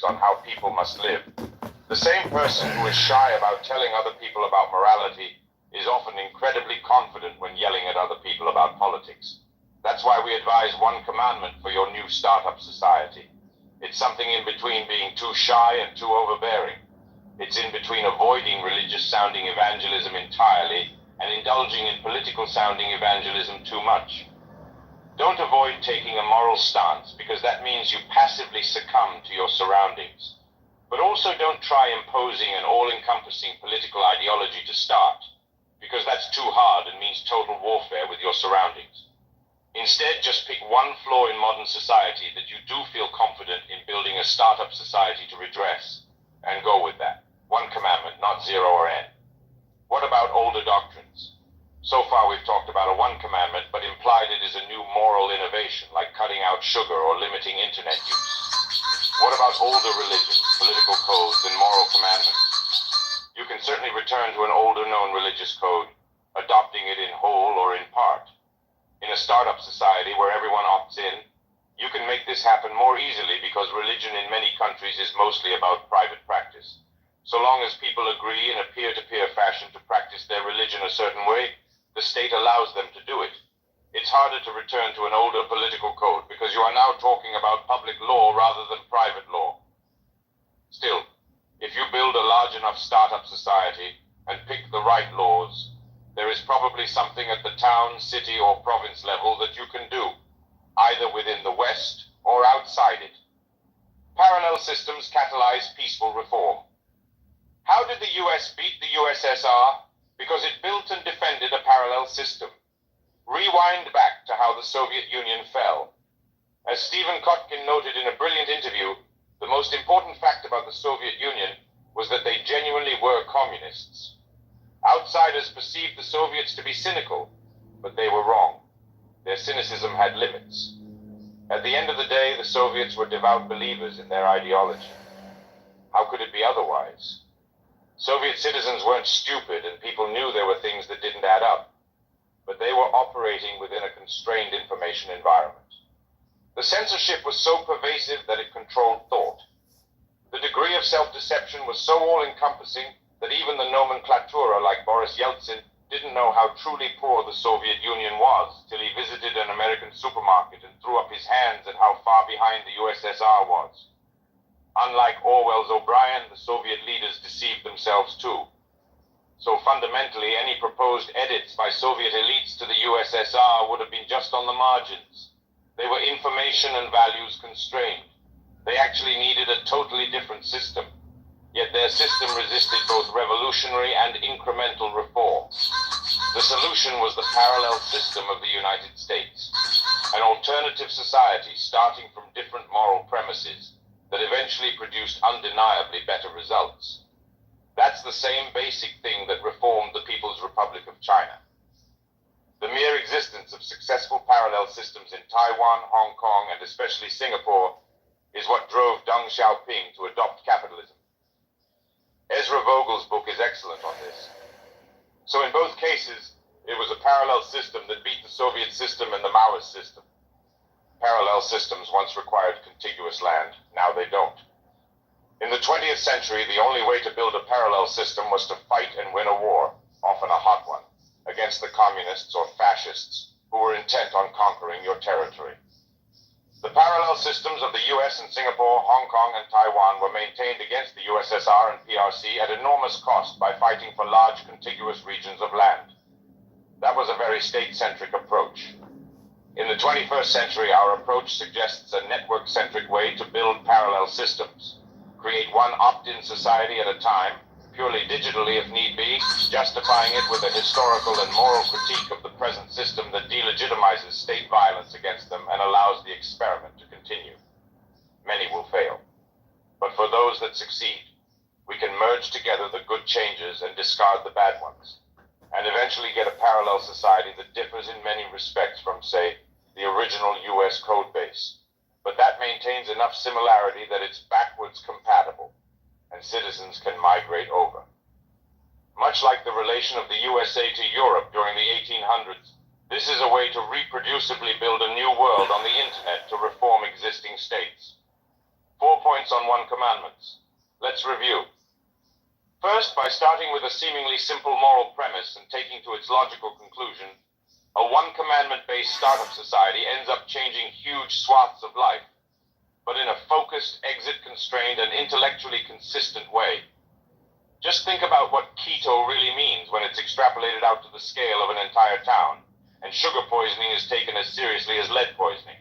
on how people must live. The same person who is shy about telling other people about morality is often incredibly confident when yelling at other people about politics. That's why we advise one commandment for your new startup society. It's something in between being too shy and too overbearing. It's in between avoiding religious-sounding evangelism entirely and indulging in political-sounding evangelism too much. Don't avoid taking a moral stance, because that means you passively succumb to your surroundings. But also don't try imposing an all-encompassing political ideology to start, because that's too hard and means total warfare with your surroundings. Instead, just pick one flaw in modern society that you do feel confident in building a startup society to redress, and go with that. One commandment, not 0 or N. What about older doctrines? So far we've talked about a one commandment, but implied it is a new moral innovation, like cutting out sugar or limiting internet use. What about older religions, political codes, and moral commandments? You can certainly return to an older known religious code, adopting it in whole or in part. In a startup society where everyone opts in, you can make this happen more easily because religion in many countries is mostly about private practice. So long as people agree in a peer-to-peer fashion to practice their religion a certain way, the state allows them to do it. It's harder to return to an older political code because you are now talking about public law rather than private law. Still, if you build a large enough startup society and pick the right laws, there is probably something at the town, city, or province level that you can do, either within the West or outside it. Parallel systems catalyze peaceful reform. How did the US beat the USSR? Because it built and defended a parallel system. Rewind back to how the Soviet Union fell. As Stephen Kotkin noted in a brilliant interview, the most important fact about the Soviet Union was that they genuinely were communists. Outsiders perceived the Soviets to be cynical, but they were wrong. Their cynicism had limits. At the end of the day, the Soviets were devout believers in their ideology. How could it be otherwise? Soviet citizens weren't stupid, and people knew there were things that didn't add up. But they were operating within a constrained information environment. The censorship was so pervasive that it controlled thought. The degree of self-deception was so all-encompassing that even the nomenclatura like Boris Yeltsin didn't know how truly poor the Soviet Union was till he visited an American supermarket and threw up his hands at how far behind the USSR was. Unlike Orwell's O'Brien, the Soviet leaders deceived themselves too. So fundamentally, any proposed edits by Soviet elites to the USSR would have been just on the margins. They were information and values constrained. They actually needed a totally different system. Yet their system resisted both revolutionary and incremental reform. The solution was the parallel system of the United States, an alternative society starting from different moral premises that eventually produced undeniably better results. That's the same basic thing that reformed the People's Republic of China. The mere existence of successful parallel systems in Taiwan, Hong Kong, and especially Singapore is what drove Deng Xiaoping to adopt capitalism. Ezra Vogel's book is excellent on this. So in both cases, it was a parallel system that beat the Soviet system and the Maoist system. Parallel systems once required contiguous land, now they don't. In the 20th century, the only way to build a parallel system was to fight and win a war, often a hot one, against the communists or fascists who were intent on conquering your territory. The parallel systems of the US and Singapore, Hong Kong, and Taiwan were maintained against the USSR and PRC at enormous cost by fighting for large contiguous regions of land. That was a very state-centric approach. In the 21st century, our approach suggests a network-centric way to build parallel systems. Create one opt-in society at a time, purely digitally if need be, justifying it with a historical and moral critique of the present system that delegitimizes state violence against them and allows the experiment to continue. Many will fail. But for those that succeed, we can merge together the good changes and discard the bad ones, and eventually get a parallel society that differs in many respects from, say, the original US code base, but that maintains enough similarity that it's backwards compatible, and citizens can migrate over. Much like the relation of the USA to Europe during the 1800s, this is a way to reproducibly build a new world on the internet to reform existing states. 4 points on One Commandments. Let's review. First, by starting with a seemingly simple moral premise and taking to its logical conclusion, a one commandment-based startup society ends up changing huge swaths of life, but in a focused, exit-constrained, and intellectually consistent way. Just think about what keto really means when it's extrapolated out to the scale of an entire town, and sugar poisoning is taken as seriously as lead poisoning.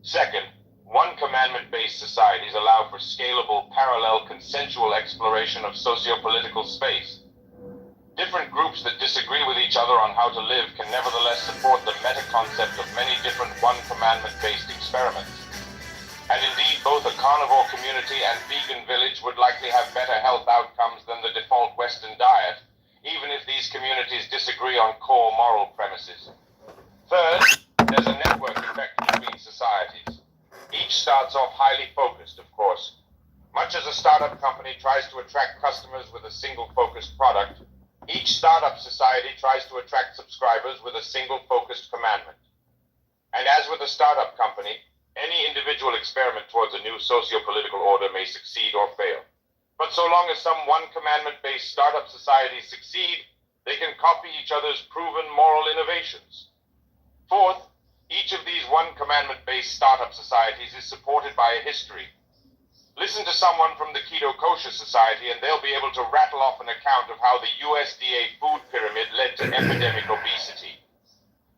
Second, one commandment-based societies allow for scalable, parallel, consensual exploration of socio-political space. Different groups that disagree with each other on how to live can nevertheless support the meta-concept of many different one commandment-based experiments. And indeed, both a carnivore community and vegan village would likely have better health outcomes than the default Western diet, even if these communities disagree on core moral premises. Third, there's a network effect between societies. Each starts off highly focused, of course. Much as a startup company tries to attract customers with a single focused product, each startup society tries to attract subscribers with a single focused commandment. And as with a startup company, any individual experiment towards a new socio-political order may succeed or fail. But so long as some one commandment-based startup societies succeed, they can copy each other's proven moral innovations. Fourth, each of these one commandment-based startup societies is supported by a history. Listen to someone from the Keto Kosher Society and they'll be able to rattle off an account of how the USDA food pyramid led to epidemic obesity.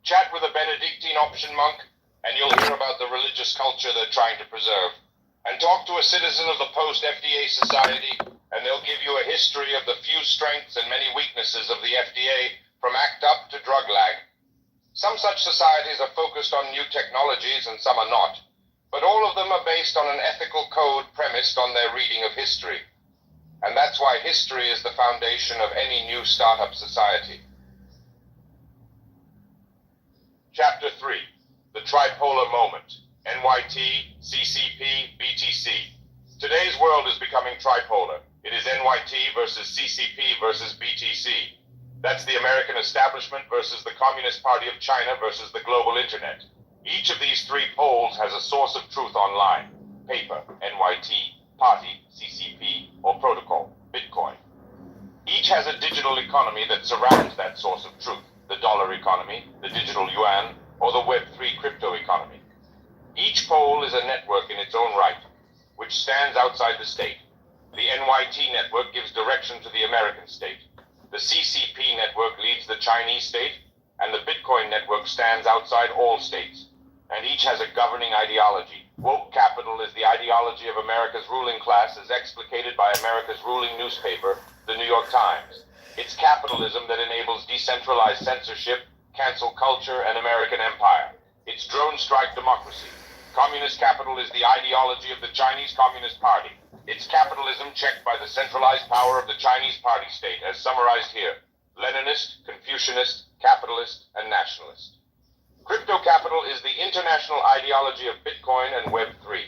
Chat with a Benedictine option monk and you'll hear about the religious culture they're trying to preserve. And talk to a citizen of the post-FDA society and they'll give you a history of the few strengths and many weaknesses of the FDA from ACT UP to drug lag. Some such societies are focused on new technologies and some are not. But all of them are based on an ethical code premised on their reading of history. And that's why history is the foundation of any new startup society. Chapter 3. The Tripolar Moment. NYT, CCP, BTC. Today's world is becoming tripolar. It is NYT versus CCP versus BTC. That's the American establishment versus the Communist Party of China versus the global internet. Each of these three poles has a source of truth online: paper, NYT, party, CCP, or protocol, Bitcoin. Each has a digital economy that surrounds that source of truth: the dollar economy, the digital yuan, or the Web3 crypto economy. Each pole is a network in its own right, which stands outside the state. The NYT network gives direction to the American state. The CCP network leads the Chinese state, and the Bitcoin network stands outside all states. And each has a governing ideology. Woke capital is the ideology of America's ruling class as explicated by America's ruling newspaper, the New York Times. It's capitalism that enables decentralized censorship, cancel culture, and American empire. It's drone strike democracy. Communist capital is the ideology of the Chinese Communist Party. It's capitalism checked by the centralized power of the Chinese party state, as summarized here: Leninist, Confucianist, capitalist, and nationalist. Crypto capital is the international ideology of Bitcoin and Web3.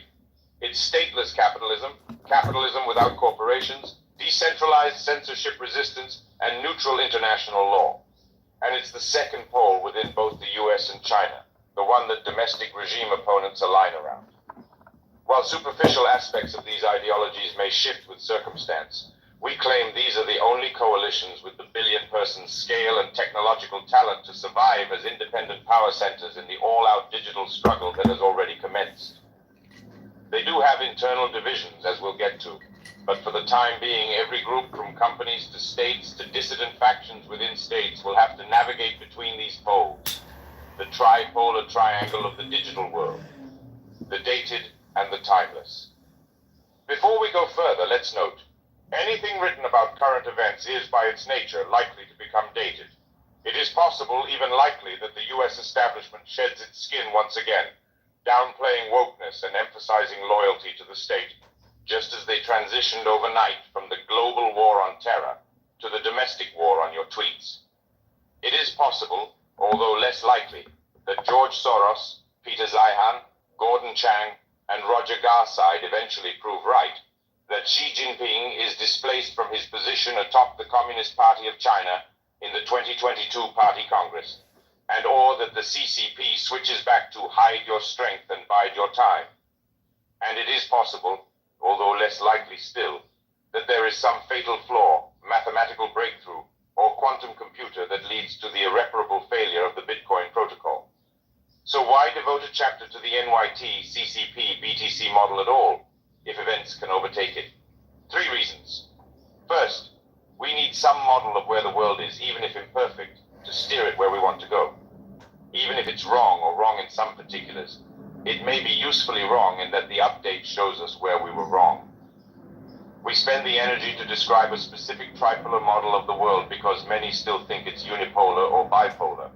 It's stateless capitalism, capitalism without corporations, decentralized censorship resistance, and neutral international law. And it's the second pole within both the US and China, the one that domestic regime opponents align around. While superficial aspects of these ideologies may shift with circumstance, we claim these are the only coalitions with the billion-person scale and technological talent to survive as independent power centers in the all-out digital struggle that has already commenced. They do have internal divisions, as we'll get to, but for the time being, every group from companies to states to dissident factions within states will have to navigate between these poles, the tripolar triangle of the digital world, the dated and the timeless. Before we go further, let's note, anything written about current events is, by its nature, likely to become dated. It is possible, even likely, that the US establishment sheds its skin once again, downplaying wokeness and emphasizing loyalty to the state, just as they transitioned overnight from the global war on terror to the domestic war on your tweets. It is possible, although less likely, that George Soros, Peter Zeihan, Gordon Chang, and Roger Garside eventually prove right, that Xi Jinping is displaced from his position atop the Communist Party of China in the 2022 Party Congress, and or that the CCP switches back to hide your strength and bide your time. And it is possible although less likely still, that there is some fatal flaw, mathematical breakthrough, or quantum computer that leads to the irreparable failure of the Bitcoin protocol. So why devote a chapter to the NYT, CCP, BTC model at all, if events can overtake it? 3 reasons. First, we need some model of where the world is, even if imperfect, to steer it where we want to go. Even if it's wrong or wrong in some particulars, it may be usefully wrong in that the update shows us where we were wrong. We spend the energy to describe a specific tripolar model of the world because many still think it's unipolar or bipolar,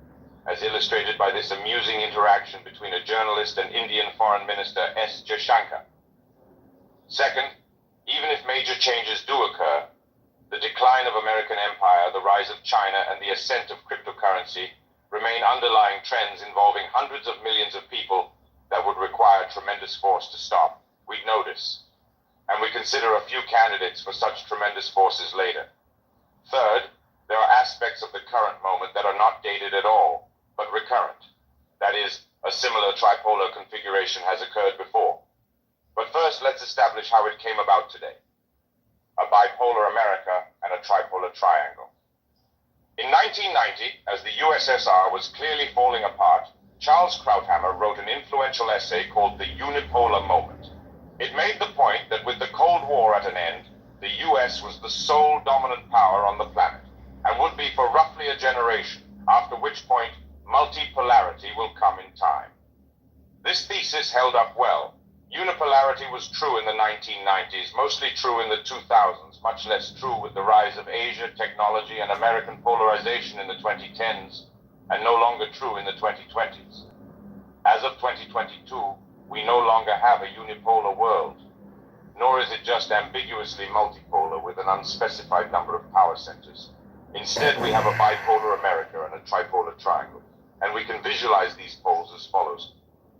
as illustrated by this amusing interaction between a journalist and Indian Foreign Minister S. Jaishankar. Second, even if major changes do occur, the decline of American empire, the rise of China, and the ascent of cryptocurrency remain underlying trends involving hundreds of millions of people that would require tremendous force to stop. We'd notice. And we consider a few candidates for such tremendous forces later. Third, there are aspects of the current moment that are not dated at all, but recurrent. That is, a similar tripolar configuration has occurred before. But first, let's establish how it came about today. A bipolar America and a tripolar triangle. In 1990, as the USSR was clearly falling apart, Charles Krauthammer wrote an influential essay called The Unipolar Moment. It made the point that with the Cold War at an end, the US was the sole dominant power on the planet, and would be for roughly a generation, after which point multipolarity will come in time. This thesis held up well. Unipolarity was true in the 1990s, mostly true in the 2000s, much less true with the rise of Asia, technology, and American polarization in the 2010s, and no longer true in the 2020s. As of 2022, we no longer have a unipolar world, nor is it just ambiguously multipolar with an unspecified number of power centers. Instead, we have a bipolar America and a tripolar triangle, and we can visualize these poles as follows.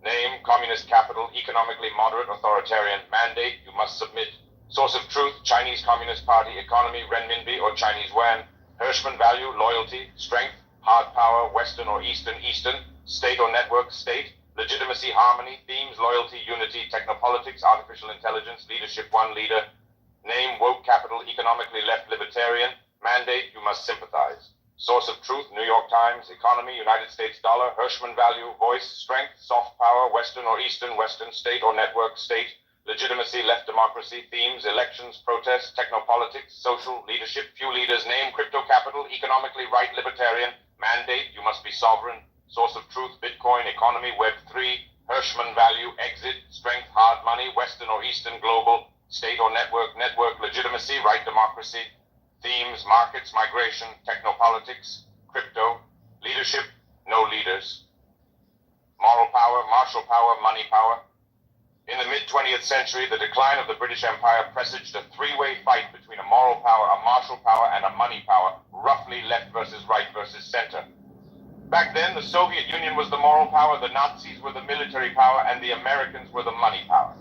Name, communist capital, economically moderate authoritarian, mandate, you must submit. Source of truth, Chinese Communist Party, economy, renminbi or Chinese yuan. Hirschman value, loyalty, strength, hard power, Western or Eastern, state or network, state, legitimacy, harmony, themes, loyalty, unity, technopolitics, artificial intelligence, leadership, one leader. Name, woke capital, economically left libertarian, mandate, you must sympathize. Source of truth, New York Times, economy, United States dollar, Hirschman value, voice, strength, soft power, Western or Eastern, state or network, state, legitimacy, left democracy, themes, elections, protests, technopolitics, social, leadership, few leaders, name, crypto capital, economically right libertarian, mandate, you must be sovereign, source of truth, Bitcoin, economy, Web3, Hirschman value, exit, strength, hard money, Western or Eastern, global, state or network, legitimacy, right democracy, themes, markets, migration, technopolitics, crypto, leadership, no leaders, moral power, martial power, money power. In the mid-20th century, the decline of the British Empire presaged a 3-way fight between a moral power, a martial power, and a money power, roughly left versus right versus center. Back then, the Soviet Union was the moral power, the Nazis were the military power, and the Americans were the money power.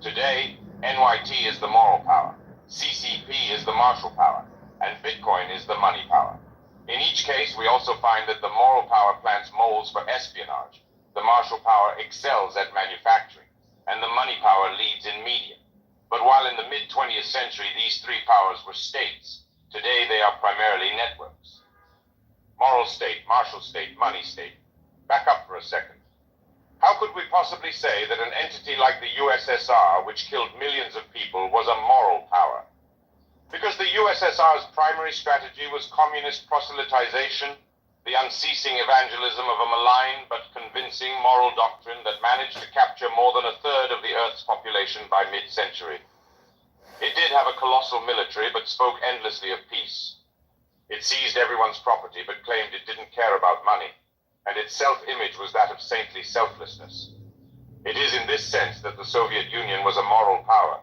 Today, NYT is the moral power, CCP is the martial power, and Bitcoin is the money power. In each case, we also find that the moral power plants molds for espionage, the martial power excels at manufacturing, and the money power leads in media. But while in the mid-20th century these 3 powers were states, today they are primarily networks. Moral state, martial state, money state. Back up for a second. How could we possibly say that an entity like the USSR, which killed millions of people, was a moral power? Because the USSR's primary strategy was communist proselytization, the unceasing evangelism of a malign but convincing moral doctrine that managed to capture more than a third of the Earth's population by mid-century. It did have a colossal military but spoke endlessly of peace. It seized everyone's property but claimed it didn't care about money, and its self-image was that of saintly selflessness. It is in this sense that the Soviet Union was a moral power.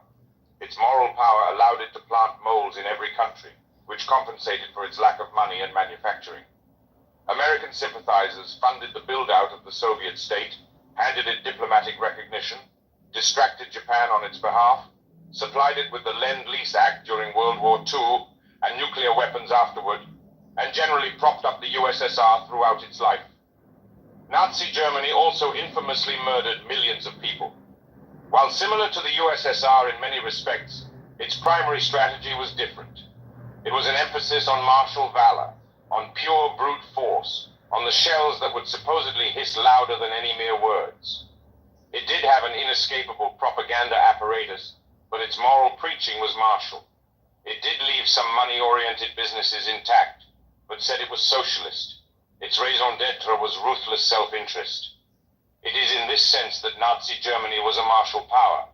Its moral power allowed it to plant molds in every country, which compensated for its lack of money and manufacturing. American sympathizers funded the build-out of the Soviet state, handed it diplomatic recognition, distracted Japan on its behalf, supplied it with the Lend-Lease Act during World War II and nuclear weapons afterward, and generally propped up the USSR throughout its life. Nazi Germany also infamously murdered millions of people. While similar to the USSR in many respects, its primary strategy was different. It was an emphasis on martial valor, on pure brute force, on the shells that would supposedly hiss louder than any mere words. It did have an inescapable propaganda apparatus, but its moral preaching was martial. It did leave some money-oriented businesses intact, but said it was socialist. Its raison d'etre was ruthless self-interest. It is in this sense that Nazi Germany was a martial power.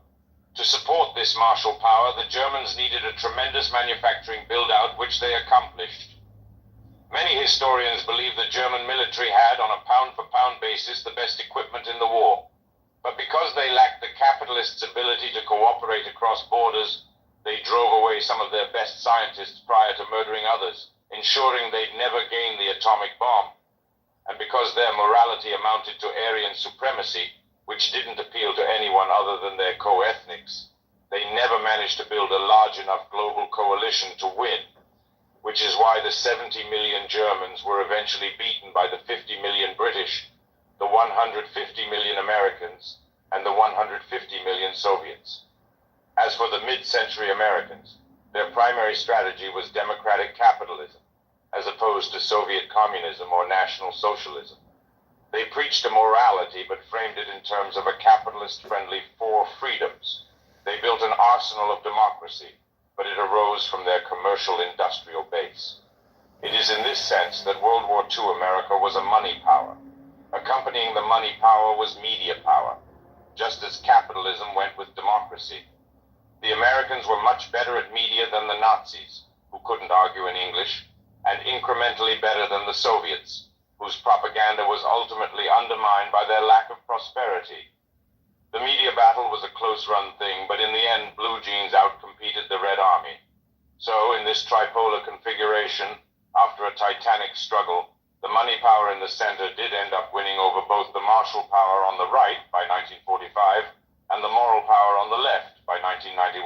To support this martial power, the Germans needed a tremendous manufacturing build-out, which they accomplished. Many historians believe the German military had, on a pound-for-pound basis, the best equipment in the war. But because they lacked the capitalists' ability to cooperate across borders, they drove away some of their best scientists prior to murdering others, ensuring they'd never gain the atomic bomb. And because their morality amounted to Aryan supremacy, which didn't appeal to anyone other than their co-ethnics, they never managed to build a large enough global coalition to win, which is why the 70 million Germans were eventually beaten by the 50 million British, the 150 million Americans, and the 150 million Soviets. As for the mid-century Americans, their primary strategy was democratic capitalism, as opposed to Soviet communism or National Socialism. They preached a morality but framed it in terms of a capitalist-friendly four freedoms. They built an arsenal of democracy, but it arose from their commercial industrial base. It is in this sense that World War II America was a money power. Accompanying the money power was media power, just as capitalism went with democracy. The Americans were much better at media than the Nazis, who couldn't argue in English, and incrementally better than the Soviets, whose propaganda was ultimately undermined by their lack of prosperity. The media battle was a close-run thing, but in the end, blue jeans outcompeted the Red Army. So, in this tripolar configuration, after a titanic struggle, the money power in the center did end up winning over both the martial power on the right by 1945 and the moral power on the left by 1991.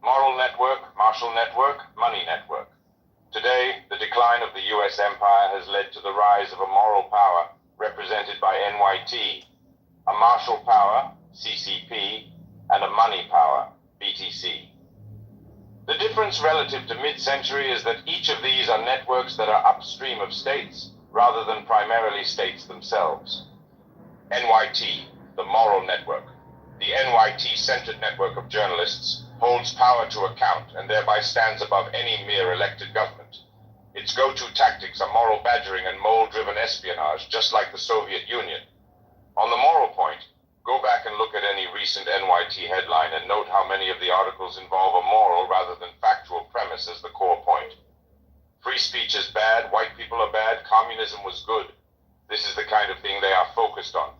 Moral network, martial network, money network. Today, the decline of the U.S. empire has led to the rise of a moral power represented by NYT, a martial power, CCP, and a money power, BTC. The difference relative to mid-century is that each of these are networks that are upstream of states, rather than primarily states themselves. NYT, the moral network. The NYT-centered network of journalists holds power to account and thereby stands above any mere elected government. Its go-to tactics are moral badgering and mole-driven espionage, just like the Soviet Union. On the moral point, go back and look at any recent NYT headline and note how many of the articles involve a moral rather than factual premise as the core point. Free speech is bad, white people are bad, communism was good. This is the kind of thing they are focused on.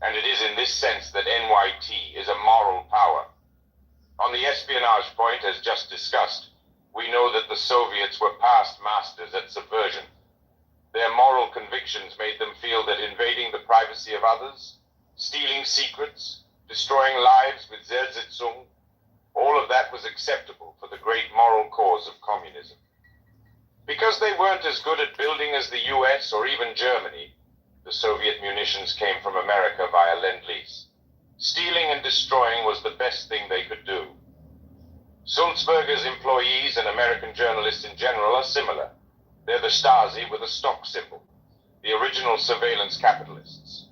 And it is in this sense that NYT is a moral power. On the espionage point, as just discussed, we know that the Soviets were past masters at subversion. Their moral convictions made them feel that invading the privacy of others, stealing secrets, destroying lives with Zersitzung, all of that was acceptable for the great moral cause of communism. Because they weren't as good at building as the US or even Germany, the Soviet munitions came from America via Lend-Lease. Stealing and destroying was the best thing they could do. Sulzberger's employees and American journalists in general are similar. They're the Stasi with a stock symbol, the original surveillance capitalists.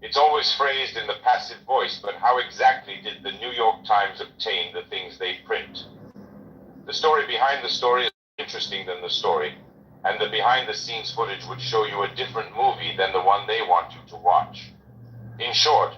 It's always phrased in the passive voice, but how exactly did the New York Times obtain the things they print? The story behind the story is more interesting than the story, and the behind-the-scenes footage would show you a different movie than the one they want you to watch. In short,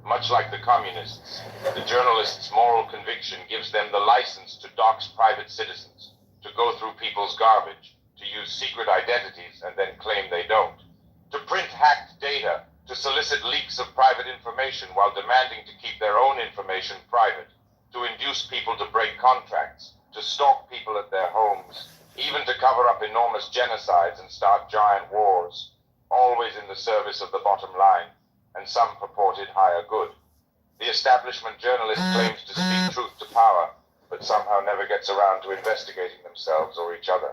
much like the communists, the journalists' moral conviction gives them the license to dox private citizens, to go through people's garbage, to use secret identities and then claim they don't, to print hacked data, to solicit leaks of private information while demanding to keep their own information private, to induce people to break contracts, to stalk people at their homes, even to cover up enormous genocides and start giant wars, always in the service of the bottom line and some purported higher good. The establishment journalist claims to speak truth to power, but somehow never gets around to investigating themselves or each other.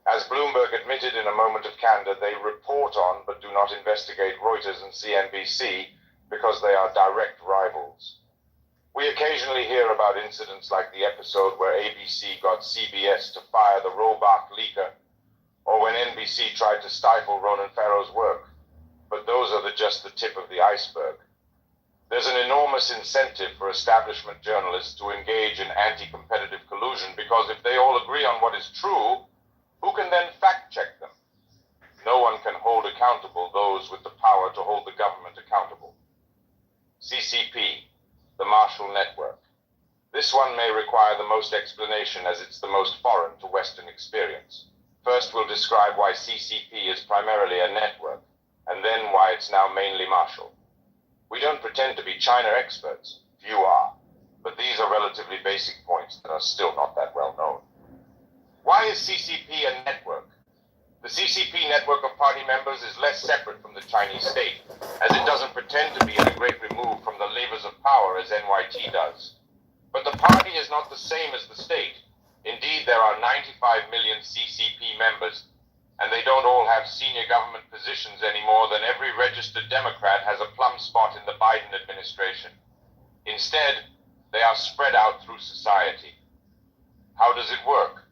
As Bloomberg admitted in a moment of candor, they report on but do not investigate Reuters and CNBC because they are direct rivals. We occasionally hear about incidents like the episode where ABC got CBS to fire the Roebuck leaker, or when NBC tried to stifle Ronan Farrow's work. But those are just the tip of the iceberg. There's an enormous incentive for establishment journalists to engage in anti-competitive collusion, because if they all agree on what is true, who can then fact-check them? No one can hold accountable those with the power to hold the government accountable. CCP, the Marshall Network. This one may require the most explanation, as it's the most foreign to Western experience. First, we'll describe why CCP is primarily a network, and then why it's now mainly Marshall. We don't pretend to be China experts. Few are. But these are relatively basic points that are still not that well known. Why is CCP a network? The CCP network of party members is less separate from the Chinese state, as it doesn't pretend to be at a great remove from the levers of power as NYT does. But the party is not the same as the state. Indeed, there are 95 million CCP members, and they don't all have senior government positions any more than every registered Democrat has a plum spot in the Biden administration. Instead, they are spread out through society. How does it work?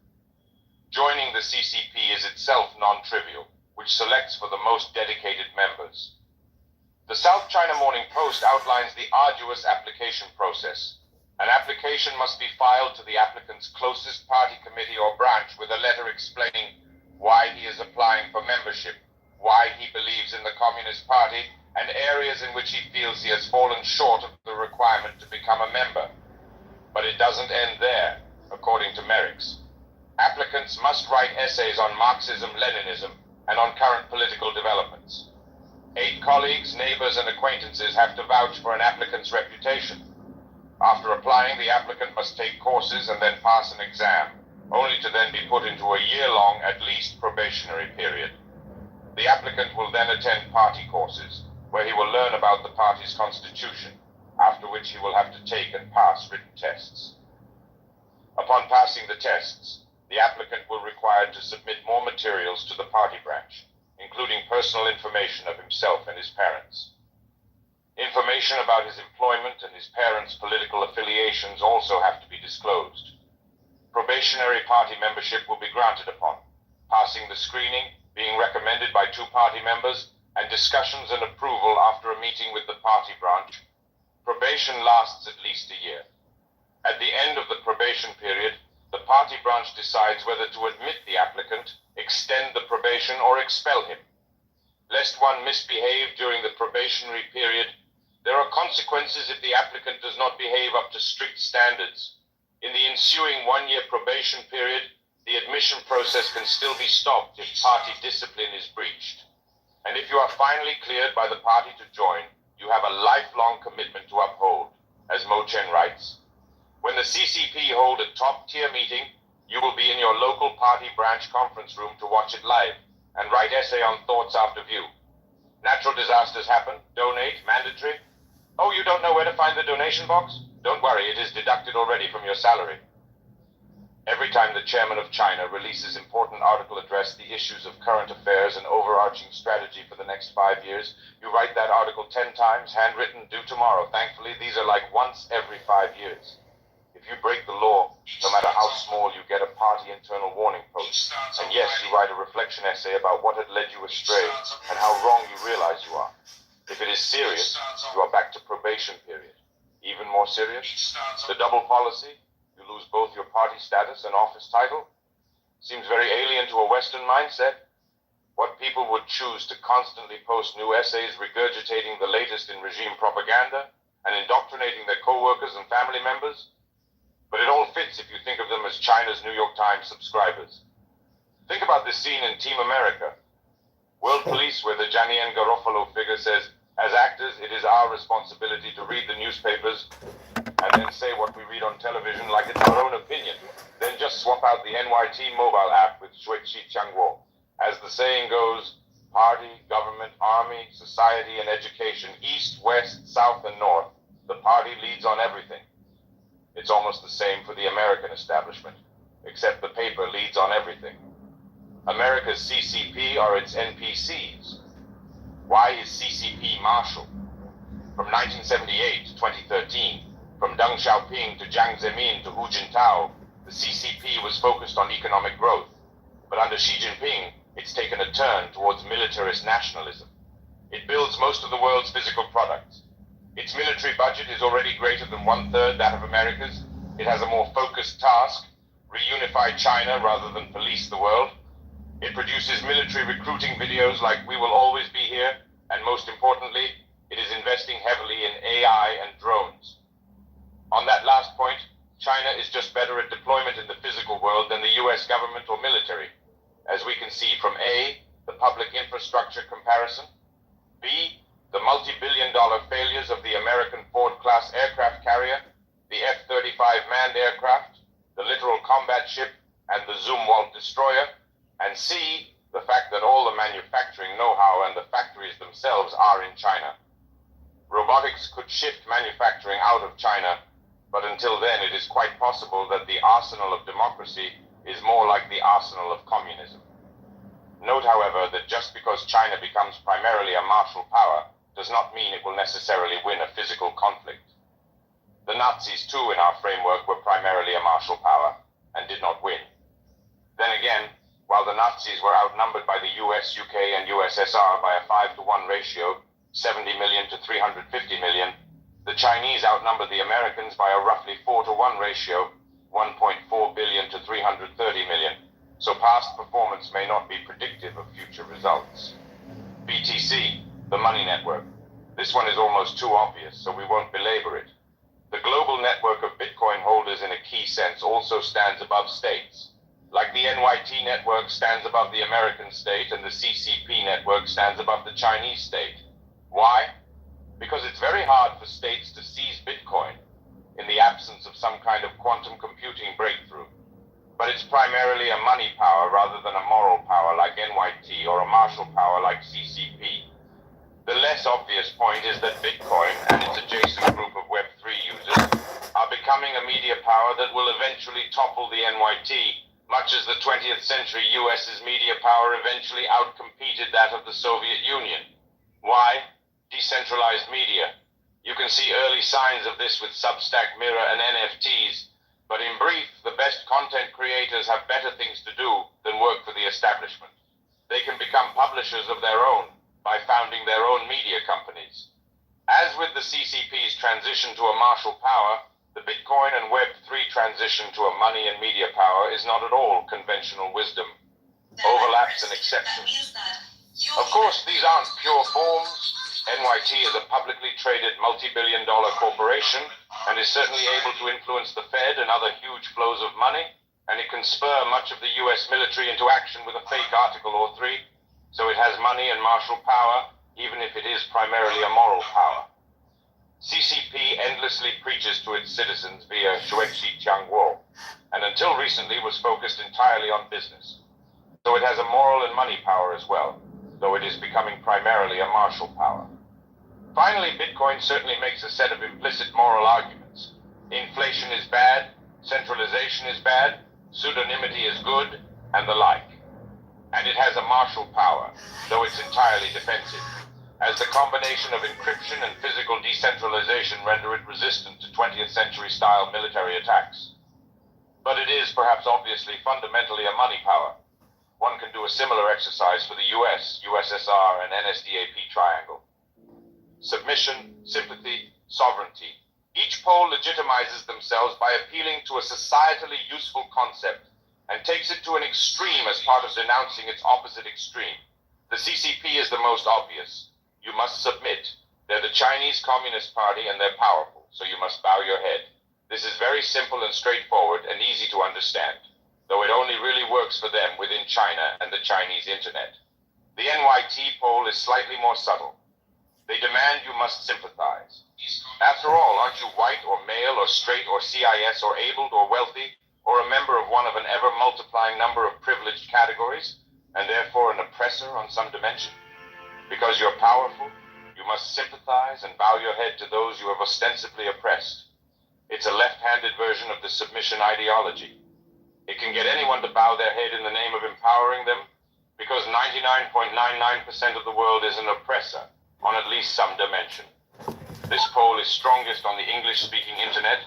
Joining the CCP is itself non-trivial, which selects for the most dedicated members. The South China Morning Post outlines the arduous application process. An application must be filed to the applicant's closest party committee or branch with a letter explaining why he is applying for membership, why he believes in the Communist Party, and areas in which he feels he has fallen short of the requirement to become a member. But it doesn't end there, according to Merrick's. Applicants must write essays on Marxism-Leninism and on current political developments. 8 colleagues, neighbors, and acquaintances have to vouch for an applicant's reputation. After applying, the applicant must take courses and then pass an exam, only to then be put into a year-long, at least, probationary period. The applicant will then attend party courses, where he will learn about the party's constitution, after which he will have to take and pass written tests. Upon passing the tests, the applicant will be required to submit more materials to the party branch, including personal information of himself and his parents. Information about his employment and his parents' political affiliations also have to be disclosed. Probationary party membership will be granted upon passing the screening, being recommended by 2 party members, and discussions and approval after a meeting with the party branch. Probation lasts at least a year. At the end of the probation period, the party branch decides whether to admit the applicant, extend the probation, or expel him. Lest one misbehave during the probationary period, there are consequences if the applicant does not behave up to strict standards. In the ensuing 1-year probation period, the admission process can still be stopped if party discipline is breached. And if you are finally cleared by the party to join, you have a lifelong commitment to uphold, as Mo Chen writes. When the CCP hold a top-tier meeting, you will be in your local party branch conference room to watch it live and write essay on thoughts after view. Natural disasters happen, donate, mandatory. Oh, you don't know where to find the donation box? Don't worry, it is deducted already from your salary. Every time the chairman of China releases important article address the issues of current affairs and overarching strategy for the next 5 years, you write that article 10 times, handwritten, due tomorrow. Thankfully, these are like once every 5 years. If you break the law, no matter how small, you get a party internal warning post. And yes, you write a reflection essay about what had led you astray and how wrong you realize you are. If it is serious, you are back to probation period. Even more serious, the double policy, you lose both your party status and office title. Seems very alien to a Western mindset. What people would choose to constantly post new essays regurgitating the latest in regime propaganda and indoctrinating their co-workers and family members? But it all fits if you think of them as China's New York Times subscribers. Think about this scene in Team America. World Police, where the Janian Garofalo figure says, as actors, it is our responsibility to read the newspapers and then say what we read on television like it's our own opinion. Then just swap out the NYT mobile app with Shuiqi Changguo. As the saying goes, party, government, army, society, and education, east, west, south, and north, the party leads on everything. It's almost the same for the American establishment, except the paper leads on everything. America's CCP are its NPCs. Why is CCP Marshall? From 1978 to 2013, From Deng Xiaoping to Jiang Zemin to Hu Jintao, the CCP was focused on economic growth. But under Xi Jinping, it's taken a turn towards militarist nationalism. It builds most of the world's physical products. Its military budget is already greater than one-third that of America's. It has a more focused task, reunify China rather than police the world. It produces military recruiting videos like "We Will Always Be Here," and most importantly, it is investing heavily in AI and drones. On that last point, China is just better at deployment in the physical world than the US government or military, as we can see from A, the public infrastructure comparison, B, the multi-billion-dollar failures of the American Ford-class aircraft carrier, the F-35 manned aircraft, the littoral combat ship, and the Zumwalt destroyer, and C, the fact that all the manufacturing know-how and the factories themselves are in China. Robotics could shift manufacturing out of China, but until then it is quite possible that the arsenal of democracy is more like the arsenal of communism. Note, however, that just because China becomes primarily a martial power does not mean it will necessarily win a physical conflict. The Nazis, too, in our framework, were primarily a martial power and did not win. Then again, while the Nazis were outnumbered by the US, UK, and USSR by a 5-to-1 ratio, 70 million to 350 million, the Chinese outnumbered the Americans by a roughly 4-to-1 ratio, 1.4 billion to 330 million, so past performance may not be predictive of future results. BTC, the money network. This one is almost too obvious, so we won't belabor it. The global network of Bitcoin holders in a key sense also stands above states. Like the NYT network stands above the American state and the CCP network stands above the Chinese state. Why? Because it's very hard for states to seize Bitcoin in the absence of some kind of quantum computing breakthrough. But it's primarily a money power rather than a moral power like NYT or a martial power like CCP. The less obvious point is that Bitcoin and its adjacent group of Web3 users are becoming a media power that will eventually topple the NYT, much as the 20th century US's media power eventually outcompeted that of the Soviet Union. Why? Decentralized media. You can see early signs of this with Substack, Mirror, and NFTs, but in brief, the best content creators have better things to do than work for the establishment. They can become publishers of their own by founding their own media companies. As with the CCP's transition to a martial power, the Bitcoin and Web3 transition to a money and media power is not at all conventional wisdom. Overlaps and exceptions. Of course, these aren't pure forms. NYT is a publicly traded multi-billion-dollar corporation and is certainly able to influence the Fed and other huge flows of money, and it can spur much of the US military into action with a fake article or three, so it has money and martial power, even if it is primarily a moral power. CCP endlessly preaches to its citizens via Xuexi Jiangguo, and until recently was focused entirely on business. So it has a moral and money power as well, though it is becoming primarily a martial power. Finally, Bitcoin certainly makes a set of implicit moral arguments. Inflation is bad, centralization is bad, pseudonymity is good, and the like. And it has a martial power, though it's entirely defensive, as the combination of encryption and physical decentralization render it resistant to 20th century style military attacks. But it is perhaps obviously fundamentally a money power. One can do a similar exercise for the US, USSR, and NSDAP triangle. Submission, sympathy, sovereignty. Each pole legitimizes themselves by appealing to a societally useful concept and takes it to an extreme as part of denouncing its opposite extreme. The CCP is the most obvious. You must submit. They're the Chinese Communist Party and they're powerful, so you must bow your head. This is very simple and straightforward and easy to understand, though it only really works for them within China and the Chinese internet. The NYT pole is slightly more subtle. They demand you must sympathize. After all, aren't you white or male or straight or CIS or abled or wealthy or a member of one of an ever-multiplying number of privileged categories and therefore an oppressor on some dimension? Because you're powerful, you must sympathize and bow your head to those you have ostensibly oppressed. It's a left-handed version of the submission ideology. It can get anyone to bow their head in the name of empowering them, because 99.99% of the world is an oppressor on at least some dimension. This poll is strongest on the English-speaking internet,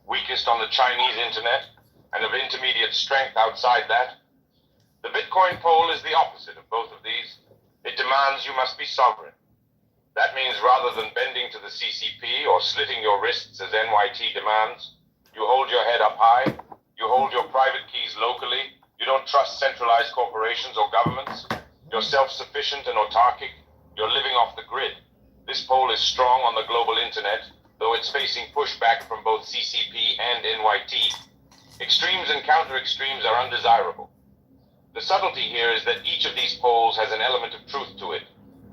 weakest on the Chinese internet, and of intermediate strength outside that. The Bitcoin poll is the opposite of both of these. It demands you must be sovereign. That means rather than bending to the CCP or slitting your wrists as NYT demands, you hold your head up high, you hold your private keys locally, you don't trust centralized corporations or governments, you're self-sufficient and autarkic, you're living off the grid. This poll is strong on the global internet, though it's facing pushback from both CCP and NYT. Extremes and counter-extremes are undesirable. The subtlety here is that each of these polls has an element of truth to it.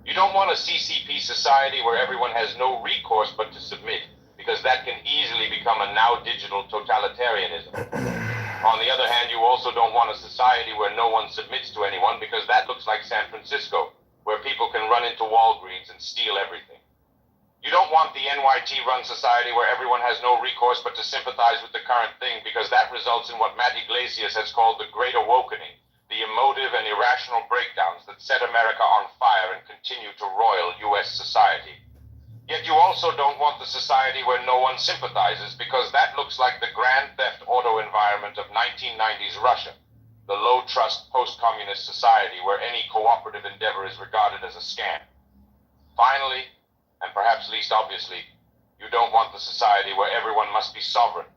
You don't want a CCP society where everyone has no recourse but to submit, because that can easily become a now-digital totalitarianism. On the other hand, you also don't want a society where no one submits to anyone, because that looks like San Francisco, where people can run into Walgreens and steal everything. You don't want the NYT-run society where everyone has no recourse but to sympathize with the current thing, because that results in what Matt Iglesias has called the Great Awakening, the emotive and irrational breakdowns that set America on fire and continue to roil U.S. society. Yet you also don't want the society where no one sympathizes, because that looks like the Grand Theft Auto environment of 1990s Russia, the low-trust post-communist society where any cooperative endeavor is regarded as a scam. Finally, and perhaps least obviously, you don't want the society where everyone must be sovereign,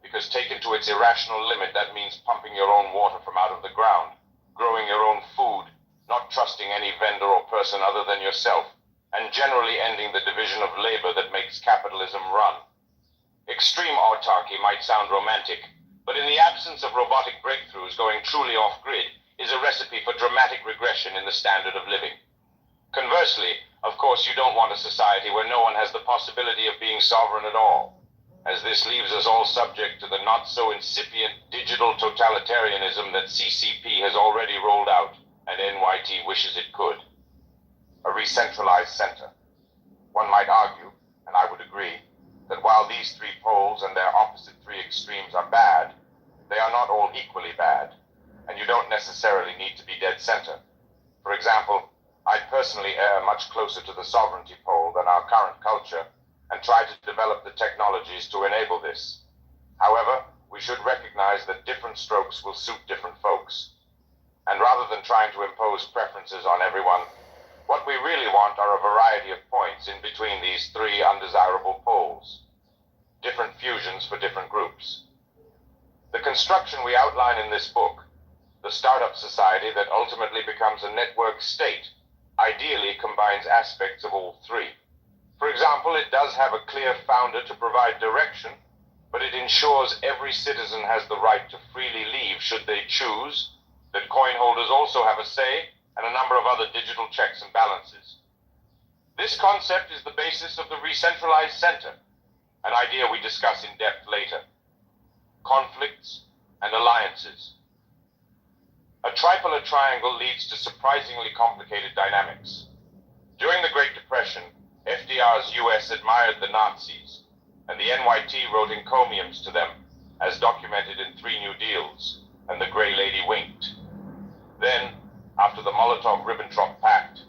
because taken to its irrational limit, that means pumping your own water from out of the ground, growing your own food, not trusting any vendor or person other than yourself, and generally ending the division of labor that makes capitalism run. Extreme autarky might sound romantic, but in the absence of robotic breakthroughs, going truly off-grid is a recipe for dramatic regression in the standard of living. Conversely, of course, you don't want a society where no one has the possibility of being sovereign at all, as this leaves us all subject to the not-so-incipient digital totalitarianism that CCP has already rolled out and NYT wishes it could. A re-centralized center. One might argue, and I would agree, that while these three poles and their opposite three extremes are bad, they are not all equally bad, and you don't necessarily need to be dead center. For example, I personally err much closer to the sovereignty pole than our current culture, and try to develop the technologies to enable this. However, we should recognize that different strokes will suit different folks. And rather than trying to impose preferences on everyone, what we really want are a variety of points in between these three undesirable poles. Different fusions for different groups. The construction we outline in this book, the startup society that ultimately becomes a network state, ideally combines aspects of all three. For example, it does have a clear founder to provide direction, but it ensures every citizen has the right to freely leave should they choose, that coin holders also have a say, and a number of other digital checks and balances. This concept is the basis of the re-centralized center, an idea we discuss in depth later. Conflicts and alliances. A tripolar triangle leads to surprisingly complicated dynamics. During the Great Depression, FDR's US admired the Nazis, and the NYT wrote encomiums to them, as documented in 3 New Deals, and the Grey Lady winked. Then, after the Molotov-Ribbentrop Pact,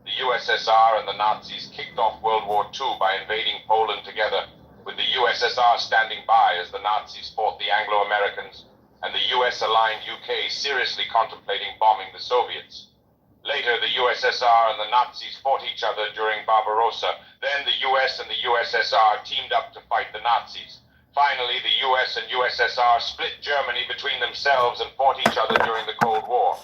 the USSR and the Nazis kicked off World War II by invading Poland together, with the USSR standing by as the Nazis fought the Anglo-Americans, and the US-aligned UK seriously contemplating bombing the Soviets. Later, the USSR and the Nazis fought each other during Barbarossa. Then the US and the USSR teamed up to fight the Nazis. Finally, the US and USSR split Germany between themselves and fought each other during the Cold War.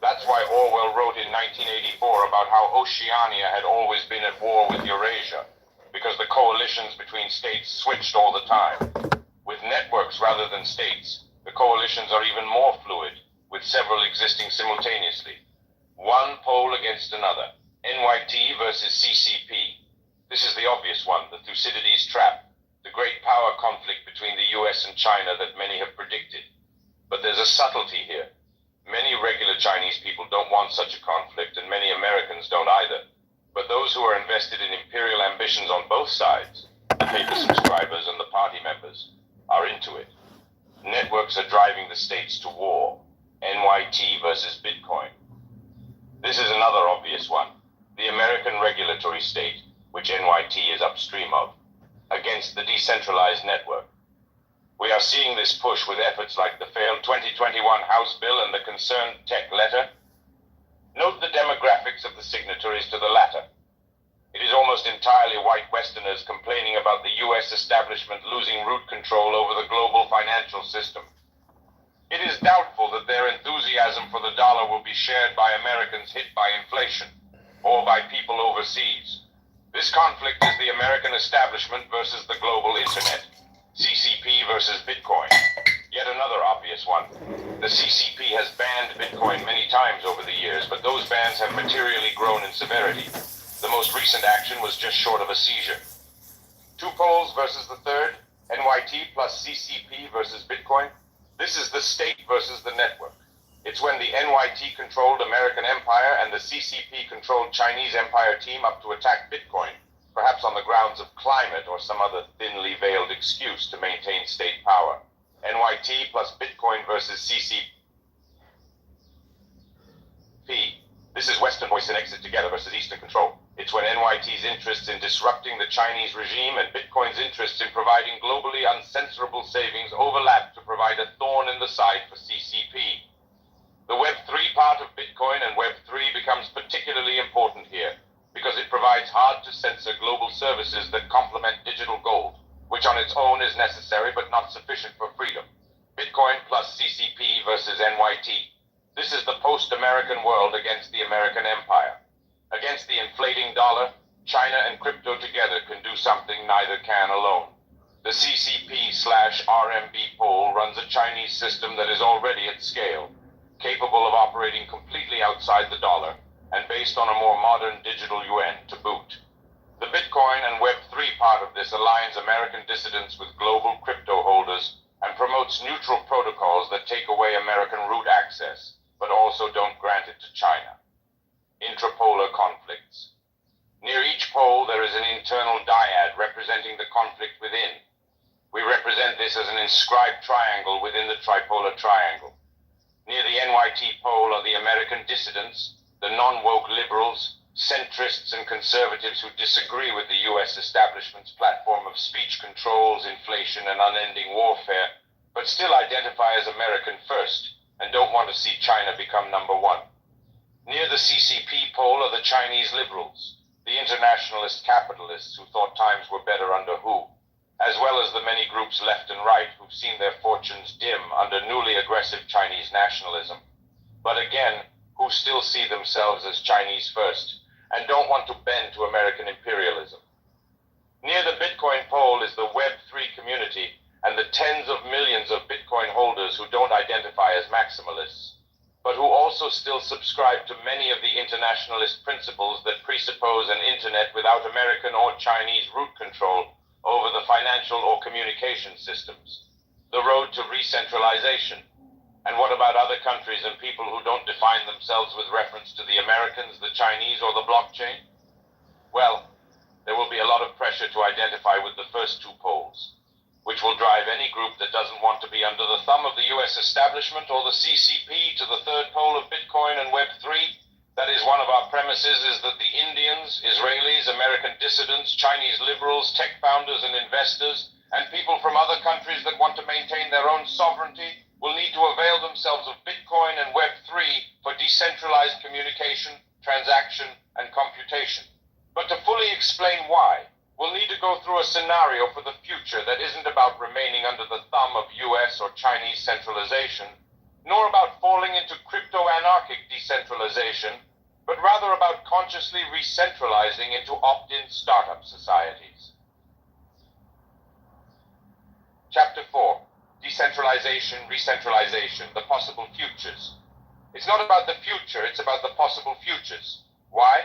That's why Orwell wrote in 1984 about how Oceania had always been at war with Eurasia, because the coalitions between states switched all the time. With networks rather than states, the coalitions are even more fluid, with several existing simultaneously. One pole against another, NYT versus CCP. This is the obvious one, the Thucydides trap, the great power conflict between the US and China that many have predicted. But there's a subtlety here. Many regular Chinese people don't want such a conflict, and many Americans don't either. But those who are invested in imperial ambitions on both sides, the paper subscribers and the party members, are into it. Networks are driving the states to war, NYT versus Bitcoin. This is another obvious one, the American regulatory state, which NYT is upstream of. against the decentralized network. We are seeing this push with efforts like the failed 2021 House bill and the Concerned Tech letter. Note the demographics of the signatories to the latter. It is almost entirely white Westerners complaining about the US establishment losing root control over the global financial system. It is doubtful that their enthusiasm for the dollar will be shared by Americans hit by inflation, or by people overseas. This conflict is the American establishment versus the global internet, CCP versus Bitcoin. Yet another obvious one. The CCP has banned Bitcoin many times over the years, but those bans have materially grown in severity. The most recent action was just short of a seizure. Two poles versus the third, NYT plus CCP versus Bitcoin. This is the state versus the network. It's when the NYT-controlled American empire and the CCP-controlled Chinese empire team up to attack Bitcoin, perhaps on the grounds of climate or some other thinly veiled excuse to maintain state power. NYT plus Bitcoin versus CCP. This is Western voice and exit together versus Eastern control. It's when NYT's interests in disrupting the Chinese regime and Bitcoin's interests in providing globally uncensorable savings overlap to provide a thorn in the side for CCP. The Web3 part of Bitcoin and Web3 becomes particularly important here because it provides hard-to-censor global services that complement digital gold, which on its own is necessary but not sufficient for freedom. Bitcoin plus CCP versus NYT. This is the post-American world against the American empire. Against the inflating dollar, China and crypto together can do something neither can alone. The CCP/RMB pole runs a Chinese system that is already at scale, capable of operating completely outside the dollar, and based on a more modern digital yuan to boot. The Bitcoin and Web3 part of this aligns American dissidents with global crypto holders and promotes neutral protocols that take away American root access, but also don't grant it to China. Intrapolar conflicts. Near each pole there is an internal dyad representing the conflict within. We represent this as an inscribed triangle within the tripolar triangle. Near the NYT pole are the American dissidents, the non-woke liberals, centrists and conservatives who disagree with the US establishment's platform of speech controls, inflation and unending warfare, but still identify as American first and don't want to see China become number one. Near the CCP pole are the Chinese liberals, the internationalist capitalists who thought times were better under Hu, as well as the many groups left and right who've seen their fortunes dim under newly aggressive Chinese nationalism, but again, who still see themselves as Chinese first and don't want to bend to American imperialism. Near the Bitcoin pole is the Web3 community and the tens of millions of Bitcoin holders who don't identify as maximalists, but who also still subscribe to many of the internationalist principles that presuppose an internet without American or Chinese root control over the financial or communication systems. The road to re-centralization. And what about other countries and people who don't define themselves with reference to the Americans, the Chinese, or the blockchain? Well, there will be a lot of pressure to identify with the first two poles, which will drive any group that doesn't want to be under the thumb of the US establishment or the CCP to the third pole of Bitcoin and Web3. That is, one of our premises is that the Indians, Israelis, American dissidents, Chinese liberals, tech founders and investors, and people from other countries that want to maintain their own sovereignty will need to avail themselves of Bitcoin and Web3 for decentralized communication, transaction, and computation. But to fully explain why, we'll need to go through a scenario for the future that isn't about remaining under the thumb of US or Chinese centralization, nor about falling into crypto-anarchic decentralization, but rather about consciously re-centralizing into opt-in startup societies. Chapter 4. Decentralization, re-centralization, the possible futures. It's not about the future, it's about the possible futures. Why?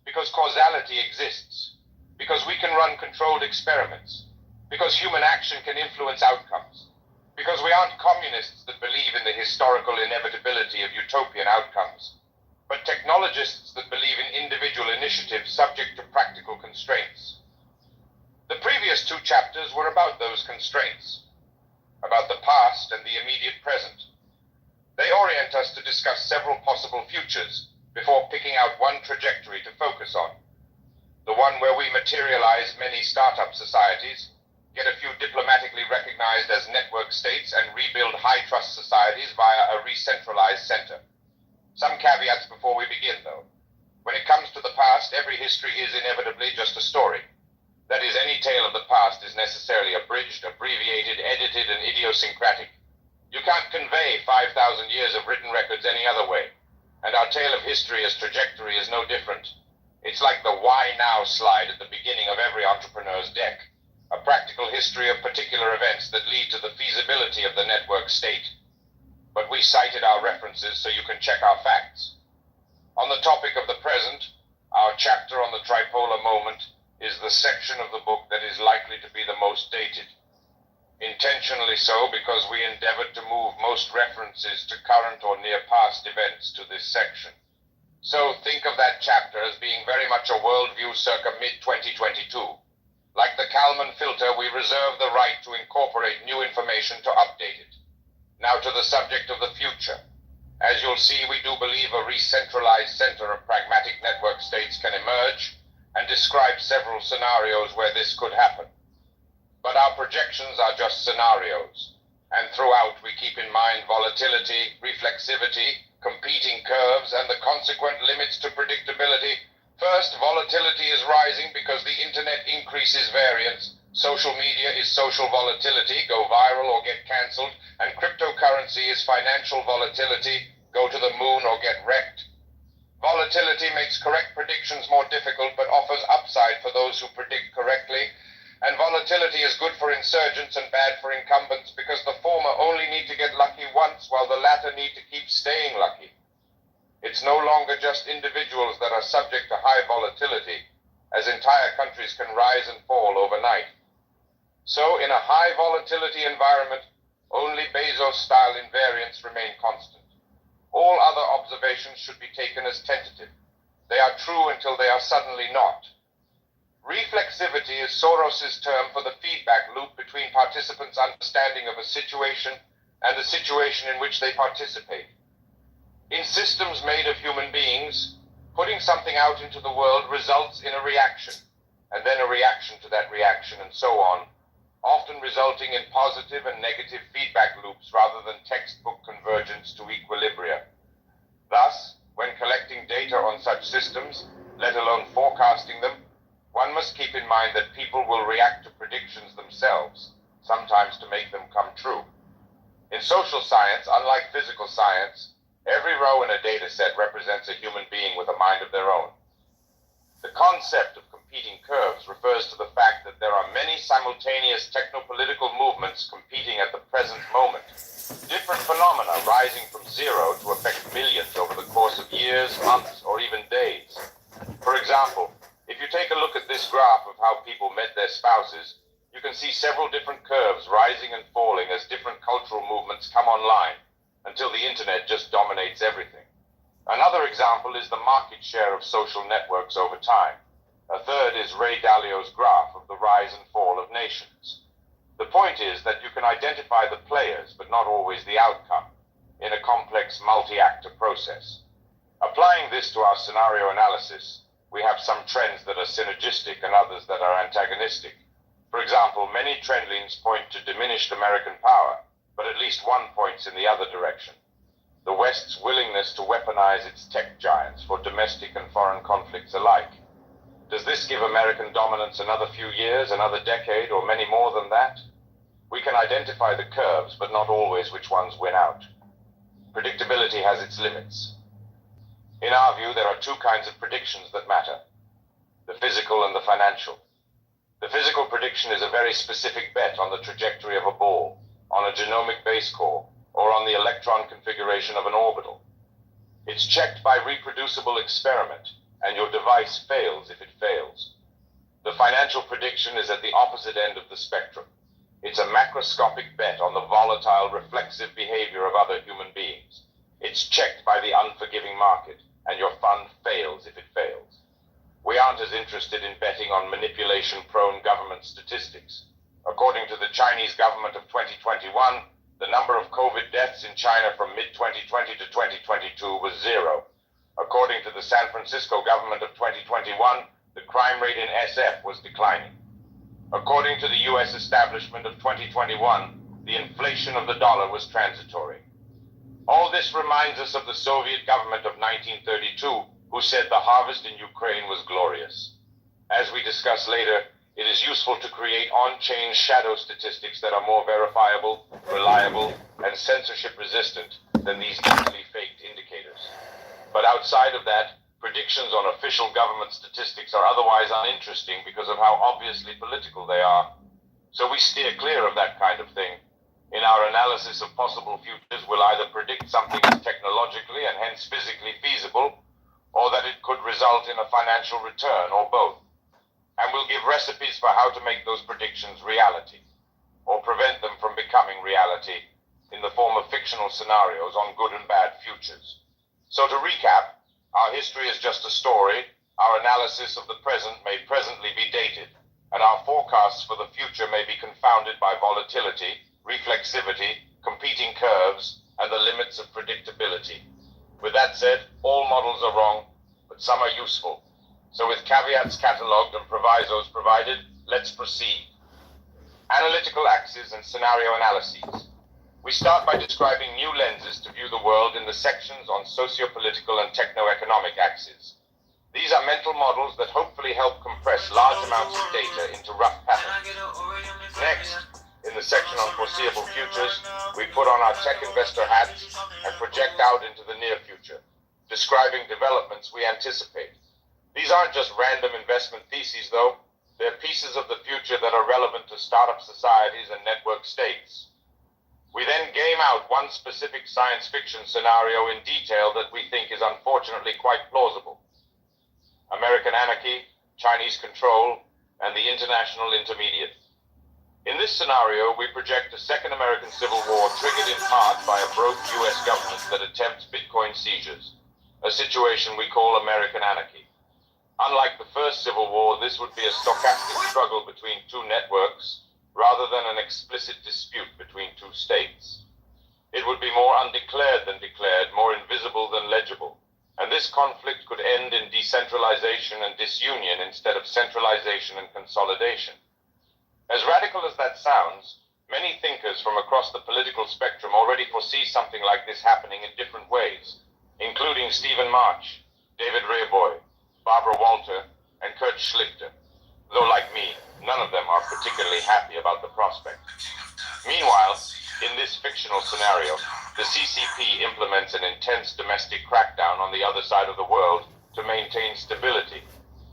Because causality exists. Because we can run controlled experiments. Because human action can influence outcomes. Because we aren't communists that believe in the historical inevitability of utopian outcomes, but technologists that believe in individual initiative subject to practical constraints. The previous two chapters were about those constraints, about the past and the immediate present. They orient us to discuss several possible futures before picking out one trajectory to focus on. The one where we materialize many startup societies, get a few diplomatically recognized as network states, and rebuild high-trust societies via a re-centralized center. Some caveats before we begin, though. When it comes to the past, every history is inevitably just a story. That is, any tale of the past is necessarily abridged, abbreviated, edited, and idiosyncratic. You can't convey 5,000 years of written records any other way, and our tale of history as trajectory is no different. It's like the why now slide at the beginning of every entrepreneur's deck, a practical history of particular events that lead to the feasibility of the network state. But we cited our references so you can check our facts. On the topic of the present, our chapter on the tripolar moment is the section of the book that is likely to be the most dated. Intentionally so, because we endeavored to move most references to current or near past events to this section. So think of that chapter as being very much a worldview circa mid-2022. Like the Kalman filter, we reserve the right to incorporate new information to update it. Now to the subject of the future. As you'll see, we do believe a re-centralized center of pragmatic network states can emerge, and describe several scenarios where this could happen. But our projections are just scenarios, and throughout we keep in mind volatility, reflexivity, competing curves, and the consequent limits to predictability. First, volatility is rising because the internet increases variance, social media is social volatility, go viral or get cancelled, and cryptocurrency is financial volatility, go to the moon or get wrecked. Volatility makes correct predictions more difficult but offers upside for those who predict correctly, and volatility is good for insurgents and bad for incumbents because the former only need to get lucky once while the latter need to keep staying lucky. It's no longer just individuals that are subject to high volatility, as entire countries can rise and fall overnight. So in a high volatility environment, only Bezos-style invariants remain constant. All other observations should be taken as tentative. They are true until they are suddenly not. Reflexivity is Soros's term for the feedback loop between participants' understanding of a situation and the situation in which they participate. In systems made of human beings, putting something out into the world results in a reaction, and then a reaction to that reaction, and so on, often resulting in positive and negative feedback loops rather than textbook convergence to equilibria. Thus, when collecting data on such systems, let alone forecasting them, one must keep in mind that people will react to predictions themselves, sometimes to make them come true. In social science, unlike physical science, every row in a data set represents a human being with a mind of their own. The concept of competing curves refers to the fact that there are many simultaneous technopolitical movements competing at the present moment, different phenomena rising from zero to affect millions over the course of years, months, or even days. For example, if you take a look at this graph of how people met their spouses, you can see several different curves rising and falling as different cultural movements come online, until the internet just dominates everything. Another example is the market share of social networks over time. A third is Ray Dalio's graph of the rise and fall of nations. The point is that you can identify the players, but not always the outcome, in a complex multi-actor process. Applying this to our scenario analysis, we have some trends that are synergistic and others that are antagonistic. For example, many trendlines point to diminished American power, but at least one points in the other direction. The West's willingness to weaponize its tech giants for domestic and foreign conflicts alike. Does this give American dominance another few years, another decade, or many more than that? We can identify the curves, but not always which ones win out. Predictability has its limits. In our view, there are two kinds of predictions that matter: the physical and the financial. The physical prediction is a very specific bet on the trajectory of a ball, on a genomic base core, or on the electron configuration of an orbital. It's checked by reproducible experiment, and your device fails if it fails. The financial prediction is at the opposite end of the spectrum. It's a macroscopic bet on the volatile, reflexive behavior of other human beings. It's checked by the unforgiving market, and your fund fails if it fails. We aren't as interested in betting on manipulation-prone government statistics. According to the Chinese government of 2021, the number of COVID deaths in China from mid-2020 to 2022 was 0. According to the San Francisco government of 2021, the crime rate in SF was declining. According to the US establishment of 2021, the inflation of the dollar was transitory. All this reminds us of the Soviet government of 1932, who said the harvest in Ukraine was glorious. As we discuss later, it is useful to create on-chain shadow statistics that are more verifiable, reliable, and censorship-resistant than these easily faked indicators. But outside of that, predictions on official government statistics are otherwise uninteresting because of how obviously political they are. So we steer clear of that kind of thing. In our analysis of possible futures, we'll either predict something is technologically and hence physically feasible, or that it could result in a financial return, or both. And we'll give recipes for how to make those predictions reality, or prevent them from becoming reality in the form of fictional scenarios on good and bad futures. So to recap, our history is just a story, our analysis of the present may presently be dated, and our forecasts for the future may be confounded by volatility, reflexivity, competing curves, and the limits of predictability. With that said, all models are wrong, but some are useful. So with caveats catalogued and provisos provided, let's proceed. Analytical axes and scenario analyses. We start by describing new lenses to view the world in the sections on socio-political and techno-economic axes. These are mental models that hopefully help compress large amounts of data into rough patterns. Next, in the section on foreseeable futures, we put on our tech investor hats and project out into the near future, describing developments we anticipate. These aren't just random investment theses, though. They're pieces of the future that are relevant to startup societies and network states. We then game out one specific science fiction scenario in detail that we think is unfortunately quite plausible. American anarchy, Chinese control, and the international intermediate. In this scenario, we project a second American Civil War triggered in part by a broke U.S. government that attempts Bitcoin seizures, a situation we call American anarchy. Unlike the first Civil War, this would be a stochastic struggle between two networks, rather than an explicit dispute between two states. It would be more undeclared than declared, more invisible than legible, and this conflict could end in decentralization and disunion instead of centralization and consolidation. As radical as that sounds, many thinkers from across the political spectrum already foresee something like this happening in different ways, including Stephen March, David Rayboy, Barbara Walter, and Kurt Schlichter, though like me, none of them are particularly happy about the prospect. Meanwhile, in this fictional scenario, the CCP implements an intense domestic crackdown on the other side of the world to maintain stability,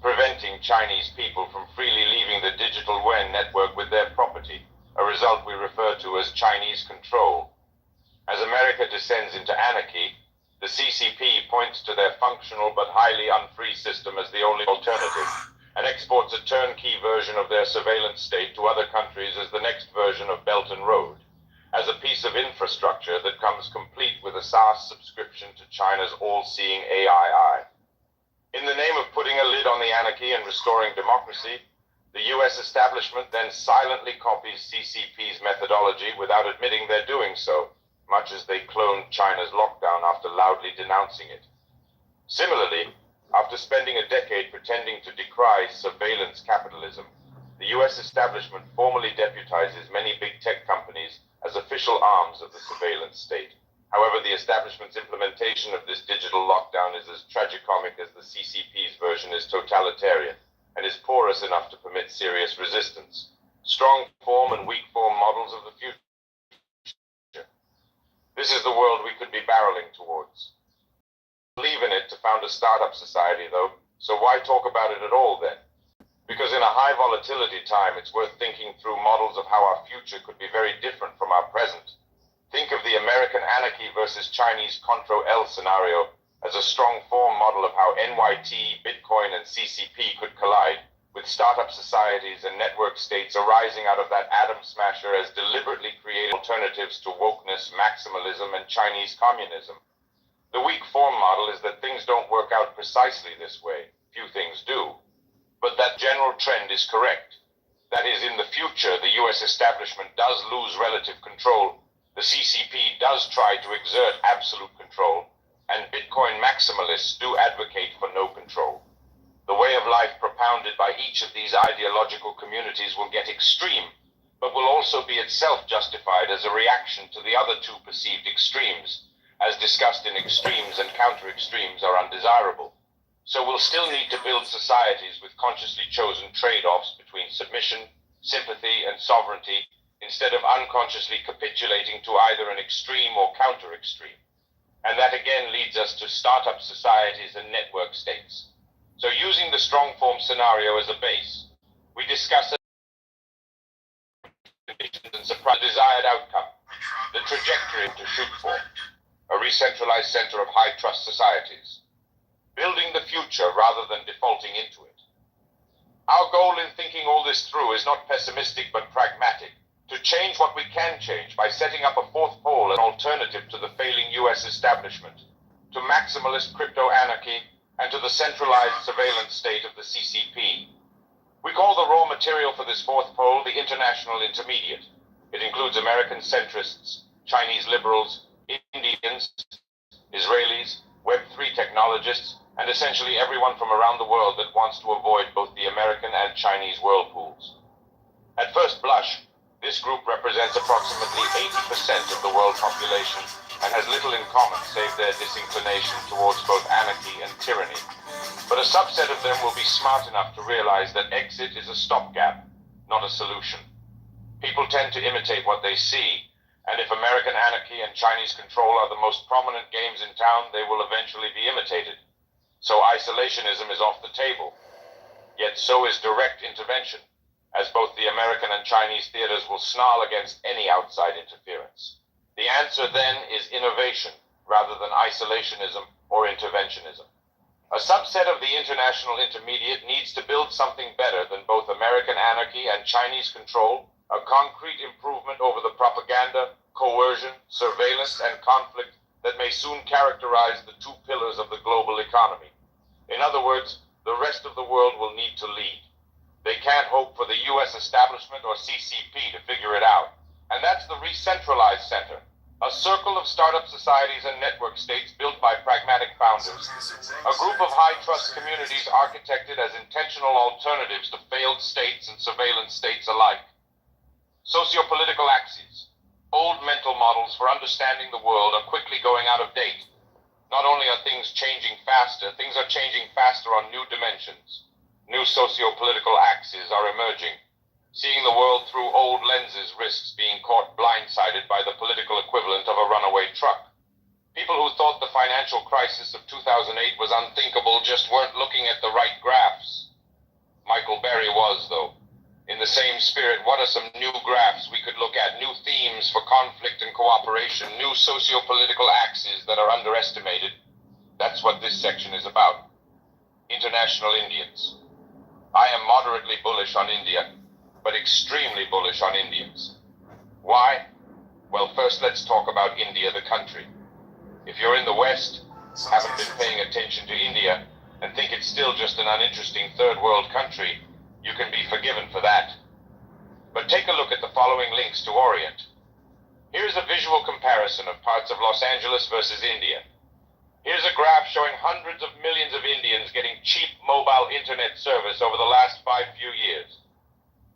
preventing Chinese people from freely leaving the digital yuan network with their property, a result we refer to as Chinese control. As America descends into anarchy, the CCP points to their functional but highly unfree system as the only alternative, and exports a turnkey version of their surveillance state to other countries as the next version of Belt and Road, as a piece of infrastructure that comes complete with a SaaS subscription to China's all-seeing AI eye. In the name of putting a lid on the anarchy and restoring democracy, the US establishment then silently copies CCP's methodology without admitting they're doing so, much as they cloned China's lockdown after loudly denouncing it. Similarly, after spending a decade pretending to decry surveillance capitalism, the US establishment formally deputizes many big tech companies as official arms of the surveillance state. However, the establishment's implementation of this digital lockdown is as tragicomic as the CCP's version is totalitarian, and is porous enough to permit serious resistance. Strong form and weak form models of the future. This is the world we could be barreling towards. Believe in it to found a startup society, though, so why talk about it at all then? Because in a high volatility time, it's worth thinking through models of how our future could be very different from our present. Think of the American anarchy versus Chinese Control-L scenario as a strong form model of how NYT, Bitcoin, and CCP could collide, with startup societies and network states arising out of that atom smasher as deliberately created alternatives to wokeness, maximalism, and Chinese communism. The weak form model is that things don't work out precisely this way. Few things do. But that general trend is correct. That is, in the future, the US establishment does lose relative control, the CCP does try to exert absolute control, and Bitcoin maximalists do advocate for no control. The way of life propounded by each of these ideological communities will get extreme, but will also be itself justified as a reaction to the other two perceived extremes. As discussed in extremes and counter-extremes are undesirable. So we'll still need to build societies with consciously chosen trade-offs between submission, sympathy, and sovereignty, instead of unconsciously capitulating to either an extreme or counter-extreme. And that again leads us to startup societies and network states. So using the strong form scenario as a base, we discuss conditions and surprise the desired outcome, the trajectory to shoot for, a re-centralized center of high-trust societies, building the future rather than defaulting into it. Our goal in thinking all this through is not pessimistic but pragmatic, to change what we can change by setting up a fourth pole, an alternative to the failing US establishment, to maximalist crypto-anarchy, and to the centralized surveillance state of the CCP. We call the raw material for this fourth pole the international intermediate. It includes American centrists, Chinese liberals, Indians, Israelis, Web3 technologists, and essentially everyone from around the world that wants to avoid both the American and Chinese whirlpools. At first blush, this group represents approximately 80% of the world population and has little in common save their disinclination towards both anarchy and tyranny. But a subset of them will be smart enough to realize that exit is a stopgap, not a solution. People tend to imitate what they see, and if American anarchy and Chinese control are the most prominent games in town, they will eventually be imitated. So isolationism is off the table. Yet so is direct intervention, as both the American and Chinese theaters will snarl against any outside interference. The answer then is innovation, rather than isolationism or interventionism. A subset of the international intermediate needs to build something better than both American anarchy and Chinese control, a concrete improvement over the propaganda, coercion, surveillance, and conflict that may soon characterize the two pillars of the global economy. In other words, the rest of the world will need to lead. They can't hope for the US establishment or CCP to figure it out. And that's the re-centralized center, a circle of startup societies and network states built by pragmatic founders, a group of high-trust communities architected as intentional alternatives to failed states and surveillance states alike. Sociopolitical axes, old mental models for understanding the world are quickly going out of date. Not only are things changing faster, things are changing faster on new dimensions. New socio-political axes are emerging. Seeing the world through old lenses risks being caught blindsided by the political equivalent of a runaway truck. People who thought the financial crisis of 2008 was unthinkable just weren't looking at the right graphs. Michael Berry was, though. In the same spirit, what are some new graphs we could look at? New themes for conflict and cooperation, new socio-political axes that are underestimated. That's what this section is about. International Indians. I am moderately bullish on India, but extremely bullish on Indians. Why? Well, first let's talk about India, the country. If you're in the West, haven't been paying attention to India, and think it's still just an uninteresting third world country, you can be forgiven for that. But take a look at the following links to Orient. Here's a visual comparison of parts of Los Angeles versus India. Here's a graph showing hundreds of millions of Indians getting cheap mobile internet service over the last few years.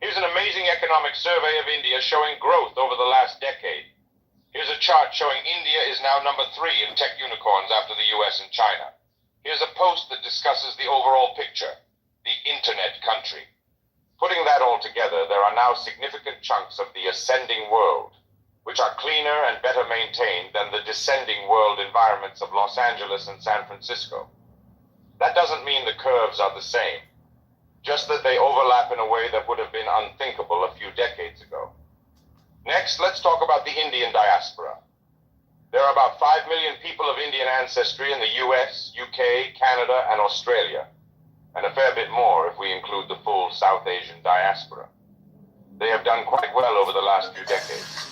Here's an amazing economic survey of India showing growth over the last decade. Here's a chart showing India is now number 3 in tech unicorns after the US and China. Here's a post that discusses the overall picture, the internet country. Putting that all together, there are now significant chunks of the ascending world, which are cleaner and better maintained than the descending world environments of Los Angeles and San Francisco. That doesn't mean the curves are the same, just that they overlap in a way that would have been unthinkable a few decades ago. Next, let's talk about the Indian diaspora. There are about 5 million people of Indian ancestry in the US, UK, Canada, and Australia, and a fair bit more if we include the full South Asian diaspora. They have done quite well over the last few decades.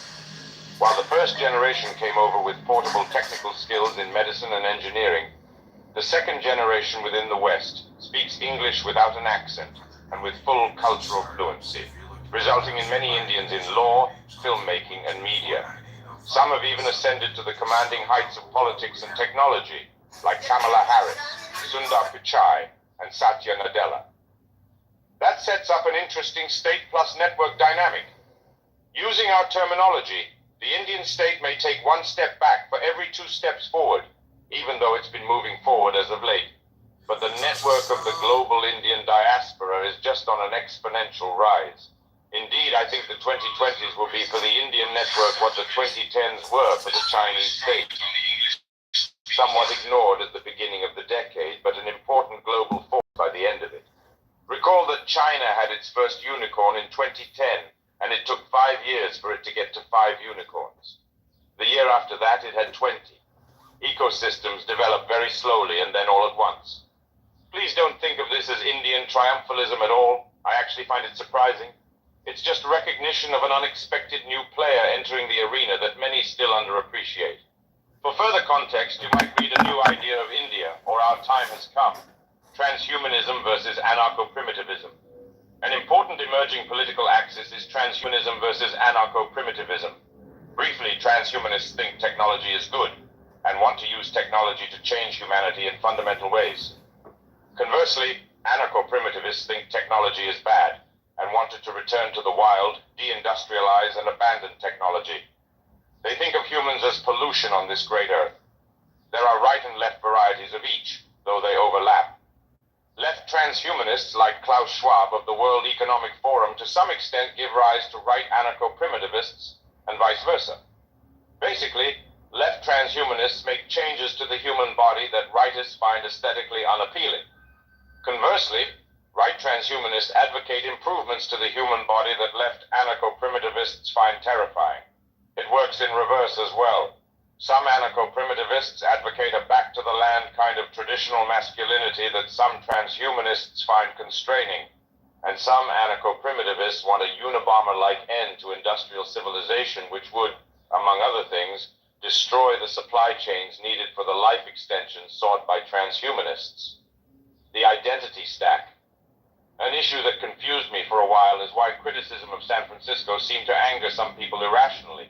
While the first generation came over with portable technical skills in medicine and engineering, the second generation within the West speaks English without an accent and with full cultural fluency, resulting in many Indians in law, filmmaking, and media. Some have even ascended to the commanding heights of politics and technology, like Kamala Harris, Sundar Pichai, and Satya Nadella. That sets up an interesting state plus network dynamic. Using our terminology, the Indian state may take one step back for every 2 steps forward, even though it's been moving forward as of late. But the network of the global Indian diaspora is just on an exponential rise. Indeed, I think the 2020s will be for the Indian network what the 2010s were for the Chinese state. Somewhat ignored at the beginning of the decade, but an important global force by the end of it. Recall that China had its first unicorn in 2010, and it took 5 years for it to get to 5 unicorns. The year after that, it had 20. Ecosystems develop very slowly and then all at once. Please don't think of this as Indian triumphalism at all. I actually find it surprising. It's just recognition of an unexpected new player entering the arena that many still underappreciate. For further context, you might read a new idea of India, or our time has come. Transhumanism versus anarcho-primitivism. An important emerging political axis is transhumanism versus anarcho-primitivism. Briefly, transhumanists think technology is good, and want to use technology to change humanity in fundamental ways. Conversely, anarcho-primitivists think technology is bad, and wanted to return to the wild, de-industrialize, and abandon technology. They think of humans as pollution on this great earth. There are right and left varieties of each, though they overlap. Left transhumanists like Klaus Schwab of the World Economic Forum to some extent give rise to right anarcho-primitivists, and vice versa. Basically, left transhumanists make changes to the human body that rightists find aesthetically unappealing. Conversely, right transhumanists advocate improvements to the human body that left anarcho-primitivists find terrifying. It works in reverse as well. Some anarcho-primitivists advocate a back-to-the-land kind of traditional masculinity that some transhumanists find constraining, and some anarcho-primitivists want a Unabomber-like end to industrial civilization which would, among other things, destroy the supply chains needed for the life extension sought by transhumanists. The identity stack. An issue that confused me for a while is why criticism of San Francisco seemed to anger some people irrationally.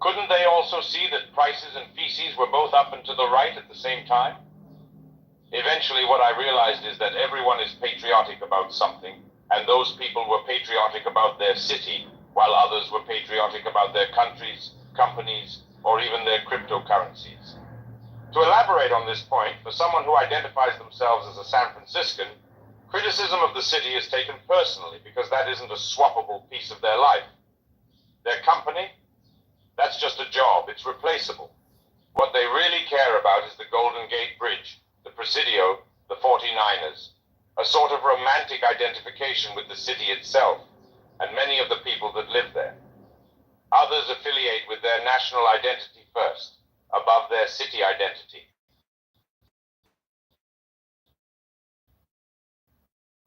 Couldn't they also see that prices and feces were both up and to the right at the same time? Eventually, what I realized is that everyone is patriotic about something, and those people were patriotic about their city, while others were patriotic about their countries, companies, or even their cryptocurrencies. To elaborate on this point, for someone who identifies themselves as a San Franciscan, criticism of the city is taken personally because that isn't a swappable piece of their life. Their company? That's just a job. It's replaceable. What they really care about is the Golden Gate Bridge, the Presidio, the 49ers, a sort of romantic identification with the city itself, and many of the people that live there. Others affiliate with their national identity first, above their city identity.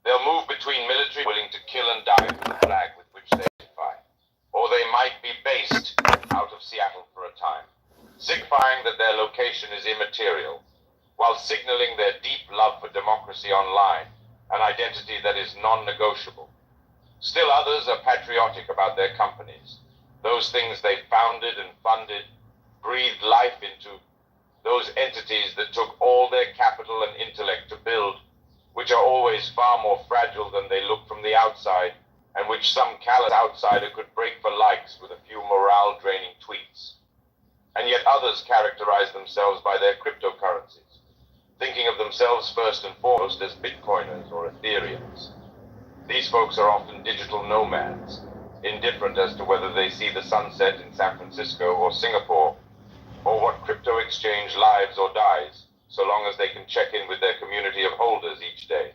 They'll move between military willing to kill and die for the flag with which they identify. Or they might be based out of Seattle for a time, signifying that their location is immaterial, while signaling their deep love for democracy online, an identity that is non-negotiable. Still others are patriotic about their companies, those things they founded and funded, breathed life into, those entities that took all their capital and intellect to build, which are always far more fragile than they look from the outside, and which some callous outsider could break for likes with a few morale-draining tweets. And yet others characterize themselves by their cryptocurrencies, thinking of themselves first and foremost as Bitcoiners or Ethereums. These folks are often digital nomads, indifferent as to whether they see the sunset in San Francisco or Singapore, or what crypto exchange lives or dies, so long as they can check in with their community of holders each day.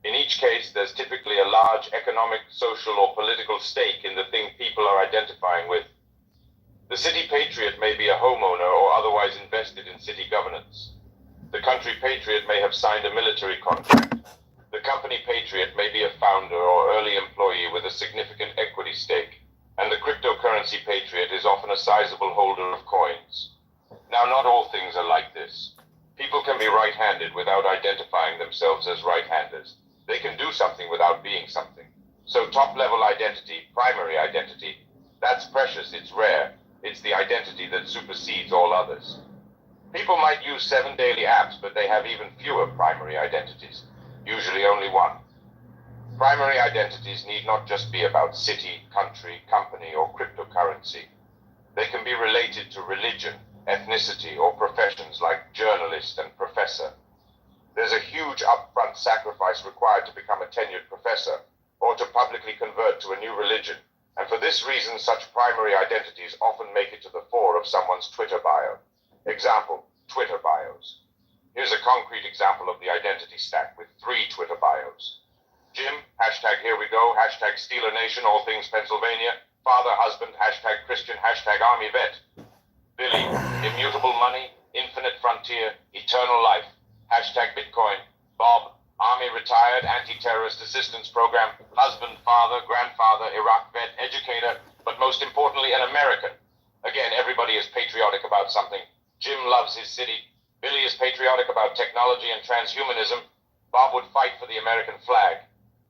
In each case, there's typically a large economic, social, or political stake in the thing people are identifying with. The city patriot may be a homeowner or otherwise invested in city governance. The country patriot may have signed a military contract. The company patriot may be a founder or early employee with a significant equity stake. And the cryptocurrency patriot is often a sizable holder of coins. Now, not all things are like this. People can be right-handed without identifying themselves as right-handers. They can do something without being something. So top-level identity, primary identity, that's precious, it's rare. It's the identity that supersedes all others. People might use 7 daily apps, but they have even fewer primary identities, usually only one. Primary identities need not just be about city, country, company, or cryptocurrency. They can be related to religion, ethnicity, or professions like journalist and professor. There's a huge upfront sacrifice required to become a tenured professor, or to publicly convert to a new religion, and for this reason such primary identities often make it to the fore of someone's Twitter bio. Example, Twitter bios. Here's a concrete example of the identity stack with 3 Twitter bios. Jim, hashtag here we go, hashtag Steeler Nation, all things Pennsylvania, father, husband, hashtag Christian, hashtag Army vet. Billy, immutable money, infinite frontier, eternal life, hashtag Bitcoin. Bob, Army retired, anti-terrorist assistance program, husband, father, grandfather, Iraq vet, educator, but most importantly, an American. Again, everybody is patriotic about something. Jim loves his city. Billy is patriotic about technology and transhumanism. Bob would fight for the American flag.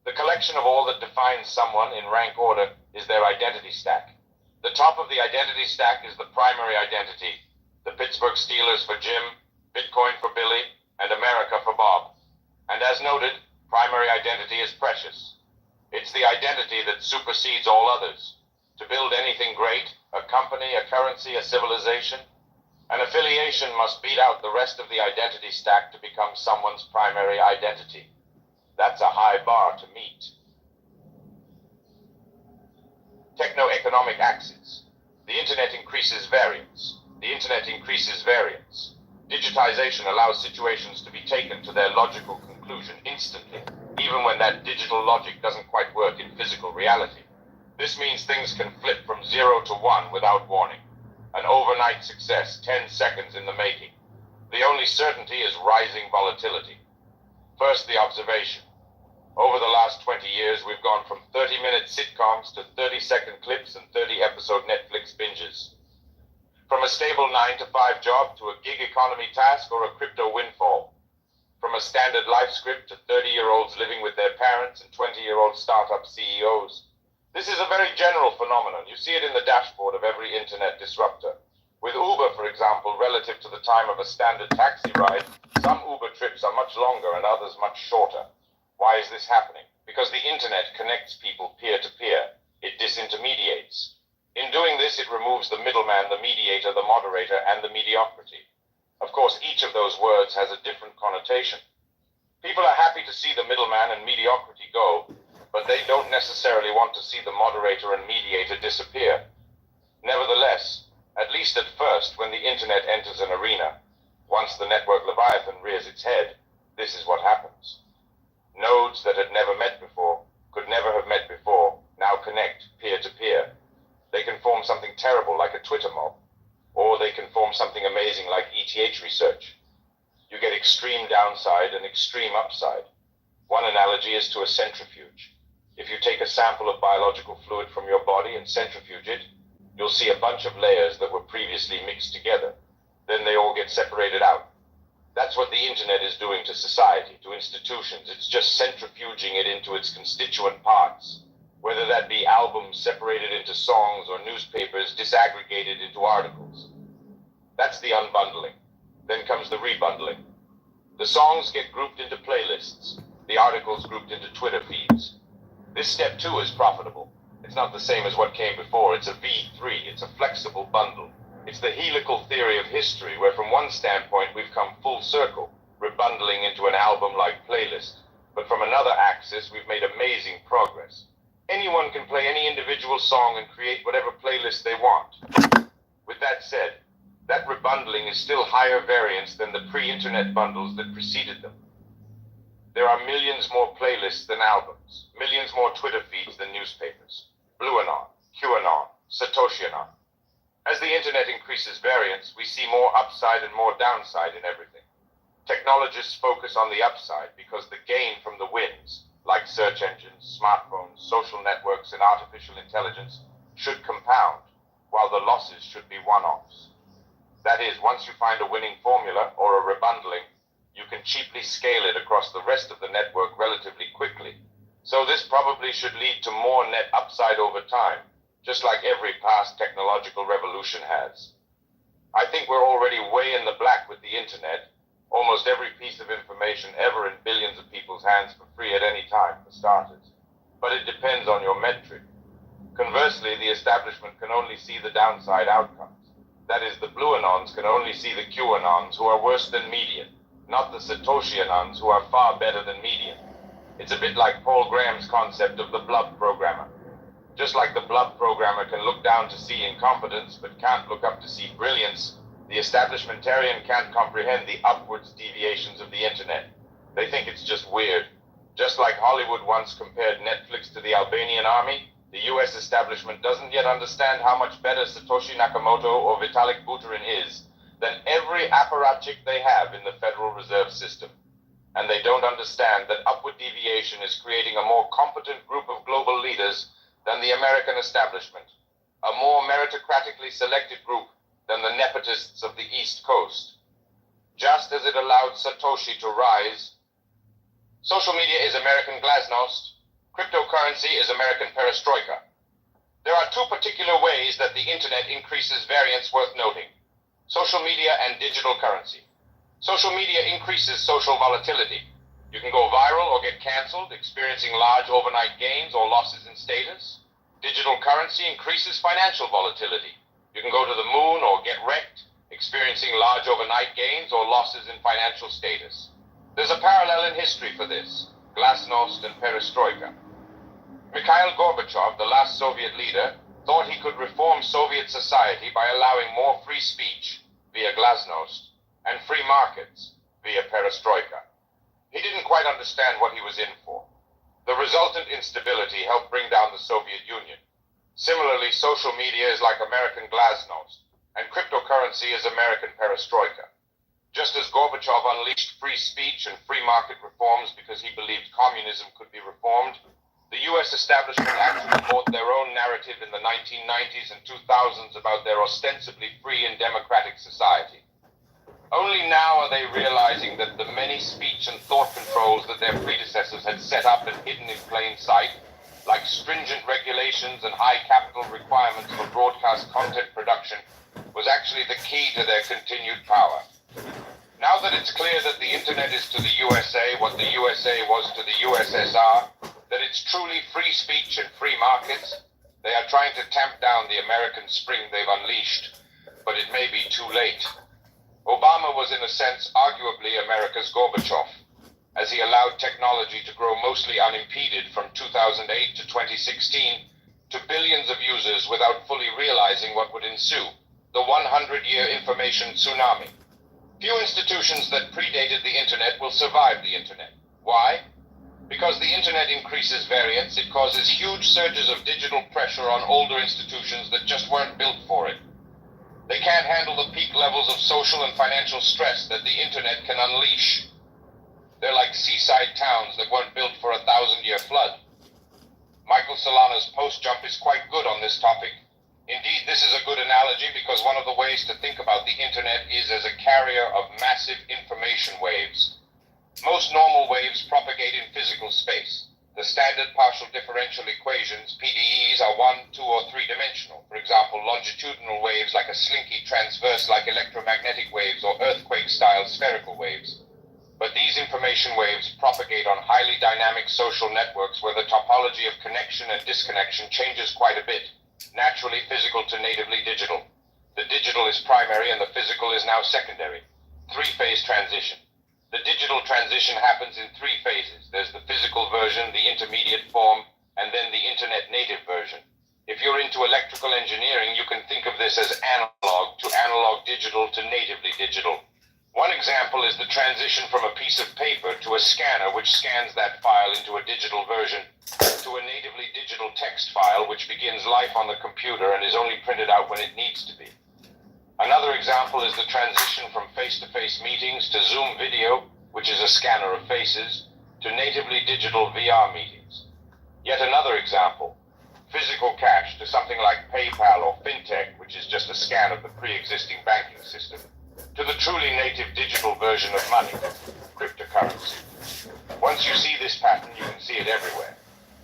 The collection of all that defines someone in rank order is their identity stack. The top of the identity stack is the primary identity. The Pittsburgh Steelers for Jim, Bitcoin for Billy, and America for Bob. And as noted, primary identity is precious. It's the identity that supersedes all others. To build anything great, a company, a currency, a civilization, an affiliation must beat out the rest of the identity stack to become someone's primary identity. That's a high bar to meet. Techno-economic axis. The internet increases variance. The internet increases variance. Digitization allows situations to be taken to their logical conclusion instantly, even when that digital logic doesn't quite work in physical reality. This means things can flip from 0 to 1 without warning. An overnight success, 10 seconds in the making. The only certainty is rising volatility. First, the observation. Over the last 20 years, we've gone from 30-minute sitcoms to 30-second clips and 30-episode Netflix binges. From a stable 9-to-5 job to a gig economy task or a crypto windfall. From a standard life script to 30-year-olds living with their parents and 20-year-old startup CEOs. This is a very general phenomenon. You see it in the dashboard of every internet disruptor. With Uber, for example, relative to the time of a standard taxi ride, some Uber trips are much longer and others much shorter. Why is this happening? Because the internet connects people peer-to-peer. It disintermediates. In doing this, it removes the middleman, the mediator, the moderator, and the mediocrity. Of course, each of those words has a different connotation. People are happy to see the middleman and mediocrity go, but they don't necessarily want to see the moderator and mediator disappear. Nevertheless, at least at first, when the internet enters an arena, once the network Leviathan rears its head, this is what happens. Nodes that had never met before, could never have met before, now connect peer-to-peer. They can form something terrible like a Twitter mob, or they can form something amazing like ETH research. You get extreme downside and extreme upside. One analogy is to a centrifuge. If you take a sample of biological fluid from your body and centrifuge it, you'll see a bunch of layers that were previously mixed together. Then they all get separated out. That's what the internet is doing to society, to institutions. It's just centrifuging it into its constituent parts, whether that be albums separated into songs or newspapers disaggregated into articles. That's the unbundling. Then comes the rebundling. The songs get grouped into playlists, the articles grouped into Twitter feeds. This step too is profitable. It's not the same as what came before. It's a V3. It's a flexible bundle. It's the helical theory of history, where from one standpoint we've come full circle, rebundling into an album-like playlist. But from another axis, we've made amazing progress. Anyone can play any individual song and create whatever playlist they want. With that said, that rebundling is still higher variance than the pre-internet bundles that preceded them. There are millions more playlists than albums, millions more Twitter feeds than newspapers. BlueAnon, QAnon, Satoshianon. As the internet increases variance, we see more upside and more downside in everything. Technologists focus on the upside because the gain from the wins, like search engines, smartphones, social networks, and artificial intelligence, should compound, while the losses should be one-offs. That is, once you find a winning formula or a rebundling, you can cheaply scale it across the rest of the network relatively quickly. So this probably should lead to more net upside over time, just like every past technological revolution has. I think we're already way in the black with the internet. Almost every piece of information ever in billions of people's hands for free at any time, for starters. But it depends on your metric. Conversely, the establishment can only see the downside outcomes. That is, the Bluanons can only see the QAnons who are worse than median, not the Satoshianons who are far better than median. It's a bit like Paul Graham's concept of the blob programmer. Just like the blob programmer can look down to see incompetence but can't look up to see brilliance, the establishmentarian can't comprehend the upwards deviations of the internet. They think it's just weird. Just like Hollywood once compared Netflix to the Albanian army, the US establishment doesn't yet understand how much better Satoshi Nakamoto or Vitalik Buterin is than every apparatchik they have in the Federal Reserve System. And they don't understand that upward deviation is creating a more competent group of global leaders than the American establishment, a more meritocratically selected group than the nepotists of the East Coast. Just as it allowed Satoshi to rise, social media is American glasnost, cryptocurrency is American perestroika. There are two particular ways that the internet increases variance worth noting: social media and digital currency. Social media increases social volatility. You can go viral or get canceled, experiencing large overnight gains or losses in status. Digital currency increases financial volatility. You can go to the moon or get wrecked, experiencing large overnight gains or losses in financial status. There's a parallel in history for this: glasnost and perestroika. Mikhail Gorbachev, the last Soviet leader, thought he could reform Soviet society by allowing more free speech via glasnost and free markets via perestroika. He didn't quite understand what he was in for. The resultant instability helped bring down the Soviet Union. Similarly, social media is like American glasnost, and cryptocurrency is American perestroika. Just as Gorbachev unleashed free speech and free market reforms because he believed communism could be reformed, the US establishment actually bought their own narrative in the 1990s and 2000s about their ostensibly free and democratic society. Only now are they realizing that the many speech and thought controls that their predecessors had set up and hidden in plain sight, like stringent regulations and high capital requirements for broadcast content production, was actually the key to their continued power. Now that it's clear that the internet is to the USA what the USA was to the USSR, that it's truly free speech and free markets, they are trying to tamp down the American spring they've unleashed. But it may be too late. Obama was in a sense arguably America's Gorbachev, as he allowed technology to grow mostly unimpeded from 2008 to 2016 to billions of users without fully realizing what would ensue: the 100-year information tsunami. Few institutions that predated the internet will survive the internet. Why? Because the internet increases variance, it causes huge surges of digital pressure on older institutions that just weren't built for it. They can't handle the peak levels of social and financial stress that the internet can unleash. They're like seaside towns that weren't built for a 1,000-year flood. Michael Solana's post jump is quite good on this topic. Indeed, this is a good analogy because one of the ways to think about the internet is as a carrier of massive information waves. Most normal waves propagate in physical space. The standard partial differential equations, PDEs, are 1, 2, or 3-dimensional. For example, longitudinal waves like a slinky transverse like electromagnetic waves or earthquake-style spherical waves. But these information waves propagate on highly dynamic social networks where the topology of connection and disconnection changes quite a bit, naturally physical to natively digital. The digital is primary and the physical is now secondary. Three-phase transition. The digital transition happens in 3 phases. There's the physical version, the intermediate form, and then the internet native version. If you're into electrical engineering, you can think of this as analog to analog digital to natively digital. One example is the transition from a piece of paper to a scanner which scans that file into a digital version, to a natively digital text file which begins life on the computer and is only printed out when it needs to be. Another example is the transition from face-to-face meetings to Zoom video, which is a scanner of faces, to natively digital VR meetings. Yet another example, physical cash to something like PayPal or FinTech, which is just a scan of the pre-existing banking system, to the truly native digital version of money, cryptocurrency. Once you see this pattern, you can see it everywhere.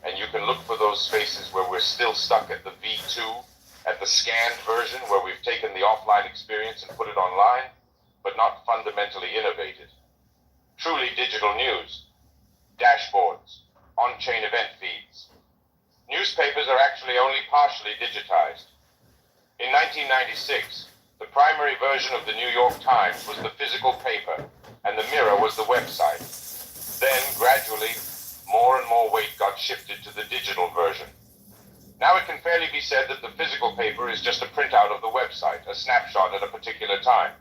And you can look for those spaces where we're still stuck at the V2, at the scanned version where we've taken the offline experience and put it online, but not fundamentally innovated. Truly digital news, dashboards, on-chain event feeds. Newspapers are actually only partially digitized. In 1996, the primary version of the New York Times was the physical paper, and the Mirror was the website. Then, gradually, more and more weight got shifted to the digital version. Now it can fairly be said that the physical paper is just a printout of the website, a snapshot at a particular time.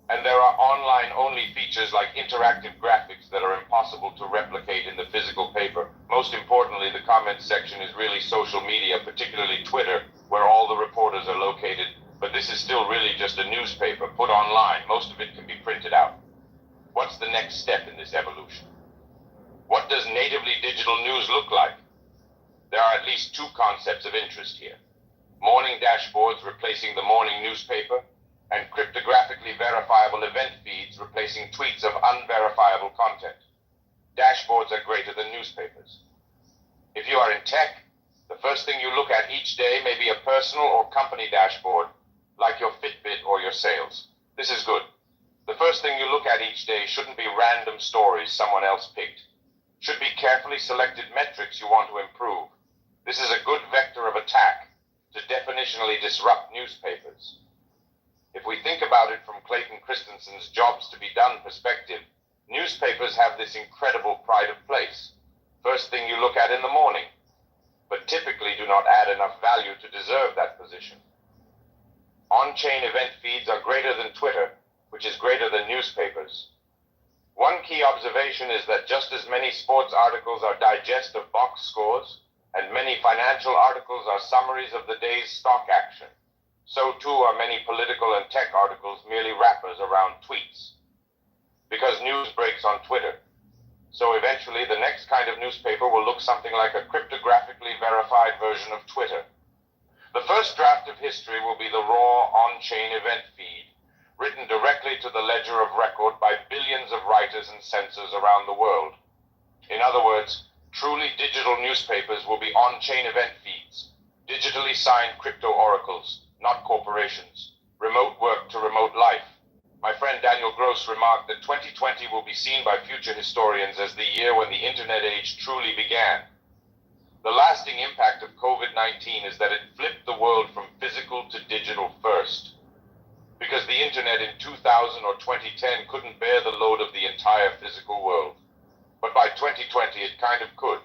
And there are online-only features like interactive graphics that are impossible to replicate in the physical paper. Most importantly, the comments section is really social media, particularly Twitter, where all the reporters are located. But this is still really just a newspaper put online. Most of it can be printed out. What's the next step in this evolution? What does natively digital news look like? There are at least two concepts of interest here. Morning dashboards replacing the morning newspaper, and cryptographically verifiable event feeds replacing tweets of unverifiable content. Dashboards are greater than newspapers. If you are in tech, the first thing you look at each day may be a personal or company dashboard, like your Fitbit or your sales. This is good. The first thing you look at each day shouldn't be random stories someone else picked. Should be carefully selected metrics you want to improve. This is a good vector of attack to definitionally disrupt newspapers. If we think about it from Clayton Christensen's jobs to be done perspective, newspapers have this incredible pride of place. First thing you look at in the morning, but typically do not add enough value to deserve that position. On-chain event feeds are greater than Twitter, which is greater than newspapers. One key observation is that just as many sports articles are digest of box scores, and many financial articles are summaries of the day's stock action, so too are many political and tech articles merely wrappers around tweets. Because news breaks on Twitter. So eventually the next kind of newspaper will look something like a cryptographically verified version of Twitter. The first draft of history will be the raw on-chain event feed, written directly to the ledger of record by billions of writers and censors around the world. In other words, truly digital newspapers will be on-chain event feeds, digitally signed crypto oracles, not corporations. Remote work to remote life. My friend Daniel Gross remarked that 2020 will be seen by future historians as the year when the internet age truly began. The lasting impact of COVID-19 is that it flipped the world from physical to digital first. Because the internet in 2000 or 2010 couldn't bear the load of the entire physical world. But by 2020 it kind of could.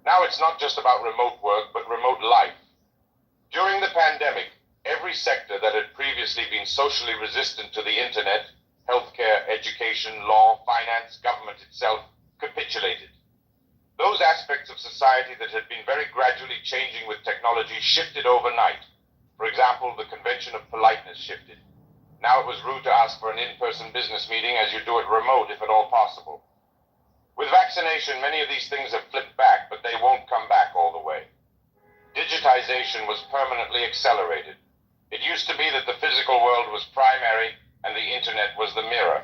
Now it's not just about remote work, but remote life. During the pandemic, every sector that had previously been socially resistant to the internet, healthcare, education, law, finance, government itself, capitulated. Those aspects of society that had been very gradually changing with technology shifted overnight. For example, the convention of politeness shifted. Now it was rude to ask for an in-person business meeting as you do it remote if at all possible. With vaccination, many of these things have flipped back, but they won't come back all the way. Digitization was permanently accelerated. It used to be that the physical world was primary and the internet was the mirror.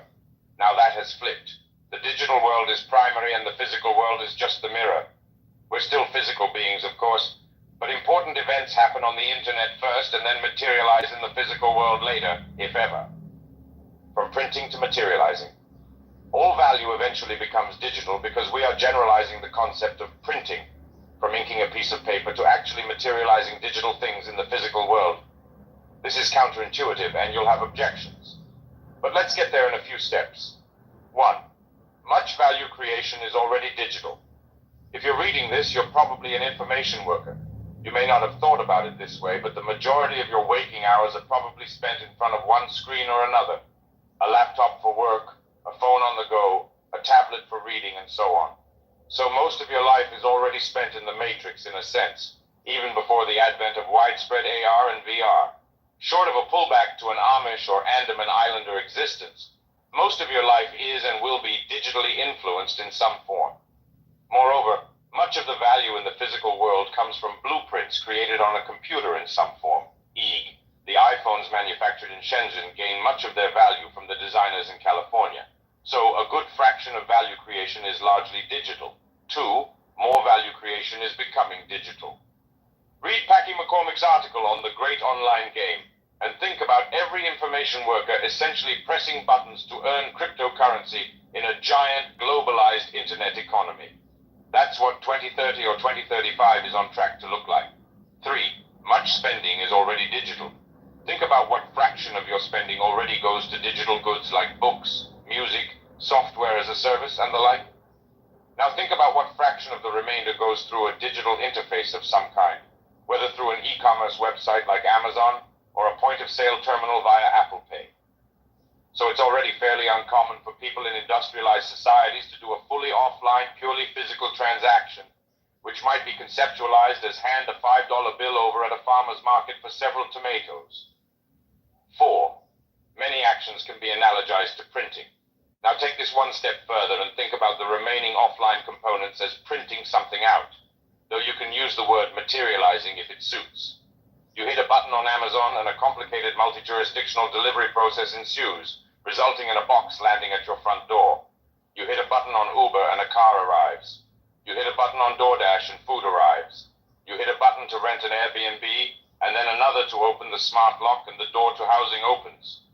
Now that has flipped. The digital world is primary and the physical world is just the mirror. We're still physical beings, of course, but important events happen on the internet first and then materialize in the physical world later, if ever. From printing to materializing. All value eventually becomes digital because we are generalizing the concept of printing, from inking a piece of paper to actually materializing digital things in the physical world. This is counterintuitive and you'll have objections. But let's get there in a few steps. 1. Much value creation is already digital. If you're reading this, you're probably an information worker. You may not have thought about it this way, but the majority of your waking hours are probably spent in front of one screen or another. A laptop for work, a phone on the go, a tablet for reading, and so on. So most of your life is already spent in the matrix in a sense, even before the advent of widespread AR and VR. Short of a pullback to an Amish or Andaman Islander existence, most of your life is and will be digitally influenced in some form. Moreover, much of the value in the physical world comes from blueprints created on a computer in some form. E.g., the iPhones manufactured in Shenzhen gain much of their value from the designers in California. So a good fraction of value creation is largely digital. 2, more value creation is becoming digital. Read Packy McCormick's article on the great online game, and think about every information worker essentially pressing buttons to earn cryptocurrency in a giant globalized internet economy. That's what 2030 or 2035 is on track to look like. 3. Much spending is already digital. Think about what fraction of your spending already goes to digital goods like books, music, software as a service, and the like. Now think about what fraction of the remainder goes through a digital interface of some kind, whether through an e-commerce website like Amazon or a point-of-sale terminal via Apple Pay. So it's already fairly uncommon for people in industrialized societies to do a fully offline, purely physical transaction, which might be conceptualized as hand a $5 bill over at a farmer's market for several tomatoes. 4. Many actions can be analogized to printing. Now take this one step further and think about the remaining offline components as printing something out, though you can use the word materializing if it suits. You hit a button on Amazon and a complicated multi-jurisdictional delivery process ensues, resulting in a box landing at your front door. You hit a button on Uber and a car arrives. You hit a button on DoorDash and food arrives. You hit a button to rent an Airbnb, and then another to open the smart lock and the door to housing opens.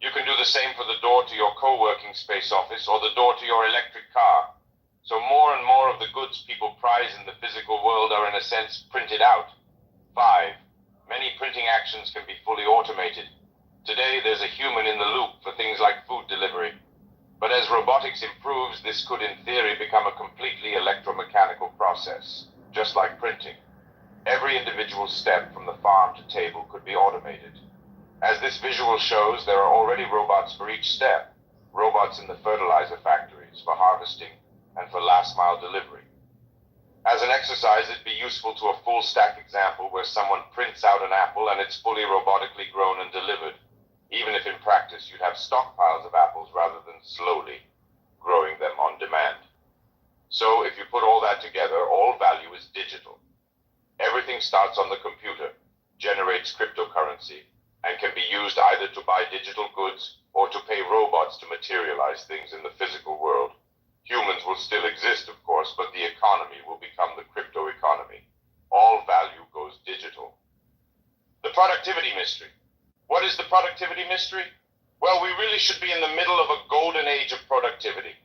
You can do the same for the door to your co-working space office or the door to your electric car. So more and more of the goods people prize in the physical world are in a sense printed out. 5. Many printing actions can be fully automated. Today there's a human in the loop for things like food delivery. But as robotics improves, this could in theory become a completely electromechanical process, just like printing. Every individual step from the farm to table could be automated. As this visual shows, there are already robots for each step. Robots in the fertilizer factories for harvesting and for last mile delivery. As an exercise, it'd be useful to a full stack example where someone prints out an apple and it's fully robotically grown and delivered, even if in practice you'd have stockpiles of apples rather than slowly growing them on demand. So if you put all that together, all value is digital. Everything starts on the computer, generates cryptocurrency, and can be used either to buy digital goods or to pay robots to materialize things in the physical world. Humans will still exist, of course, but the economy will become the crypto economy. All value goes digital. The productivity mystery. What is the productivity mystery? Well, we really should be in the middle of a golden age of productivity.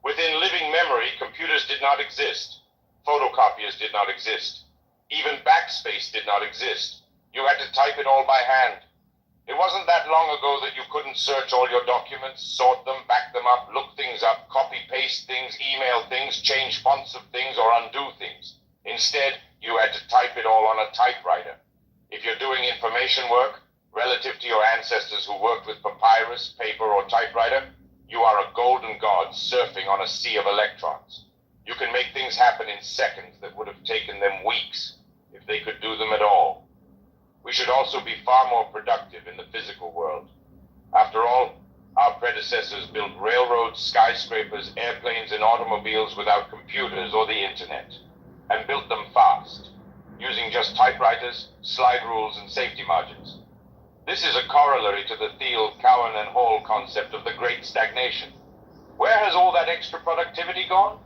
Within living memory, computers did not exist. Photocopiers did not exist. Even backspace did not exist. You had to type it all by hand. It wasn't that long ago that you couldn't search all your documents, sort them, back them up, look things up, copy-paste things, email things, change fonts of things, or undo things. Instead, you had to type it all on a typewriter. If you're doing information work, relative to your ancestors who worked with papyrus, paper, or typewriter, you are a golden god surfing on a sea of electrons. You can make things happen in seconds that would have taken them weeks, if they could do them at all. We should also be far more productive in the physical world. After all, our predecessors built railroads, skyscrapers, airplanes, and automobiles without computers or the internet, and built them fast, using just typewriters, slide rules, and safety margins. This is a corollary to the Thiel, Cowan, and Hall concept of the Great Stagnation. Where has all that extra productivity gone?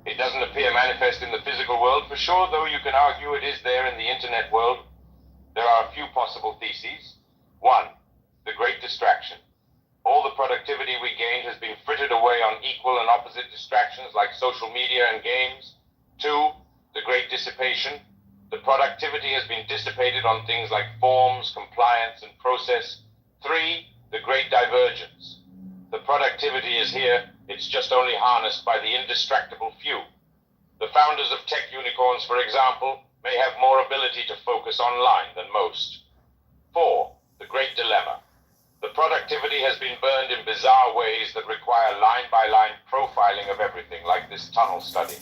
It doesn't appear manifest in the physical world for sure, though you can argue it is there in the internet world. There are a few possible theses. 1. The Great Distraction. All the productivity we gained has been frittered away on equal and opposite distractions like social media and games. 2. The Great Dissipation. The productivity has been dissipated on things like forms, compliance, and process. 3. The Great Divergence. The productivity is here, it's just only harnessed by the indistractable few. The founders of tech unicorns, for example, may have more ability to focus online than most. 4. The Great Dilemma. The productivity has been burned in bizarre ways that require line-by-line profiling of everything, like this tunnel study.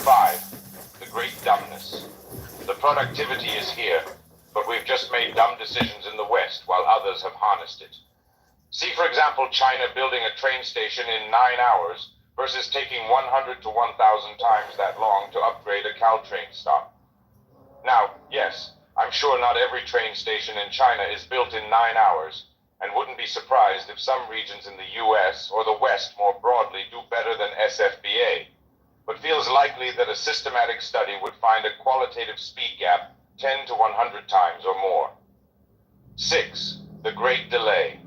5. The Great Dumbness. The productivity is here, but we've just made dumb decisions in the West while others have harnessed it. See, for example, China building a train station in 9 hours versus taking 100 to 1,000 times that long to upgrade a Caltrain stop. Now, yes, I'm sure not every train station in China is built in 9 hours, and wouldn't be surprised if some regions in the US, or the West more broadly, do better than SFBA. but feels likely that a systematic study would find a qualitative speed gap 10 to 100 times or more. 6. The Great Delay.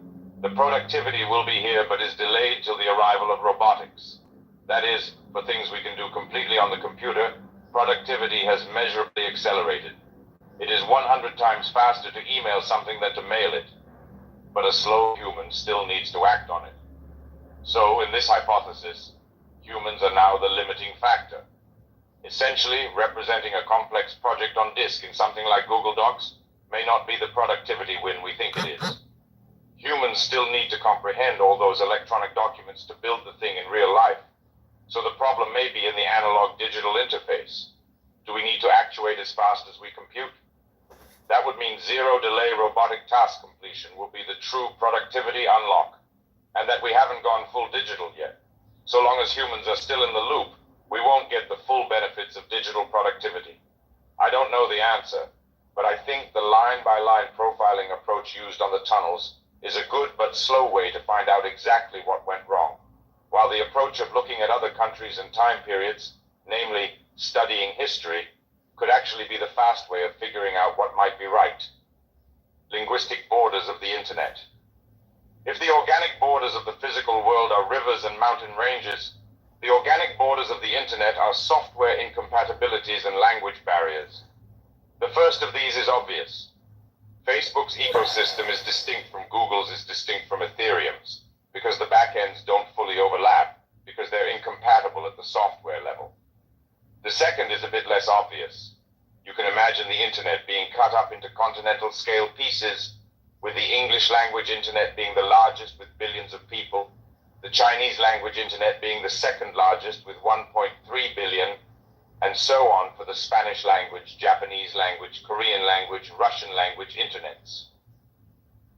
The productivity will be here, but is delayed till the arrival of robotics. That is, for things we can do completely on the computer, productivity has measurably accelerated. It is 100 times faster to email something than to mail it, but a slow human still needs to act on it. So, in this hypothesis, humans are now the limiting factor. Essentially, representing a complex project on disk in something like Google Docs may not be the productivity win we think it is. Humans still need to comprehend all those electronic documents to build the thing in real life. So the problem may be in the analog-digital interface. Do we need to actuate as fast as we compute? That would mean zero-delay robotic task completion will be the true productivity unlock, and that we haven't gone full digital yet. So long as humans are still in the loop, we won't get the full benefits of digital productivity. I don't know the answer, but I think the line-by-line profiling approach used on the tunnels is a good but slow way to find out exactly what went wrong, while the approach of looking at other countries and time periods, namely studying history, could actually be the fast way of figuring out what might be right. Linguistic borders of the internet. If the organic borders of the physical world are rivers and mountain ranges, the organic borders of the internet are software incompatibilities and language barriers. The first of these is obvious. Facebook's ecosystem is distinct from Google's is distinct from Ethereum's, because the backends don't fully overlap, because they're incompatible at the software level. The second is a bit less obvious. You can imagine the internet being cut up into continental scale pieces, with the English language internet being the largest with billions of people, the Chinese language internet being the second largest with 1.3 billion, and so on for the Spanish language, Japanese language, Korean language, Russian language internets.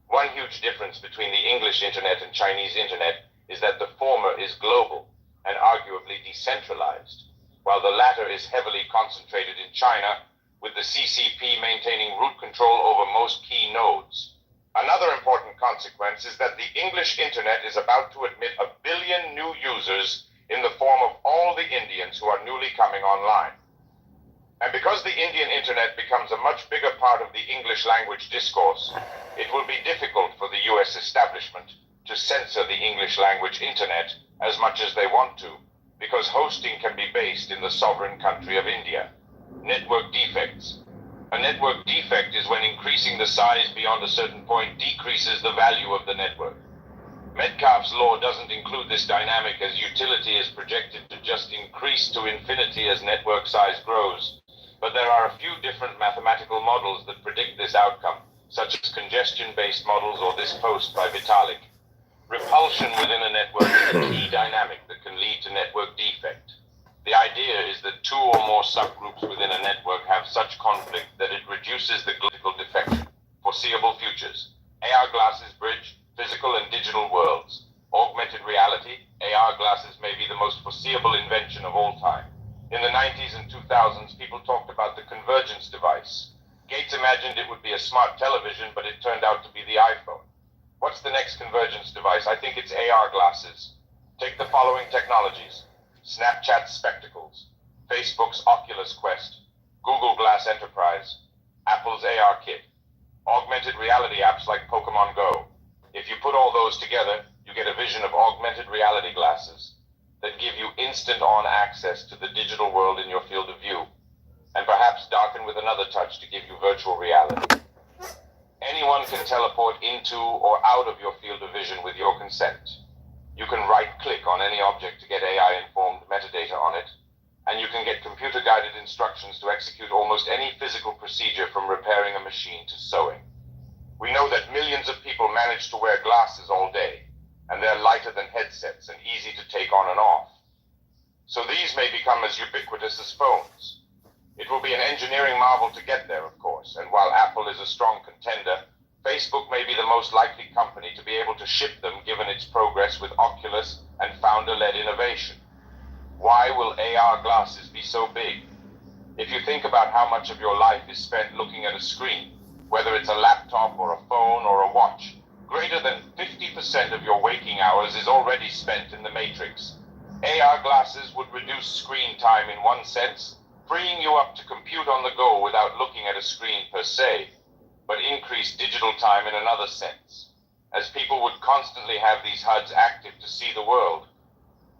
One huge difference between the English internet and Chinese internet is that the former is global and arguably decentralized, while the latter is heavily concentrated in China, with the CCP maintaining root control over most key nodes. Another important consequence is that the English internet is about to admit 1 billion new users in the form of all the Indians who are newly coming online. And because the Indian internet becomes a much bigger part of the English language discourse, it will be difficult for the US establishment to censor the English language internet as much as they want to, because hosting can be based in the sovereign country of India. Network defects. A network defect is when increasing the size beyond a certain point decreases the value of the network. Metcalfe's law doesn't include this dynamic, as utility is projected to just increase to infinity as network size grows. But there are a few different mathematical models that predict this outcome, such as congestion-based models or this post by Vitalik. Repulsion within a network is a key dynamic that can lead to network defect. The idea is that two or more subgroups within a network have such conflict that it reduces the critical defection. Foreseeable futures. AR glasses bridge physical and digital worlds. Augmented reality, AR glasses may be the most foreseeable invention of all time. In the 90s and 2000s, people talked about the convergence device. Gates imagined it would be a smart television, but it turned out to be the iPhone. What's the next convergence device? I think it's AR glasses. Take the following technologies: Snapchat's spectacles, Facebook's Oculus Quest, Google Glass Enterprise, Apple's AR Kit, augmented reality apps like Pokemon Go. If you put all those together, you get a vision of augmented reality glasses that give you instant-on access to the digital world in your field of view, and perhaps darken with another touch to give you virtual reality. Anyone can teleport into or out of your field of vision with your consent. You can right-click on any object to get AI-informed metadata on it, and you can get computer-guided instructions to execute almost any physical procedure from repairing a machine to sewing. We know that millions of people manage to wear glasses all day, and they're lighter than headsets and easy to take on and off. So these may become as ubiquitous as phones. It will be an engineering marvel to get there, of course, and while Apple is a strong contender, Facebook may be the most likely company to be able to ship them given its progress with Oculus and founder-led innovation. Why will AR glasses be so big? If you think about how much of your life is spent looking at a screen, whether it's a laptop or a phone or a watch, greater than 50% of your waking hours is already spent in the matrix. AR glasses would reduce screen time in one sense, freeing you up to compute on the go without looking at a screen per se, but increase digital time in another sense, as people would constantly have these HUDs active to see the world.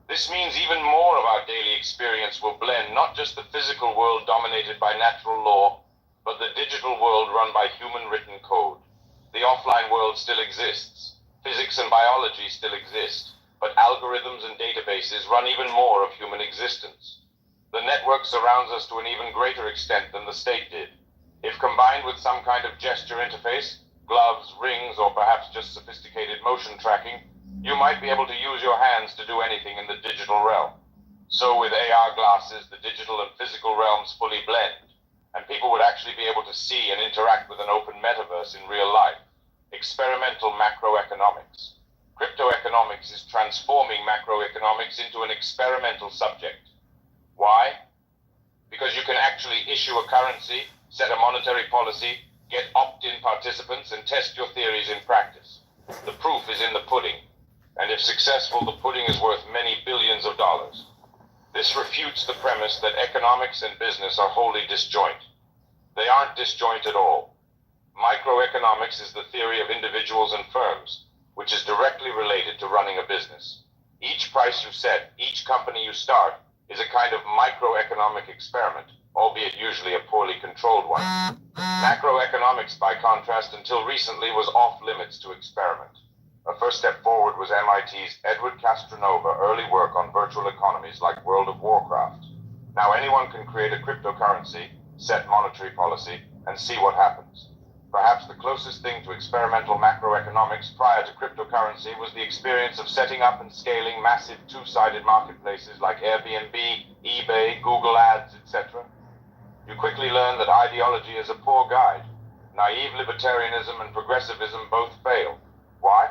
This means even more of our daily experience will blend not just the physical world dominated by natural law, but the digital world run by human-written code. The offline world still exists. Physics and biology still exist, but algorithms and databases run even more of human existence. The network surrounds us to an even greater extent than the state did. If combined with some kind of gesture interface, gloves, rings, or perhaps just sophisticated motion tracking, you might be able to use your hands to do anything in the digital realm. So with AR glasses, the digital and physical realms fully blend, and people would actually be able to see and interact with an open metaverse in real life. Experimental macroeconomics. Cryptoeconomics is transforming macroeconomics into an experimental subject. Why? Because you can actually issue a currency, set a monetary policy, get opt-in participants, and test your theories in practice. The proof is in the pudding, and if successful, the pudding is worth many billions of dollars. This refutes the premise that economics and business are wholly disjoint. They aren't disjoint at all. Microeconomics is the theory of individuals and firms, which is directly related to running a business. Each price you set, each company you start, is a kind of microeconomic experiment, albeit usually a poorly controlled one. Macroeconomics, by contrast, until recently was off limits to experiment. A first step forward was MIT's Edward Castronova early work on virtual economies like World of Warcraft. Now anyone can create a cryptocurrency, set monetary policy, and see what happens. Perhaps the closest thing to experimental macroeconomics prior to cryptocurrency was the experience of setting up and scaling massive two-sided marketplaces like Airbnb, eBay, Google Ads, etc. You quickly learn that ideology is a poor guide. Naive libertarianism and progressivism both fail. Why?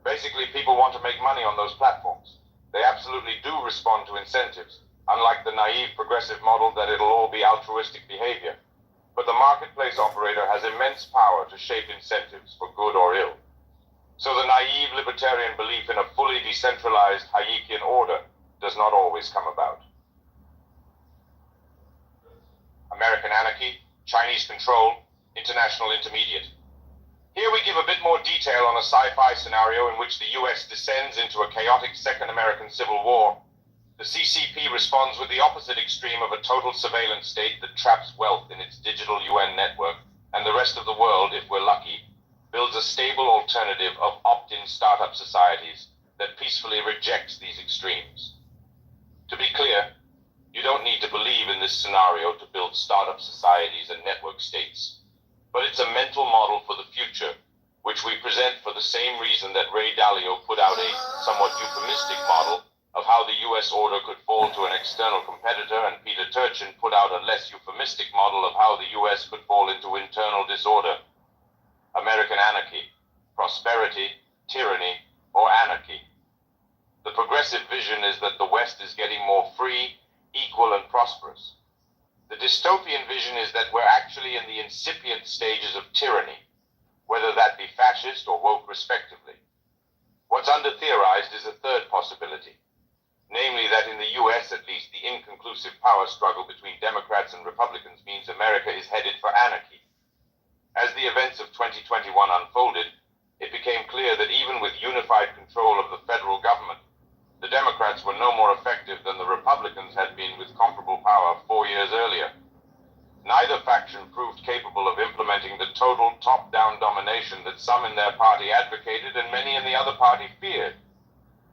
Basically, people want to make money on those platforms. They absolutely do respond to incentives, unlike the naive progressive model that it'll all be altruistic behavior. But the marketplace operator has immense power to shape incentives for good or ill. So the naive libertarian belief in a fully decentralized Hayekian order does not always come about. American anarchy, Chinese control, international intermediate. Here we give a bit more detail on a sci-fi scenario in which the US descends into a chaotic Second American Civil War. The CCP responds with the opposite extreme of a total surveillance state that traps wealth in its digital UN network, and the rest of the world, if we're lucky, builds a stable alternative of opt-in startup societies that peacefully rejects these extremes. To be clear, you don't need to believe in this scenario to build startup societies and network states, but it's a mental model for the future, which we present for the same reason that Ray Dalio put out a somewhat euphemistic model of how the US order could fall to an external competitor, and Peter Turchin put out a less euphemistic model of how the US could fall into internal disorder. American anarchy, prosperity, tyranny, or anarchy. The progressive vision is that the West is getting more free, equal, and prosperous. The dystopian vision is that we're actually in the incipient stages of tyranny, whether that be fascist or woke respectively. What's under-theorized is a third possibility. Namely that in the US, at least, the inconclusive power struggle between Democrats and Republicans means America is headed for anarchy. As the events of 2021 unfolded, it became clear that even with unified control of the federal government, the Democrats were no more effective than the Republicans had been with comparable power 4 years earlier. Neither faction proved capable of implementing the total top-down domination that some in their party advocated and many in the other party feared.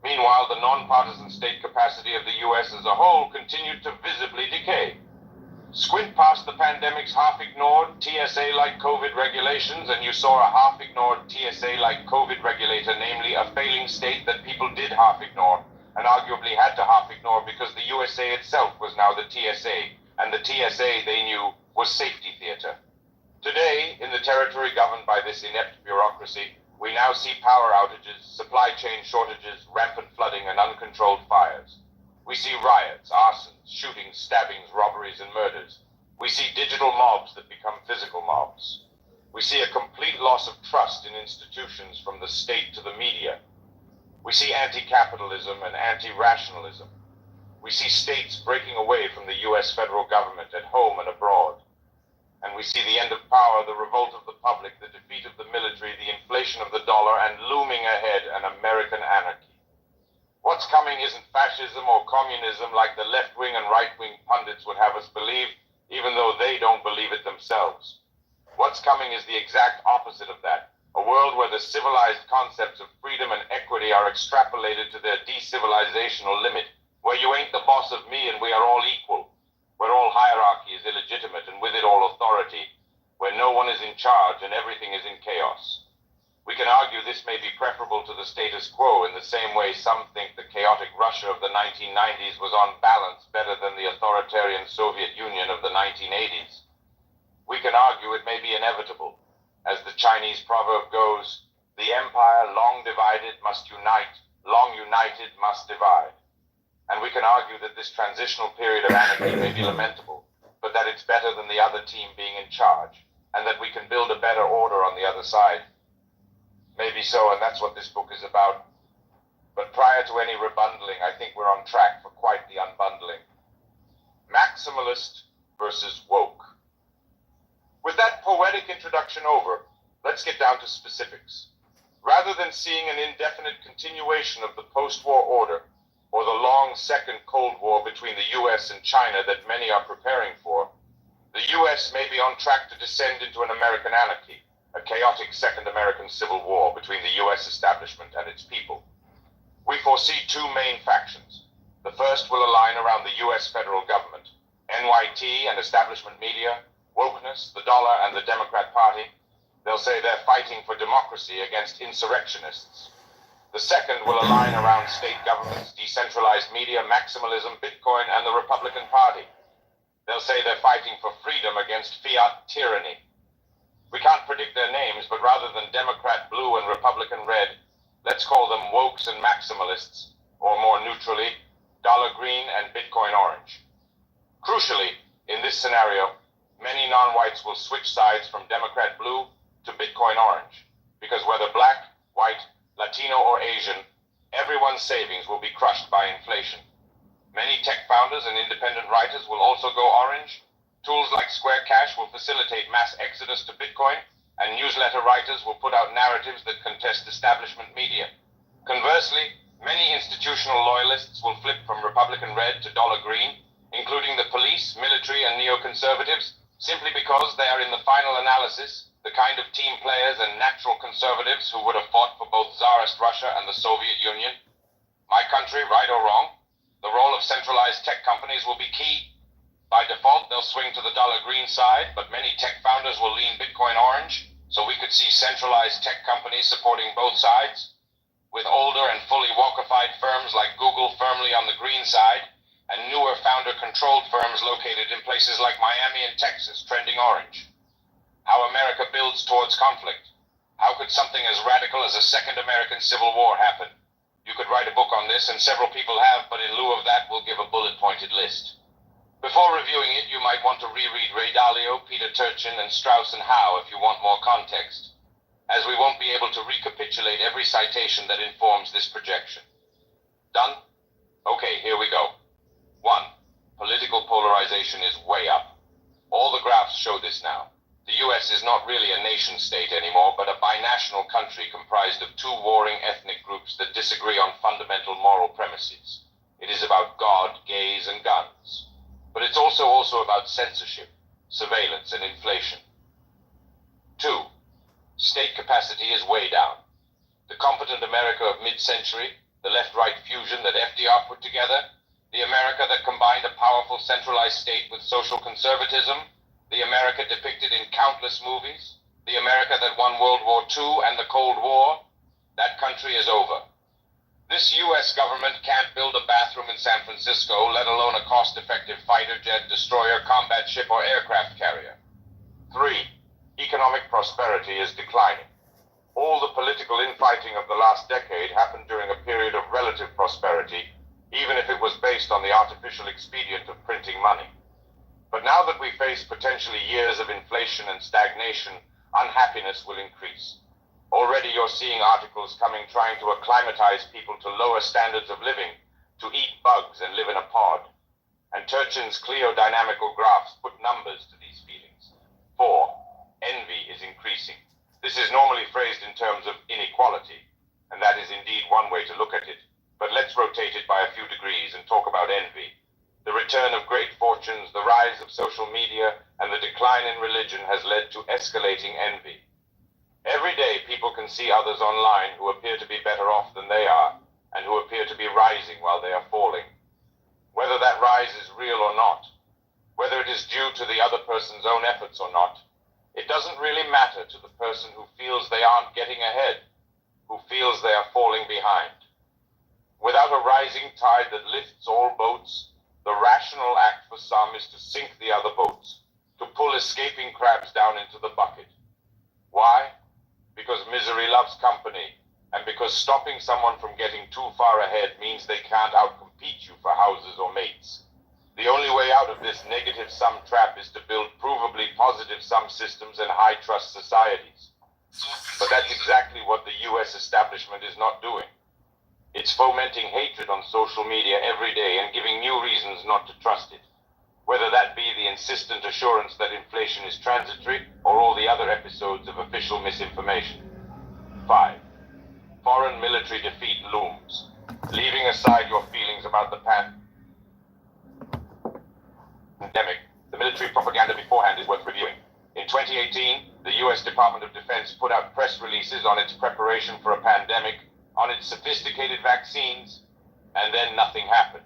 Meanwhile, the non-partisan state capacity of the US as a whole continued to visibly decay. Squint past the pandemic's half-ignored TSA-like COVID regulations, and you saw a half-ignored TSA-like COVID regulator, namely a failing state that people did half-ignore, and arguably had to half-ignore because the USA itself was now the TSA, and the TSA, they knew, was safety theater. Today, in the territory governed by this inept bureaucracy, we now see power outages, supply chain shortages, rampant flooding, and uncontrolled fires. We see riots, arsons, shootings, stabbings, robberies, and murders. We see digital mobs that become physical mobs. We see a complete loss of trust in institutions from the state to the media. We see anti-capitalism and anti-rationalism. We see states breaking away from the US federal government at home and abroad. And we see the end of power, the revolt of the public, the defeat of the military, the inflation of the dollar, and looming ahead, an American anarchy. What's coming isn't fascism or communism like the left-wing and right-wing pundits would have us believe, even though they don't believe it themselves. What's coming is the exact opposite of that. A world where the civilized concepts of freedom and equity are extrapolated to their decivilizational limit, where you ain't the boss of me and we are all equal, where all hierarchy is illegitimate and with it all authority, where no one is in charge and everything is in chaos. We can argue this may be preferable to the status quo in the same way some think the chaotic Russia of the 1990s was on balance better than the authoritarian Soviet Union of the 1980s. We can argue it may be inevitable. As the Chinese proverb goes, the empire long divided must unite, long united must divide. And we can argue that this transitional period of anarchy may be lamentable, but that it's better than the other team being in charge, and that we can build a better order on the other side. Maybe so, and that's what this book is about. But prior to any rebundling, I think we're on track for quite the unbundling. Maximalist versus woke. With that poetic introduction over, let's get down to specifics. Rather than seeing an indefinite continuation of the post-war order, or the long second Cold War between the US and China that many are preparing for, the US may be on track to descend into an American anarchy, a chaotic second American Civil War between the US establishment and its people. We foresee two main factions. The first will align around the US federal government, NYT and establishment media, wokeness, the dollar, and the Democrat Party. They'll say they're fighting for democracy against insurrectionists. The second will align around state governments, decentralized media, maximalism, Bitcoin, and the Republican Party. They'll say they're fighting for freedom against fiat tyranny. We can't predict their names, but rather than Democrat blue and Republican red, let's call them wokes and maximalists, or more neutrally, dollar green and Bitcoin orange. Crucially, in this scenario, many non-whites will switch sides from Democrat blue to Bitcoin orange, because whether black, white, Latino, or Asian, everyone's savings will be crushed by inflation. Many tech founders and independent writers will also go orange. Tools like Square Cash will facilitate mass exodus to Bitcoin, and newsletter writers will put out narratives that contest establishment media. Conversely, many institutional loyalists will flip from Republican red to dollar green, including the police, military, and neoconservatives, simply because they are in the final analysis the kind of team players and natural conservatives who would have fought for both Tsarist Russia and the Soviet Union. My country, right or wrong, the role of centralized tech companies will be key. By default, they'll swing to the dollar green side, but many tech founders will lean Bitcoin orange, so we could see centralized tech companies supporting both sides, with older and fully wokeified firms like Google firmly on the green side, and newer founder-controlled firms located in places like Miami and Texas trending orange. How America builds towards conflict. How could something as radical as a second American Civil War happen? You could write a book on this, and several people have, but in lieu of that, we'll give a bullet-pointed list. Before reviewing it, you might want to reread Ray Dalio, Peter Turchin, and Strauss and Howe if you want more context, as we won't be able to recapitulate every citation that informs this projection. Done? Okay, here we go. 1. Political polarization is way up. All the graphs show this now. The US is not really a nation-state anymore, but a binational country comprised of two warring ethnic groups that disagree on fundamental moral premises. It is about God, gays, and guns. But it's also about censorship, surveillance, and inflation. 2. State capacity is way down. The competent America of mid-century, the left-right fusion that FDR put together, the America that combined a powerful centralized state with social conservatism, the America depicted in countless movies, the America that won World War II and the Cold War, that country is over. This US government can't build a bathroom in San Francisco, let alone a cost-effective fighter jet, destroyer, combat ship, or aircraft carrier. 3. Economic prosperity is declining. All the political infighting of the last decade happened during a period of relative prosperity, even if it was based on the artificial expedient of printing money. But now that we face potentially years of inflation and stagnation, unhappiness will increase. Already you're seeing articles coming trying to acclimatize people to lower standards of living, to eat bugs and live in a pod. And Turchin's cliodynamical graphs put numbers to these feelings. 4. Envy is increasing. This is normally phrased in terms of inequality, and that is indeed one way to look at it. But let's rotate it by a few degrees and talk about envy. The return of great fortunes, the rise of social media, and the decline in religion has led to escalating envy. Every day people can see others online who appear to be better off than they are, and who appear to be rising while they are falling. Whether that rise is real or not, whether it is due to the other person's own efforts or not, it doesn't really matter to the person who feels they aren't getting ahead, who feels they are falling behind. Without a rising tide that lifts all boats, the rational act for some is to sink the other boats, to pull escaping crabs down into the bucket. Why? Because misery loves company, and because stopping someone from getting too far ahead means they can't outcompete you for houses or mates. The only way out of this negative sum trap is to build provably positive sum systems and high-trust societies. But that's exactly what the US establishment is not doing. It's fomenting hatred on social media every day and giving new reasons not to trust it, whether that be the insistent assurance that inflation is transitory or all the other episodes of official misinformation. 5. Foreign military defeat looms. Leaving aside your feelings about the pandemic, the military propaganda beforehand is worth reviewing. In 2018, the US Department of Defense put out press releases on its preparation for a pandemic, on its sophisticated vaccines, and then nothing happened.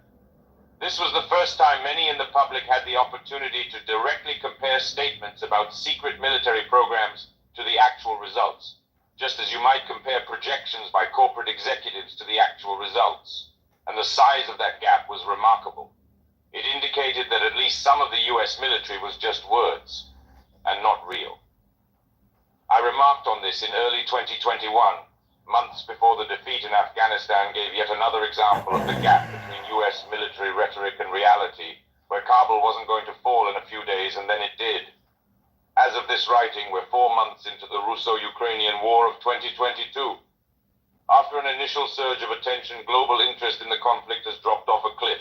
This was the first time many in the public had the opportunity to directly compare statements about secret military programs to the actual results, just as you might compare projections by corporate executives to the actual results. And the size of that gap was remarkable. It indicated that at least some of the US military was just words, and not real. I remarked on this in early 2021, months before the defeat in Afghanistan gave yet another example of the gap between US military rhetoric and reality, where Kabul wasn't going to fall in a few days, and then it did. As of this writing, we're 4 months into the Russo-Ukrainian War of 2022. After an initial surge of attention, global interest in the conflict has dropped off a cliff.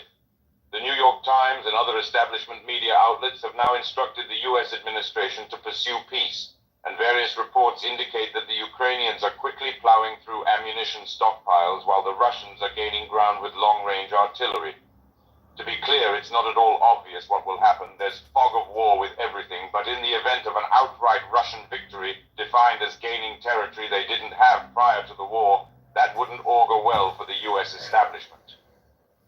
The New York Times and other establishment media outlets have now instructed the US administration to pursue peace, and various reports indicate that the Ukrainians are quickly plowing through ammunition stockpiles while the Russians are gaining ground with long-range artillery. To be clear, it's not at all obvious what will happen. There's fog of war with everything, but in the event of an outright Russian victory defined as gaining territory they didn't have prior to the war, that wouldn't augur well for the US establishment.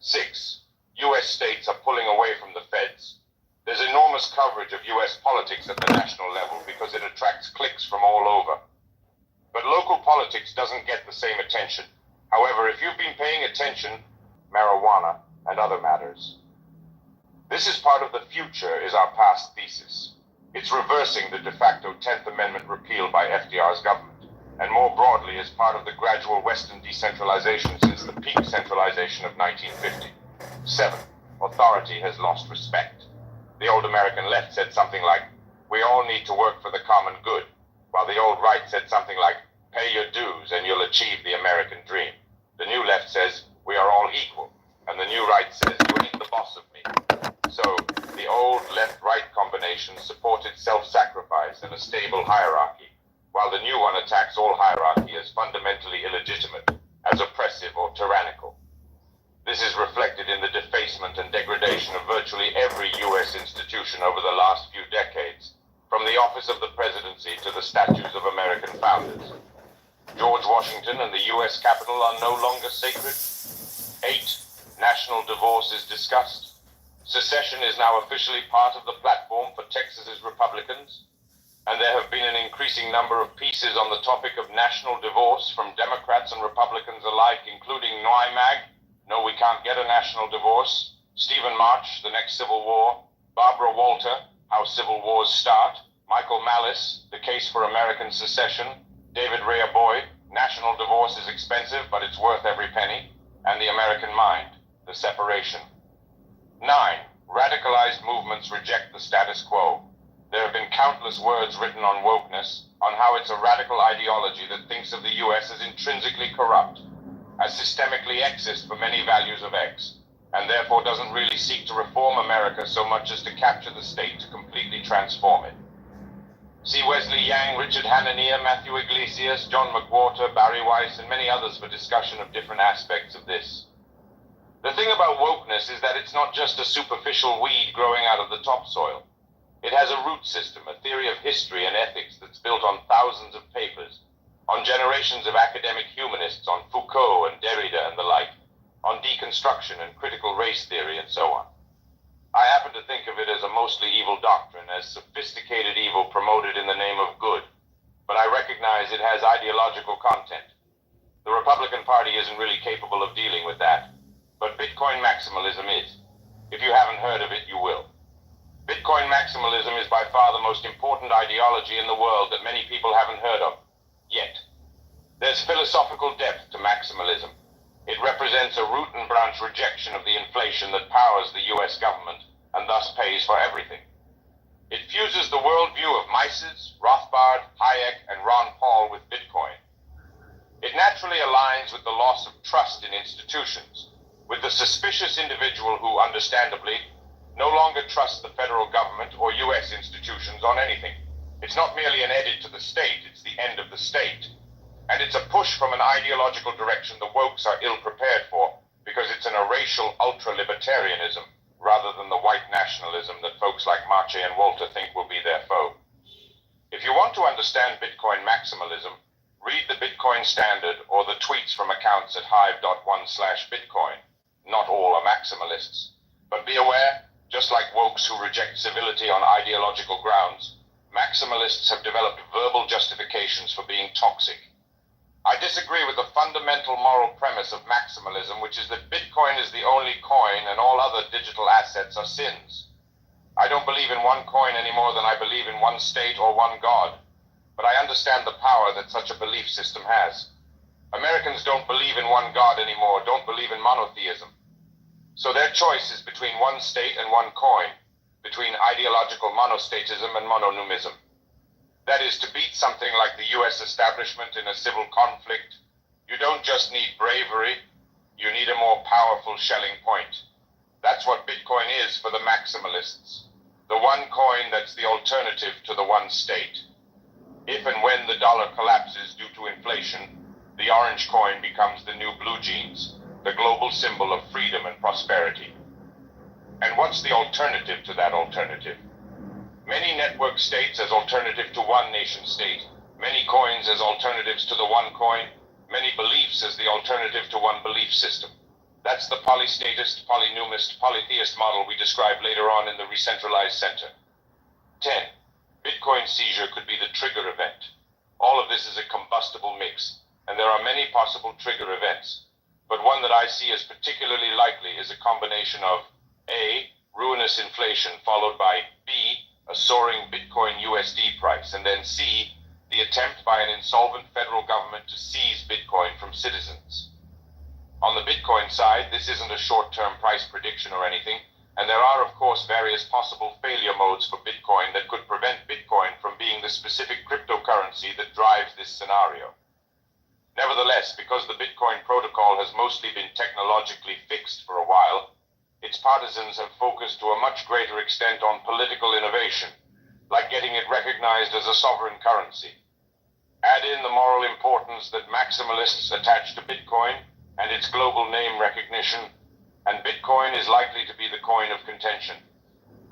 6. US states are pulling away from the feds. There's enormous coverage of US politics at the national level because it attracts clicks from all over. But local politics doesn't get the same attention. However, if you've been paying attention, marijuana and other matters. This is part of the future, is our past thesis. It's reversing the de facto 10th Amendment repeal by FDR's government, and more broadly is part of the gradual Western decentralization since the peak centralization of 1950. 7. Authority has lost respect. The old American left said something like, "We all need to work for the common good," while the old right said something like, "Pay your dues and you'll achieve the American dream." The new left says, "We are all equal," and the new right says, "You ain't the boss of me." So, the old left-right combination supported self-sacrifice and a stable hierarchy, while the new one attacks all hierarchy as fundamentally illegitimate, as oppressive or tyrannical. This is reflected in the defacement and degradation of virtually every U.S. institution over the last few decades, from the office of the presidency to the statues of American founders. George Washington and the U.S. Capitol are no longer sacred. 8. National divorce is discussed. Secession is now officially part of the platform for Texas's Republicans, and there have been an increasing number of pieces on the topic of national divorce from Democrats and Republicans alike, including NYMAG, No, We Can't Get a National Divorce, Stephen March, The Next Civil War, Barbara Walter, How Civil Wars Start, Michael Malice, The Case for American Secession, David Boy, National Divorce is Expensive, but It's Worth Every Penny, and The American Mind, The Separation. 9. Radicalized movements reject the status quo. There have been countless words written on wokeness, on how it's a radical ideology that thinks of the U.S. as intrinsically corrupt. as systemically Xist for many values of X, and therefore doesn't really seek to reform America so much as to capture the state to completely transform it. See Wesley Yang, Richard Hanania, Matthew Iglesias, John McWhorter, Barry Weiss, and many others for discussion of different aspects of this. The thing about wokeness is that it's not just a superficial weed growing out of the topsoil. It has a root system, a theory of history and ethics that's built on thousands of papers, on generations of academic humanists, on Foucault and Derrida and the like, on deconstruction and critical race theory and so on. I happen to think of it as a mostly evil doctrine, as sophisticated evil promoted in the name of good, but I recognize it has ideological content. The Republican Party isn't really capable of dealing with that, but Bitcoin maximalism is. If you haven't heard of it, you will. Bitcoin maximalism is by far the most important ideology in the world that many people haven't heard of, yet. There's philosophical depth to maximalism. It represents a root and branch rejection of the inflation that powers the US government and thus pays for everything. It fuses the worldview of Mises, Rothbard, Hayek, and Ron Paul with Bitcoin. It naturally aligns with the loss of trust in institutions, with the suspicious individual who, understandably, no longer trusts the federal government or US institutions on anything. It's not merely an edit to the state, it's the end of the state. And it's a push from an ideological direction the wokes are ill-prepared for, because it's a racial ultra-libertarianism, rather than the white nationalism that folks like Mache and Walter think will be their foe. If you want to understand Bitcoin maximalism, read the Bitcoin Standard or the tweets from accounts at hive.one/Bitcoin. Not all are maximalists. But be aware, just like wokes who reject civility on ideological grounds, maximalists have developed verbal justifications for being toxic. I disagree with the fundamental moral premise of maximalism, which is that Bitcoin is the only coin and all other digital assets are sins. I don't believe in one coin any more than I believe in one state or one God, but I understand the power that such a belief system has. Americans don't believe in one God anymore, don't believe in monotheism. So their choice is between one state and one coin, between ideological monostatism and mononymism. That is, to beat something like the US establishment in a civil conflict, you don't just need bravery, you need a more powerful shelling point. That's what Bitcoin is for the maximalists. The one coin that's the alternative to the one state. If and when the dollar collapses due to inflation, the orange coin becomes the new blue jeans, the global symbol of freedom and prosperity. And what's the alternative to that alternative? Many network states as alternative to one nation state, many coins as alternatives to the one coin, many beliefs as the alternative to one belief system. That's the polystatist, polynumist, polytheist model we describe later on in the Recentralized Center. 10. Bitcoin seizure could be the trigger event. All of this is a combustible mix, and there are many possible trigger events. But one that I see as particularly likely is a combination of A. Ruinous inflation followed by B. A soaring Bitcoin USD price, and then C. The attempt by an insolvent federal government to seize Bitcoin from citizens. On the Bitcoin side, this isn't a short-term price prediction or anything, and there are, of course, various possible failure modes for Bitcoin that could prevent Bitcoin from being the specific cryptocurrency that drives this scenario. Nevertheless, because the Bitcoin protocol has mostly been technologically fixed for a while, its partisans have focused to a much greater extent on political innovation, like getting it recognized as a sovereign currency. Add in the moral importance that maximalists attach to Bitcoin and its global name recognition, and Bitcoin is likely to be the coin of contention.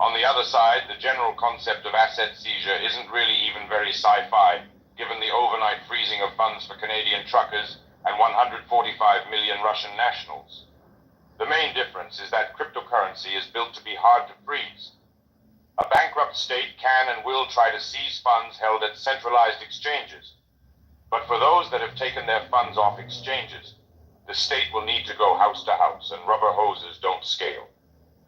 On the other side, the general concept of asset seizure isn't really even very sci-fi, given the overnight freezing of funds for Canadian truckers and 145 million Russian nationals. The main difference is that cryptocurrency is built to be hard to freeze. A bankrupt state can and will try to seize funds held at centralized exchanges. But for those that have taken their funds off exchanges, the state will need to go house to house, and rubber hoses don't scale.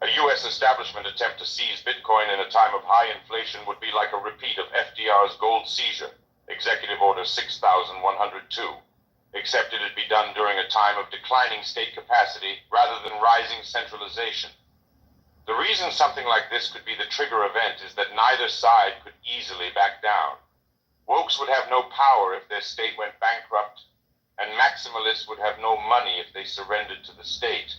A US establishment attempt to seize Bitcoin in a time of high inflation would be like a repeat of FDR's gold seizure, Executive Order 6102. Except it'd be done during a time of declining state capacity rather than rising centralization. The reason something like this could be the trigger event is that neither side could easily back down. Wokes would have no power if their state went bankrupt, and maximalists would have no money if they surrendered to the state.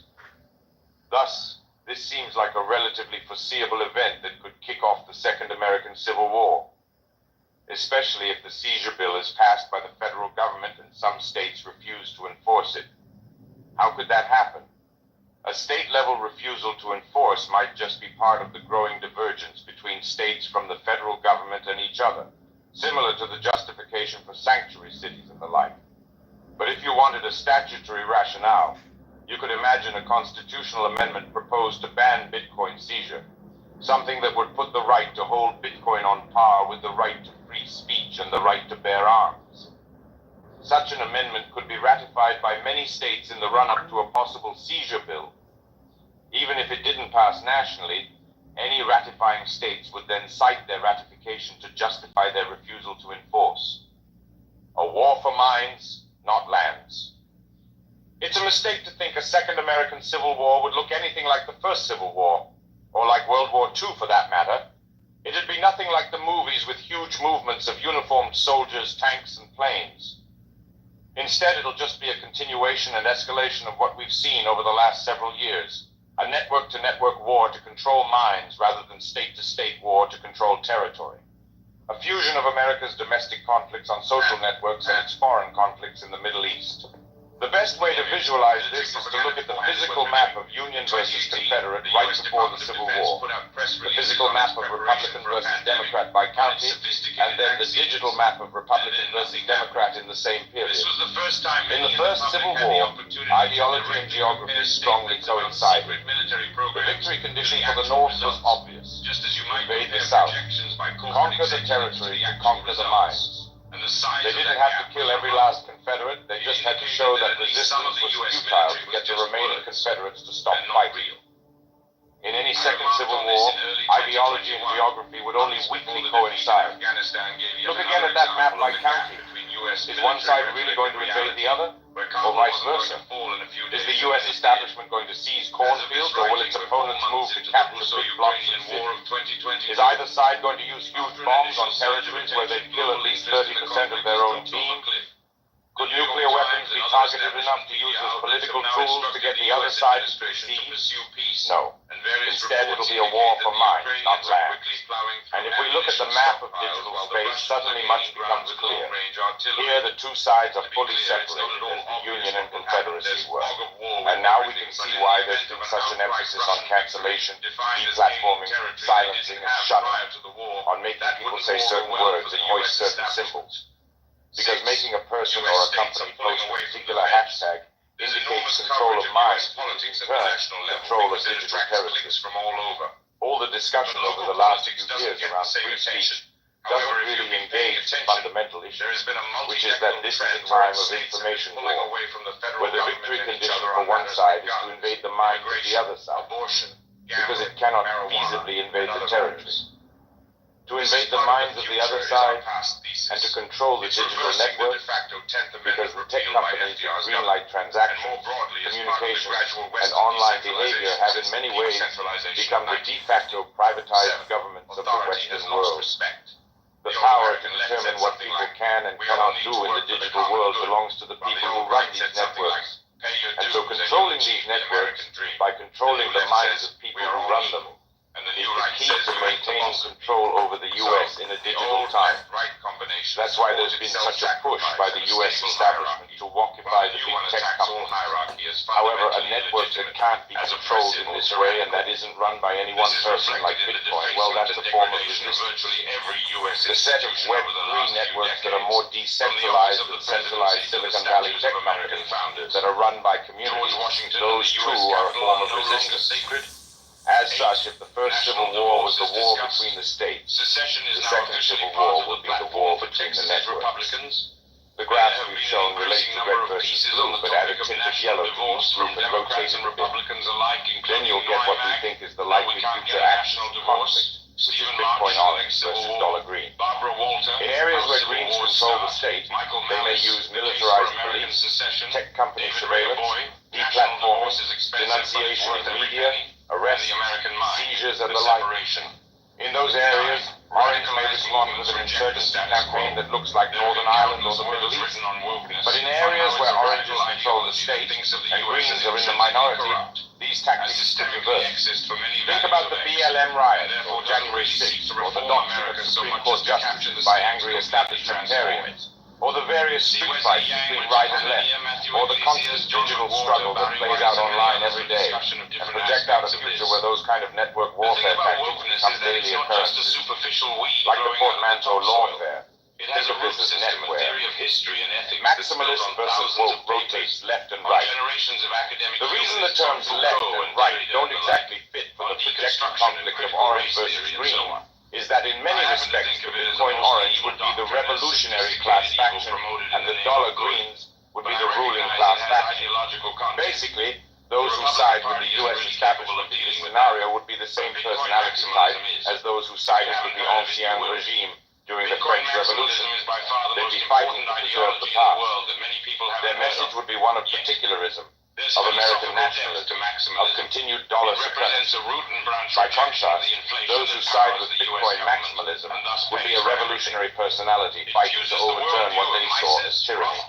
Thus, this seems like a relatively foreseeable event that could kick off the Second American Civil War, especially if the seizure bill is passed by the federal government and some states refuse to enforce it. How could that happen? A state-level refusal to enforce might just be part of the growing divergence between states from the federal government and each other, similar to the justification for sanctuary cities and the like. But if you wanted a statutory rationale, you could imagine a constitutional amendment proposed to ban Bitcoin seizure, something that would put the right to hold Bitcoin on par with the right to free speech and the right to bear arms. Such an amendment could be ratified by many states in the run-up to a possible seizure bill. Even if it didn't pass nationally, any ratifying states would then cite their ratification to justify their refusal to enforce. A war for minds, not lands. It's a mistake to think a Second American Civil War would look anything like the First Civil War, or like World War II for that matter. It'd be nothing like the movies with huge movements of uniformed soldiers, tanks, and planes. Instead, it'll just be a continuation and escalation of what we've seen over the last several years. A network-to-network war to control minds rather than state-to-state war to control territory. A fusion of America's domestic conflicts on social networks and its foreign conflicts in the Middle East. The best way to visualize this is to look at the physical map of Union versus Confederate right before the Civil War, the physical map of Republican versus Democrat by county, and then the digital map of Republican versus Democrat in the same period. In the First Civil War, ideology and geography strongly coincided. The victory condition for the North was obvious: invade the South, conquer the territory to conquer the minds. They didn't have to kill every last Confederate, they just had to show that resistance was futile to get the remaining Confederates to stop fighting. In any second Civil War, ideology and geography would only weakly coincide. Look again at that map by county. Is one side really going to invade the other, or vice versa? Is the U.S. establishment going to seize cornfields, or will its opponents move to capture big blocks of cities? Is either side going to use huge bombs on territories where they kill at least 30% of their own team? Could nuclear weapons be targeted enough to use as political tools to get the other side to concede? No. Instead, it'll be a war for minds, not lands. And if we look at the map of digital space, suddenly much becomes clear. Here, the two sides are fully separated, as the Union and Confederacy were. And now we can see why there's been such an emphasis on cancellation, deplatforming, silencing, and shunning, on making people say certain words and hoist certain symbols. Because making a person or a company post a particular hashtag indicates control of minds, which is in turn control of digital territories. All the discussion over the last few years around free speech doesn't really engage the fundamental issue, which is that this is a time of information war, where the victory condition for one side is to invade the mind of the other side, because it cannot feasibly invade the territory. To invade the minds of the other side, and to control the digital network, because the tech companies that greenlight transactions, communications, and online behavior have in many ways become the de facto privatized governments of the Western world. The power to determine what people can and cannot do in the digital world belongs to the people who run these networks. And so controlling these networks, by controlling the minds of people who run them, is the key to maintaining control over the U.S. in a digital time. That's why there's been such a push by the U.S. establishment to walkify the big tech companies. However, a network that can't be controlled in this way and that isn't run by any one person like Bitcoin, well, that's a form of resistance. The set of Web3 networks that are more decentralized than centralized Silicon Valley tech companies that are run by communities, those too are a form of resistance. As such, if the First Civil War was the war between the states, the Second Civil War will be the war between the networks. The graphs we've shown relate to red versus blue, but add a tint of yellow to each group and rotate it a bit. Then you'll get what we think is the likely future axis of conflict, which is Bitcoin orange versus dollar green. In areas where Greens control the state, they may use militarized police, tech company surveillance, deplatforming, denunciation in media, arrests, seizures, and the like. In those areas, Orange may respond with an insurgency campaign that looks like Northern Ireland or the Middle East. But in areas where Orange is the state and Greens are in the minority, these tactics could reverse. Think about the BLM riot, or January 6th, or the doxing of Supreme Court justices by angry establishmentarians, or the various street fights between right and left, or the constant digital struggle that plays out online every day, and project out a future where those kind of network warfare tactics become daily occurrences, like the portmanteau lawfare. Think of this as netware. Maximalist versus woke rotates left and right. The reason the terms left and right don't exactly fit for the projected conflict of orange versus green is that in many respects the Bitcoin orange would be the revolutionary class faction and the dollar greens would be the ruling class faction. Basically, those who side with the US establishment in this scenario would be the same personality type as those who sided with the ancien regime during the French Revolution. They'd be fighting to preserve the past. Their message would be one of particularism, of American nationalism, of continued dollar supremacy. By contrast, those who side with Bitcoin maximalism would be a revolutionary personality fighting to overturn what they saw as tyranny.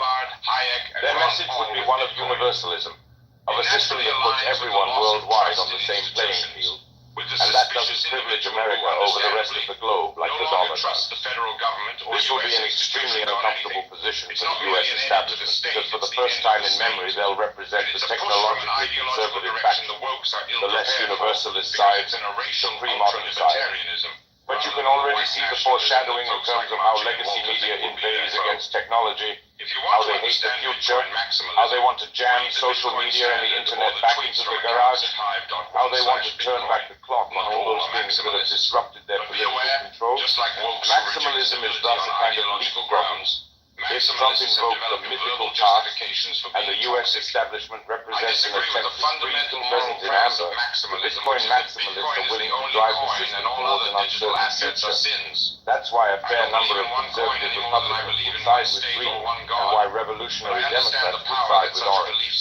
Their message would be one of universalism, of a system that puts everyone worldwide on the same playing field. And that doesn't privilege America over the rest of the globe like the dollar does. This will be an extremely uncomfortable position for the US establishment because for the first time in memory they'll represent the technologically conservative faction, the less universalist side, the pre-modern side. But you can already see the foreshadowing in terms of how legacy media invades against technology, how they hate the future, how they want to jam social media and the internet back into the garage, how they want to turn back the clock on all those things that have disrupted their political control. Maximalism is thus a kind of leapfrog. If Trump invoked the mythical past and the US establishment represents an attempt to freeze the present in amber, the Bitcoin maximalists are willing to drive the system towards an uncertain future. That's why a fair number of conservative Republicans will side with Green and why revolutionary Democrats will side with Orange.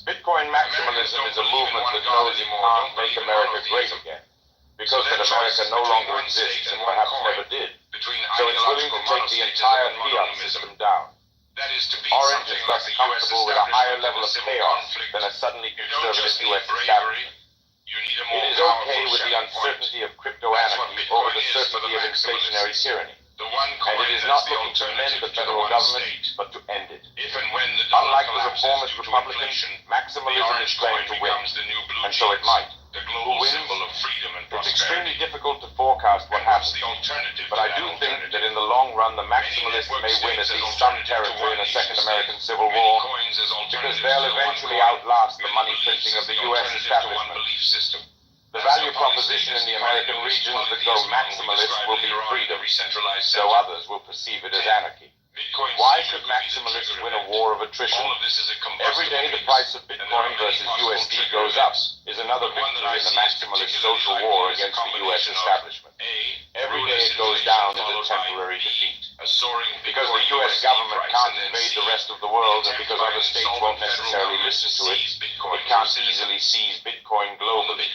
Bitcoin maximalism is a movement that knows it can't make America great again, because that America no longer exists and perhaps never did. So it's willing to take the entire fiat system down. Orange is thus comfortable with a higher level of chaos than a suddenly conservative US establishment. It is okay with the uncertainty of crypto anarchy over the certainty of inflationary tyranny. And it is not looking to mend the federal government, but to end it. Unlike the reformist Republicans, maximalism is playing to win, and so it might. Who wins? It's extremely difficult to forecast what happens, but I do think that in the long run the maximalists may win at least some territory in a second American Civil War, because they'll eventually outlast the money printing of the US establishment. The value proposition in the American regions that go maximalist will be freedom, though others will perceive it as anarchy. Why should maximalists win a war of attrition? Every day the price of Bitcoin versus USD goes up is another victory in the maximalist social war against the US establishment. Every day it goes down is a temporary defeat. Because the US government can't invade the rest of the world and because other states won't necessarily listen to it, it can't easily seize Bitcoin globally.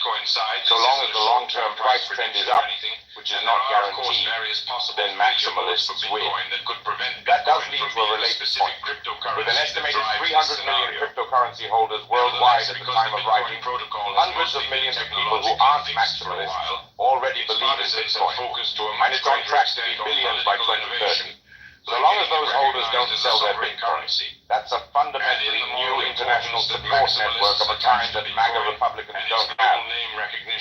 So long as the long-term price trend is up, which is not guaranteed, then maximalists win. That does lead to a related point. With an estimated 300 million cryptocurrency holders worldwide at the time of writing, hundreds of millions of people who aren't maximalists already believe in Bitcoin, and it's on track to be billions by 2030. So long as those holders don't sell their Bitcoin, that's a fundamentally new international support network of a kind that MAGA Republicans don't have.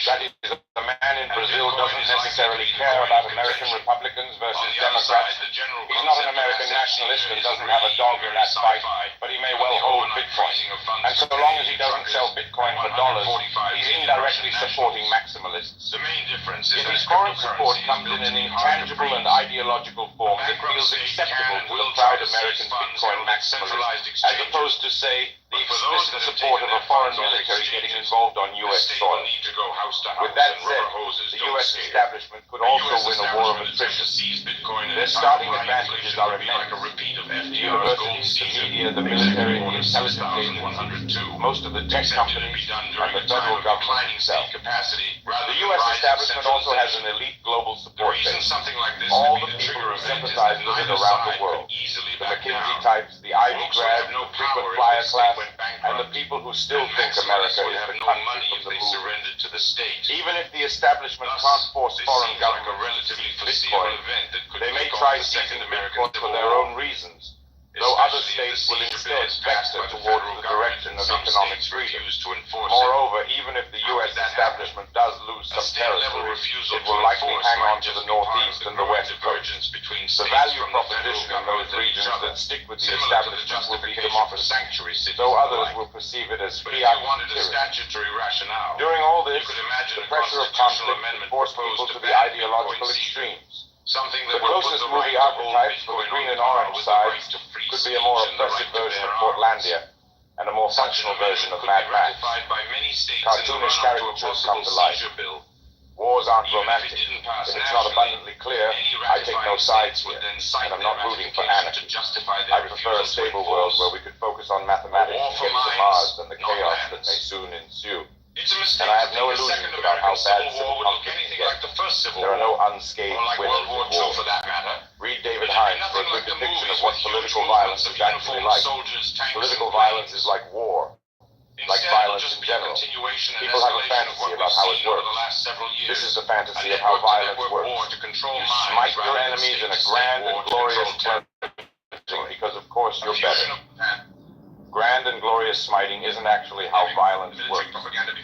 That is, the man in Brazil doesn't necessarily care about American Republicans versus Democrats. He's not an American nationalist and doesn't have a dog in that fight, but he may well hold Bitcoin. And so long as he doesn't sell Bitcoin for dollars, he's indirectly supporting maximalists. If his foreign support comes in an intangible and ideological form that feels acceptable to the proud American Bitcoin maximalist, as opposed to, say, the explicit support of a foreign military getting involved on U.S. soil. With that said, the U.S. establishment could also win a war of attrition. Their starting advantages are immense. The universities, the media, the military, the intelligence agencies, most of the tech companies, and the federal government itself. The U.S. establishment also has an elite global support base. All the people who sympathize with it around the world. The McKinsey types, the Ivy grads, the frequent flyer class, and the people who still think America is the country from the moon. Even if the establishment can't force foreign governments to seize Bitcoin, they may try seizing Bitcoin for their own reasons, though other states will instead vector towards the direction of economic freedom. Moreover, even if the U.S. establishment does lose some territory, it will likely hang on to the Northeast and the West Coast. The value proposition in those regions that stick with the establishment will be democracy, though others will perceive it as fiat tyranny. During all this, the pressure of conflict will force people to the ideological extremes. The closest movie archetypes for the green and orange sides could be a more oppressive version of Portlandia and a more functional version of Mad Max. Cartoonish caricatures come to life. Wars aren't romantic. If it's not abundantly clear, I take no sides here, and I'm not rooting for anarchy. I prefer a stable world where we could focus on mathematics and getting to Mars than the chaos that may soon ensue. And I have no illusions about how bad civil conflict can get. There are no unscathed winners in war. Read David Hines for a good depiction of what political violence is actually like. Political violence is like war, like violence in general. People have a fantasy about how it works. This is the fantasy of how violence works. You smite your enemies in a grand and glorious cleansing because, of course, you're better. Grand and glorious smiting isn't actually how violence works.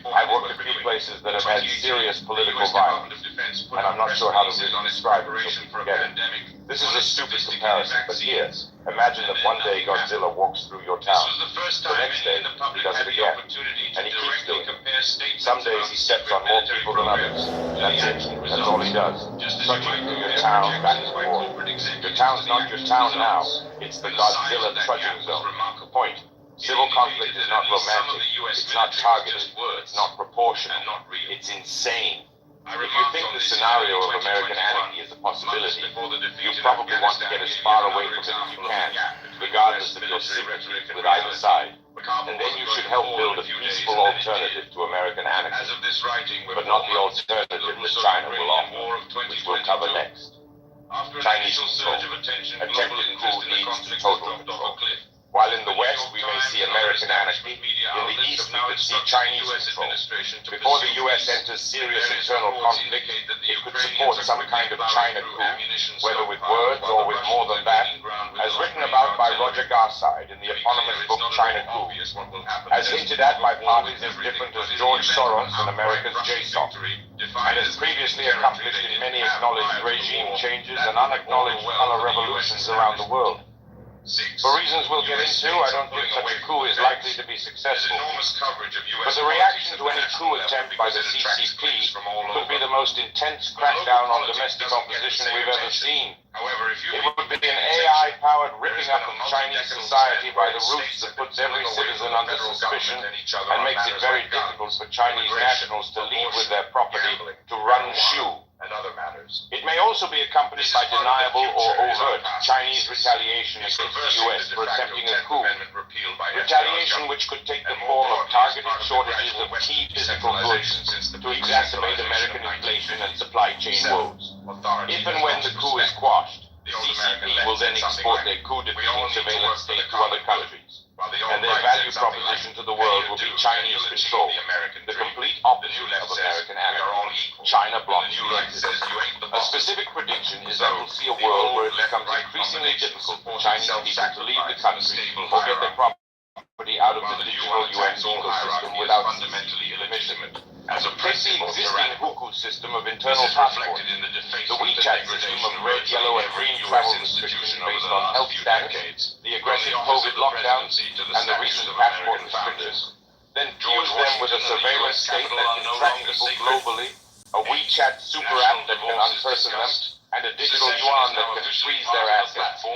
I've worked a few places that have had serious political violence, and I'm not sure how to really describe it so people get it. This is a stupid comparison, but here, imagine that one day Godzilla walks through your town. The next day, he does it again, and he keeps doing it. Some days he steps on more people than others. That's it. That's all he does. Trudging through your town back and forth. Your town's not your town now. It's the Godzilla trudging zone. Point. Civil conflict is not romantic, it's not targeted, it's not proportional, it's insane. If you think the scenario of American anarchy is a possibility, you probably want to get as far away from it as you can, regardless of your sympathy with either side. And then you should help build a peaceful alternative to American anarchy, but not the alternative that China will offer, which we'll cover next. Chinese control. Attempted coup leads to total control. While in the West we may see American anarchy, in the East we could see Chinese control. Before the U.S. enters serious internal conflict, it could support some kind of China coup, whether with words or with more than that, as written about by Roger Garside in the eponymous book China Coup, as hinted at by parties as different as George Soros and America's JSOC, and as previously accomplished in many acknowledged regime changes and unacknowledged color revolutions around the world. For reasons we'll get into, I don't think such a coup is likely to be successful. But the reaction to any coup attempt by the CCP could be the most intense crackdown on domestic opposition we've ever seen. It would be an AI-powered ripping up of Chinese society by the roots that puts every citizen under suspicion and makes it very difficult for Chinese nationals to leave with their property to run shoe. It may also be accompanied by deniable or overt Chinese retaliation against the U.S. for attempting a coup. Retaliation which could take the form of targeted shortages of key physical goods to exacerbate American inflation and supply chain woes. If and when the coup is quashed, the CCP will then export their coup-defeating surveillance state to other countries, and their value proposition to the world will be Chinese control, the complete opposite of American anarchy. China blocks the exit. A specific prediction is that we'll see a world where it becomes increasingly difficult for Chinese people to leave the country or get their property out of the digital UN ecosystem without CCP permission. Take the existing hukou system of internal passports, the WeChat system of red, yellow, and green travel restrictions based on health status, the aggressive COVID lockdowns, and the recent passport restrictions. Then fuse them with a surveillance state that can track people globally, a WeChat super app that can unperson them, and a digital yuan that can freeze their assets.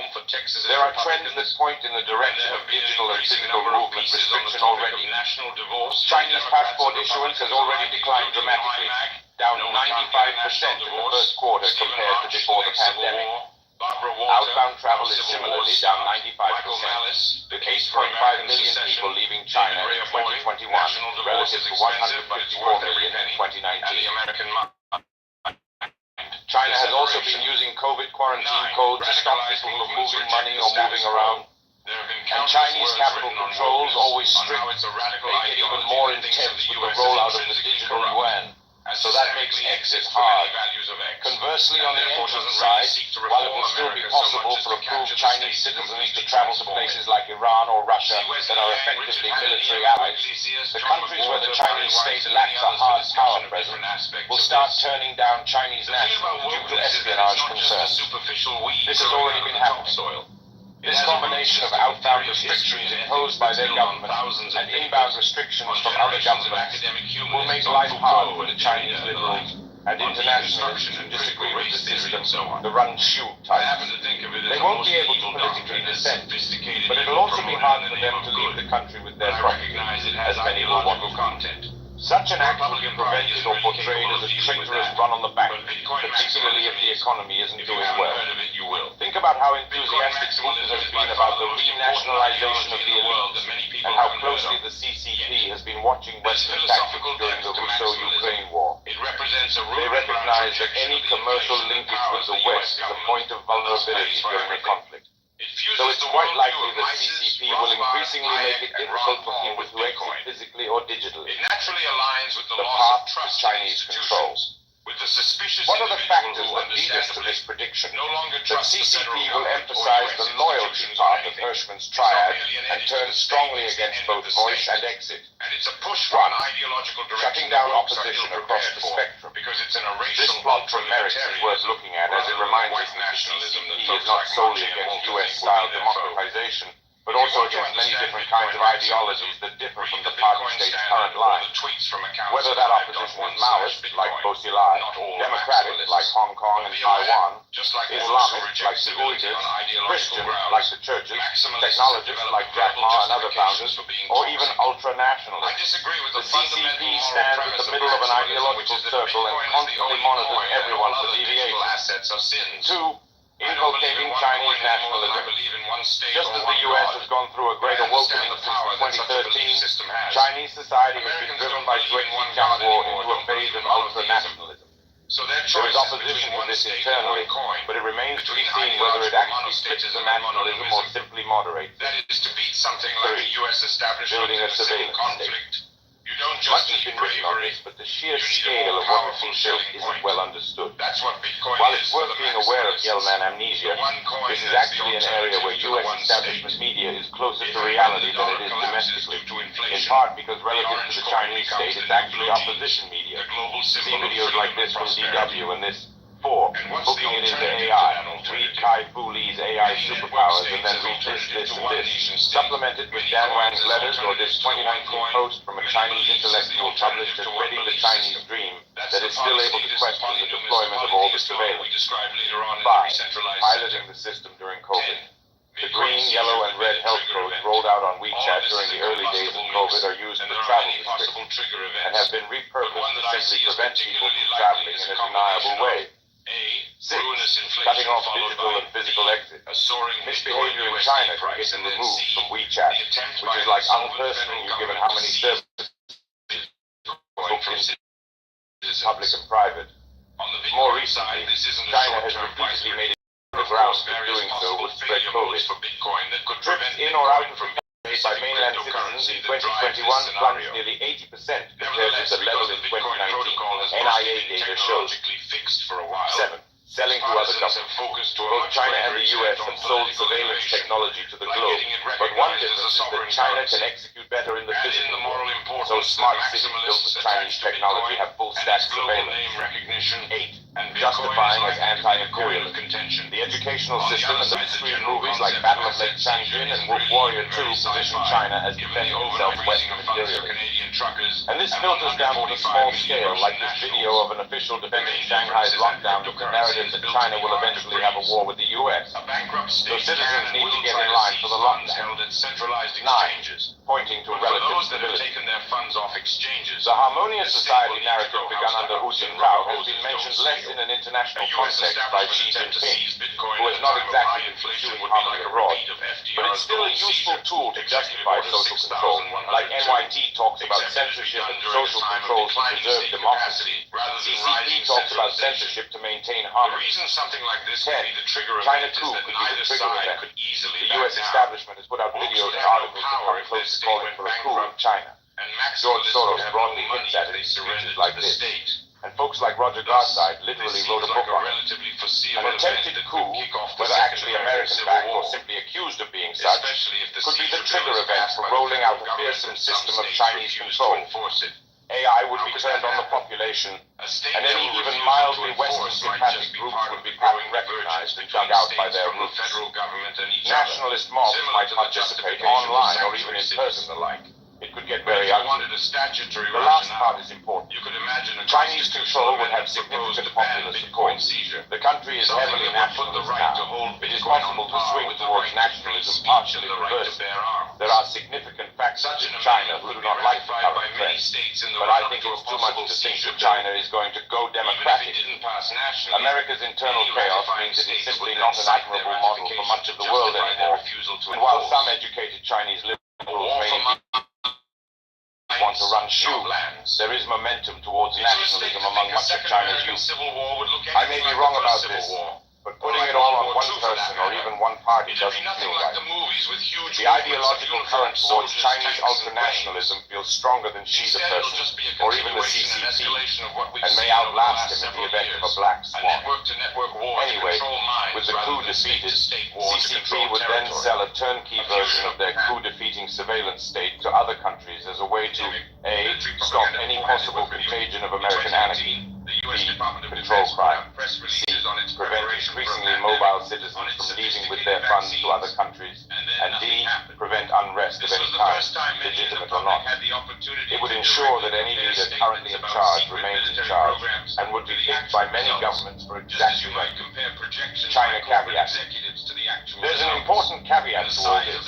There are trends that point in the direction of digital and physical movement restriction already. Chinese passport issuance has already declined dramatically, down 95% in the first quarter compared to before the pandemic. Outbound travel is similarly down 95%, with 8.5 million people leaving China in 2021 relative to 154 million in 2019. China has also been using COVID quarantine codes to stop people from moving money or moving around. And Chinese capital controls, always strict, make it even more intense with the rollout of the digital yuan. So that makes exit hard. Conversely, on the entrance side, while it will still be possible for approved Chinese citizens to travel to places like Iran or Russia that are effectively military allies, the countries where the Chinese state lacks a hard power presence will start turning down Chinese nationals due to espionage concerns. This has already been happening. This combination of outbound restrictions imposed by their government and inbound restrictions from other governments will make life hard for the Chinese liberals and internationalists who disagree with the system, the run-shoe types. They won't be able to politically dissent, but it'll also be hard for them to leave the country with their property, as many will want to. Such an act will be prevented or portrayed as a traitorous run on the back, particularly if the economy isn't doing well. Think about how enthusiastic Putin has been about the renationalization of the elite, and how closely the CCP has been watching Western tactics during the Russo-Ukraine war. They recognize that any commercial linkage with the West is a point of vulnerability during the conflict. So it's quite likely that CCP will increasingly make it difficult for people to exit physically or digitally. The path to Chinese control. What are the factors that lead us to this prediction? That CCP will emphasize the loyalty part of Hirschman's triad and turn strongly against both voice and exit. 1. Shutting down opposition across the spectrum. This plot from Merrick's is worth looking at, as it reminds us that the CCP is not solely against US-style democratization, but also against many different kinds of ideologies that differ from the party state's current line. Whether that opposition is Maoist, like Bosillai, Democratic, like Hong Kong and Taiwan, Islamic, like the Uyghurs, Christian, like the churches, technologist, like Jack Ma and other founders, or even ultra-nationalist. The CCP stands at the middle of an ideological circle and constantly monitors everyone for deviation. 2. Inculcating Chinese nationalism. Just as the U.S. has gone through a great awakening since 2013, Chinese society has been driven by Xinjiang War into a phase of ultra-nationalism. There is opposition to this internally, but it remains to be seen whether it actually fits the nationalism or simply moderates it. 3. Building a surveillance state. Much has been written on this, but the sheer scale of what has been built isn't well understood. While it's worth being aware of Gelman amnesia, this is actually an area where U.S. establishment media is closer to reality than it is domestically, in part because relative to the Chinese state, it's actually opposition media. See videos like this from DW and this. 4. Hooking it into AI. Read Kai-Fu Lee's AI superpowers and then read this, and this. Supplement it with Dan Wang's letters or this 2019 post from a Chinese intellectual published as Reading the Chinese Dream that is still able to question the deployment of all the surveillance. 5. Piloting the system during COVID. The green, yellow, and red health codes rolled out on WeChat during the early days of COVID are used for travel restrictions and have been repurposed to simply prevent people from traveling in a deniable way. 6. Cutting off digital and physical exit. Misbehavior in China can get them removed from WeChat, which is like unpersonal given how many services public and private. More recently, China has repeatedly made it the grounds that doing so would spread COVID. Trips in or out of the country by mainland citizens in 2021 plunged nearly 80% compared with the level in 2019, NIA data shows. 7. Selling to other governments. Both China and the US have sold surveillance technology to the globe, but one difference is that China can execute better in the physical world, so smart cities built with Chinese technology have full-stack surveillance. 8. Justifying as anti-imperialism. The educational system and the screen movies like Battle of Lake Changjin and Wolf Warrior 2 position China as defending itself Western imperialism. truckers, and this filters down to a small scale, like this video of an official defending Shanghai's lockdown with the narrative that China will eventually have a war with the U.S. So citizens need to get in line for the lockdown. 9. Pointing to relative stability. The harmonious society narrative begun under Hu Jintao has been mentioned less in an international context by Xi Jinping, who has not exactly been pursuing harmony abroad, but it's still a useful tool to justify social control, like NYT talks about censorship and social controls to preserve democracy. CCP talks about censorship to maintain harmony. 10. China coup could be the trigger event. The U.S. establishment has put out videos and articles that come close to calling for a coup in China. George Soros broadly hints at it in speeches like this. And folks like Roger Garside literally wrote a book on it. An attempted coup, whether actually American-backed or simply accused of being such, could be the trigger event for rolling out a fearsome system of Chinese control. AI would be turned on the population, and any even mildly Western sympathetic group would be recognized and dug out by their roots. Nationalist mobs might participate online or even in person alike. It could get very ugly. The last part is important. Chinese control would have significant popular support. The country is heavily nationalist now. It is possible to swing towards nationalism partially reversing. There are significant factors in China who do not like the current trend, but I think it's too much to think that China is going to go democratic. America's internal chaos means it is simply not an admirable model for much of the world anymore. And while some educated Chinese liberals may want to run shoe, there is momentum towards nationalism among much of China's youth. I may be wrong about this, but putting it all on one person or even one party doesn't feel right. The ideological current towards Chinese ultranationalism feels stronger than Xi the person, or even the CCP, and may outlast him in the event of a black swan. Anyway, with the coup defeated, CCP would then sell a turnkey version of their coup-defeating surveillance state to other countries as a way to A. Stop any possible contagion of American anarchy, B. Control crime, C. Prevent increasingly mobile citizens from leaving with their funds to other countries, and D. Prevent unrest of any kind, legitimate or not. It would ensure that any leader currently in charge remains in charge, and would be picked by many governments for exactly that. China caveat. There's an important caveat to all this.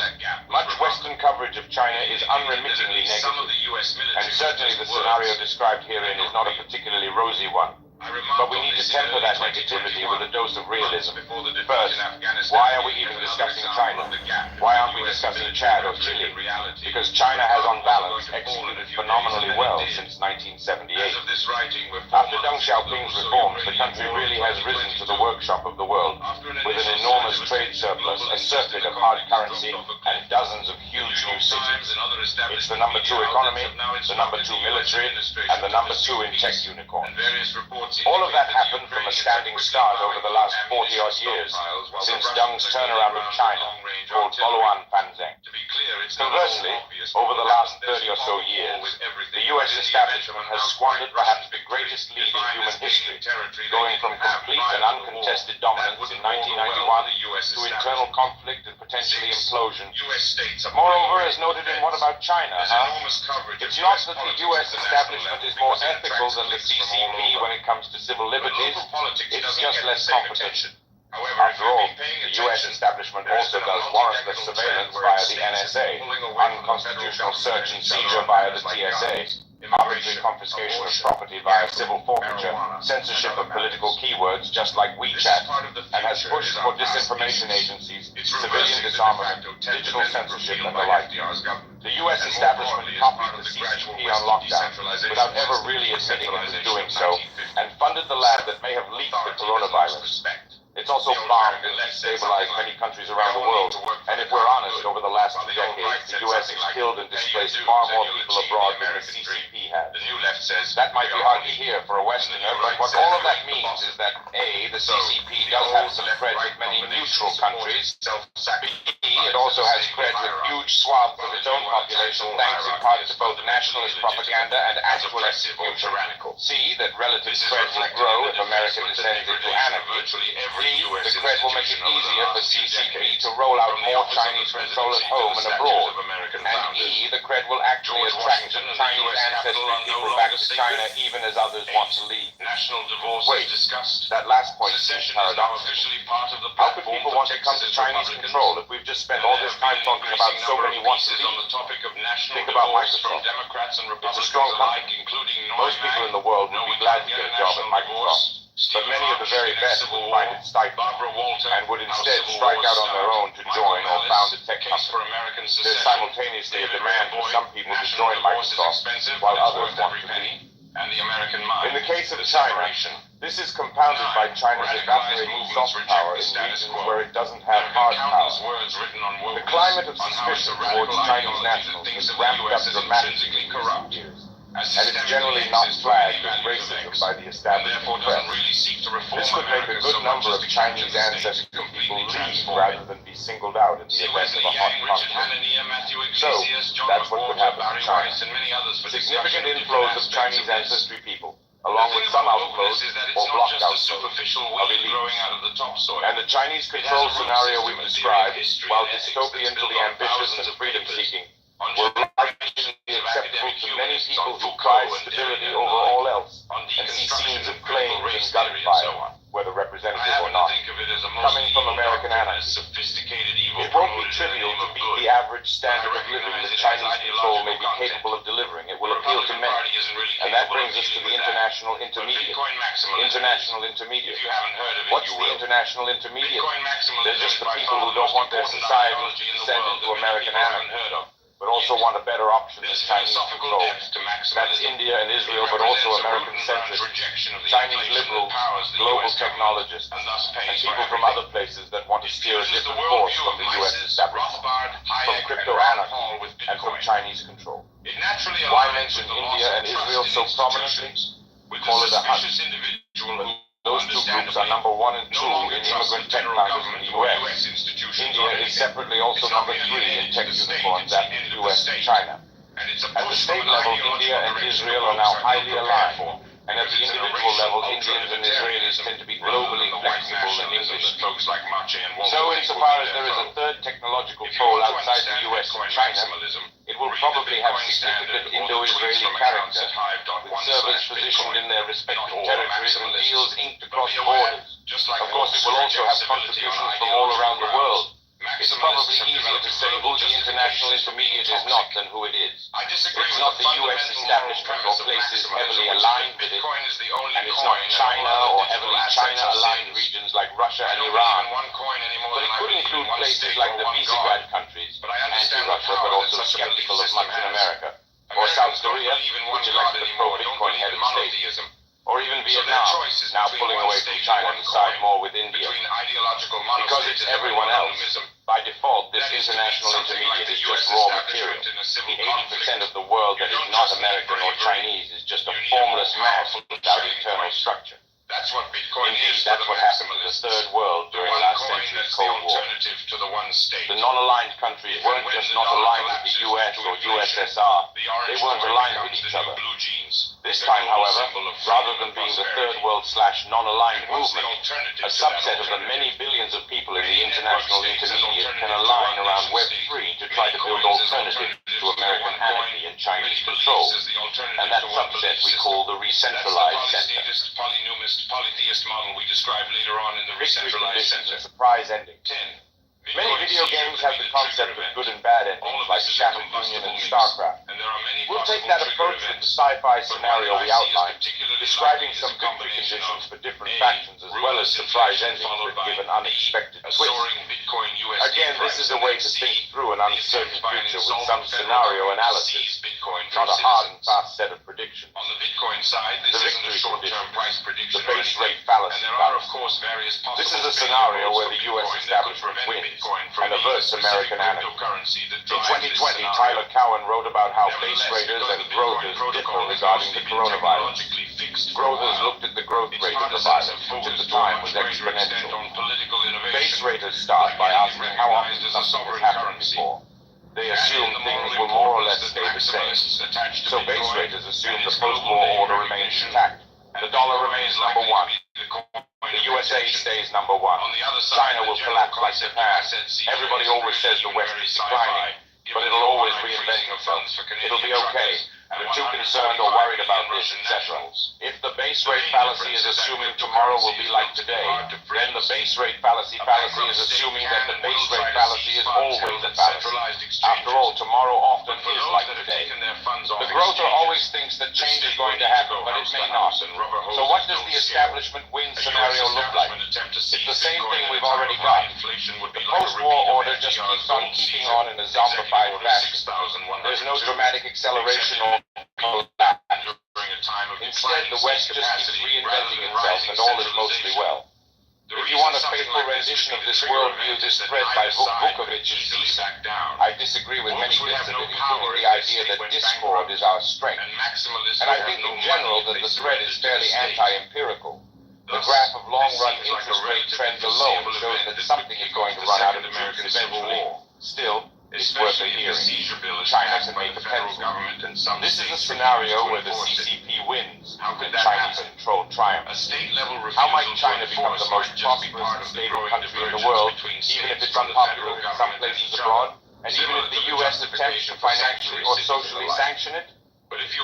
Much Western coverage of China is unremittingly negative, and certainly the scenario described herein is not a particularly rosy one. But we need to temper that negativity with a dose of realism. First, why are we even discussing China? Why aren't we discussing Chad or Chile? Because China has on balance executed phenomenally well since 1978. After Deng Xiaoping's reforms, the country really has risen to the workshop of the world, with an enormous trade surplus, a circuit of hard currency, and dozens of huge new cities. It's the number 2 economy, the number 2 military, and the number 2 in tech unicorns. All of that happened from a standing start over the last 40-odd years, since Deng's turnaround of China, called Boluan Fanzeng. Conversely, over the last 30 or so years, the U.S. establishment has squandered perhaps the greatest lead in human history, going from complete and uncontested dominance in 1991 to internal conflict and potentially implosion. Moreover, as noted in What About China, it's not that the U.S. establishment is more ethical than the CCP when it comes to civil liberties, it's just less competent. After all, the U.S. establishment also does warrantless surveillance via the NSA, unconstitutional search and seizure via the TSA, arbitrary confiscation of property via civil forfeiture, censorship of political keywords just like WeChat, and has pushed for disinformation agencies, civilian disarmament, digital censorship, and the like. The U.S. establishment copied the CCP on lockdown without ever really admitting it was doing so, and funded the lab that may have leaked the coronavirus. It's also bombed and destabilized many countries around the world, and if we're honest, over the last 2 decades, the U.S. has killed and displaced far more people abroad than the CCP has. That might be hard to hear for a Westerner, but what all of that means is that A, the CCP does have some cred with many neutral countries, B, it also has cred with huge swaths of its own population thanks in part to both nationalist propaganda and actual execution. C, that relative cred will grow if America descends into anarchy. D, the Cred will make it easier for CCP to roll out more Chinese control at home and abroad. And E, the Cred will actually attract Chinese ancestry people back to China even as others want to leave. Wait, that last point seems paradoxical. How could people want to come to Chinese control if we've just spent all this time talking about so many want to leave? Think about Microsoft. It's a strong company. Most people in the world would be glad to get a job at Microsoft. But many of the very best would find it stifling and would instead strike out on their own to join or found a tech company. There's simultaneously a demand for some people to join Microsoft while others want to leave. In the case of China, this is compounded by China's evaporating soft power in regions where it doesn't have hard power. The climate of suspicion towards Chinese nationals has ramped up dramatically in recent years. And it's generally not flagged as racism by the establishment press. This could make a good number of Chinese ancestry people leave rather than be singled out in the event of a hot conflict. So, that's what could happen in China. Significant inflows of Chinese ancestry people, along with some outflows or blocked outflows of elites. And the Chinese control scenario we've described, while dystopian to the ambitious and freedom-seeking, will likely be acceptable to many people who prize stability over all else and see scenes of flames and gunfire, whether representative or not, coming from American anarchy. It won't be trivial to beat the average standard of living that Chinese control may be capable of delivering. It will appeal to many. And that brings us to the international intermediate. International intermediate. What's the international intermediate? They're just the people who don't want their societies to descend into American anarchy, but also want a better option than Chinese control. That's India and Israel, but also American-centric, Chinese liberals, global technologists, and people from other places that want to steer a different course from the U.S. establishment, from crypto-anarchy, and from Chinese control. Why mention India and Israel so prominently? We call it a hunch. Those two groups are number 1 and 2 in immigrant tech founders in the U.S. India is separately also number 3 in tech unicorns after the U.S. and China. At the state level, India and Israel are now highly aligned. And at the individual level, Indians and Israelis tend to be globally flexible and English. So insofar as there is a third technological pole outside the US and China, it will probably have significant Indo-Israeli character, with servers positioned in their respective territories and deals inked across borders. Of course, it will also have contributions from all around the world. It's probably easier to say who the international intermediate is not than who it is. It's not the U.S. establishment or places heavily aligned with it, and it's not China or heavily China-aligned regions like Russia and Iran. But it could include places like the Visegrad countries, anti-Russia but also skeptical of much in America, or South Korea, which elected a pro-Bitcoin head of state. Or even Vietnam, now pulling away from China to side more with India. Because it's everyone else, by default, this international intermediate is just raw material. The 80% of the world that is not American or Chinese is just a formless mass without internal structure. Indeed, that's what happened to the Third World during last century's Cold War. The non-aligned countries weren't just not aligned with the US or USSR, they weren't aligned with each other. This time, however, rather than being the Third World/non-aligned movement, a subset of the many billions of people in the international intermediate can align around Web3 to try to build alternatives to American anarchy and Chinese control. And that subset we call the re-centralized center. Polytheist model we described later on in the re-centralized center. Surprise ending. Many video games have the concept of good and bad endings, like Shattered Union and StarCraft. We'll take that approach with the sci-fi scenario we outlined, describing some victory conditions for different factions as well as surprise endings that give an unexpected twist. Again, this is a way to think through an uncertain future with some scenario analysis, not a hard and fast set of predictions. The victory condition, the base rate fallacy. This is a scenario where the U.S. establishment wins and averts American anarchy. In 2020, Tyler Cowen wrote about how base raters and growthers differ regarding the coronavirus. Growthers looked at the growth rate of the virus, which at the time was exponential. Base raters start by asking how often something has happened before. They assume things will more or less stay the same. So base raters assume the post-war order remains intact. The dollar remains number 1. The USA stays number one. China will collapse like Japan. Everybody always says the West is declining, but it'll always reinvent itself. It'll be okay. We're too concerned or worried about this, etc. If the base rate fallacy is assuming tomorrow will be like today, then the base rate fallacy is assuming that the base rate fallacy is always a fallacy. After all, tomorrow often is like today. The growther always thinks that change is going to happen, but it may not. So what does the establishment win scenario look like? It's the same thing we've already got. The post-war order just keeps on keeping on in a zombified fashion. There's no dramatic acceleration or collapse. Instead, the West just keeps reinventing itself, and all is mostly well. If you want a faithful rendition of this worldview, this thread by Vukovic is decent. I disagree with many bits of it, including the idea that discord is our strength. And I think in general that the thread is fairly anti-empirical. The graph of long-run interest rate trends alone shows that something is going to run out of juice eventually. Still, it's worth a hearing. China can make a pencil. This is a scenario where the CCP wins, and Chinese control triumphs. How might China become the most prosperous and stable country in the world, even if it's unpopular in some places abroad, and even if the US attempts to financially or socially sanction it?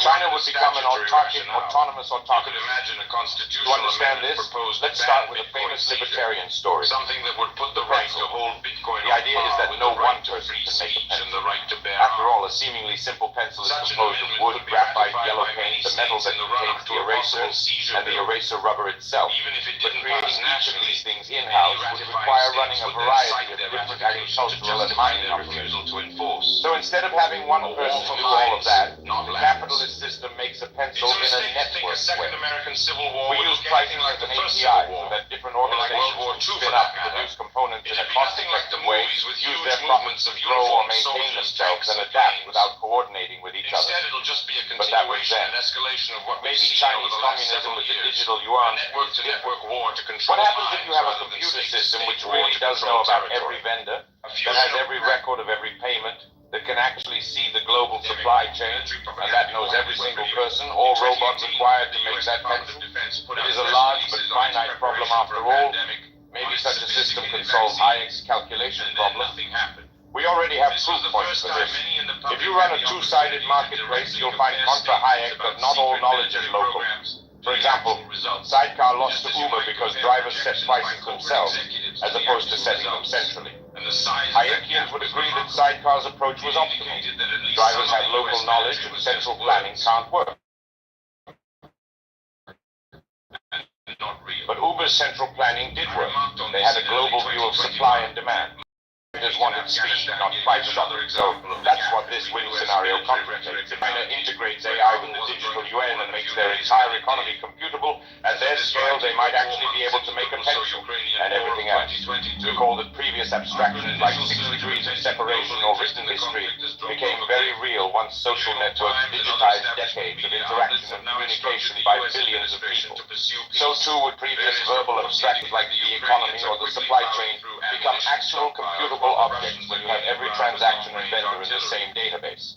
China would become an autonomous autocracy. To understand this, let's start with a famous libertarian story. The pencil. The idea is that no one person can make a pencil. After all, a seemingly simple pencil is composed of wood, graphite, yellow paint, the metal that contains the eraser, and the eraser rubber itself. But creating each of these things in-house would require running a variety of different agricultural and mining operations. So instead of having one person do all of that, the capitalist system makes a pencil in a network way. We use pricing as an API so that different organizations can spin up and produce components in a cost-effective way, use their profits to grow or maintain themselves, and adapt without coordinating with each other. But that was then. Maybe Chinese communism with the digital yuan is different. What happens if you have a computer system which really does know about every vendor, that has every record of every payment, that can actually see the global supply chain, and that knows every single person or robot required to make that pencil? It is a large but finite problem after all. Maybe such a system can solve Hayek's calculation problem. We already have proof points for this. If you run a two-sided marketplace, you'll find contra Hayek that not all knowledge is local. For example, Sidecar lost to Uber because drivers set prices themselves, as opposed to setting them centrally. Hayekians would agree that Sidecar's approach was optimal. Drivers had local knowledge and central planning can't work. But Uber's central planning did work. They had a global view of supply and demand. Vendors wanted speed, not price shopping. So that's what this win scenario contemplates. China integrates AI with the digital yuan and makes their entire economy computable. At their scale, they might actually be able to make a pencil and everything else. Recall that previous abstractions like 6 degrees of separation or written history became very real once social networks digitized decades of interaction and communication by billions of people. So too would previous verbal abstractions like the economy or the supply chain become actual computable objects when you have every transaction and vendor in the same database.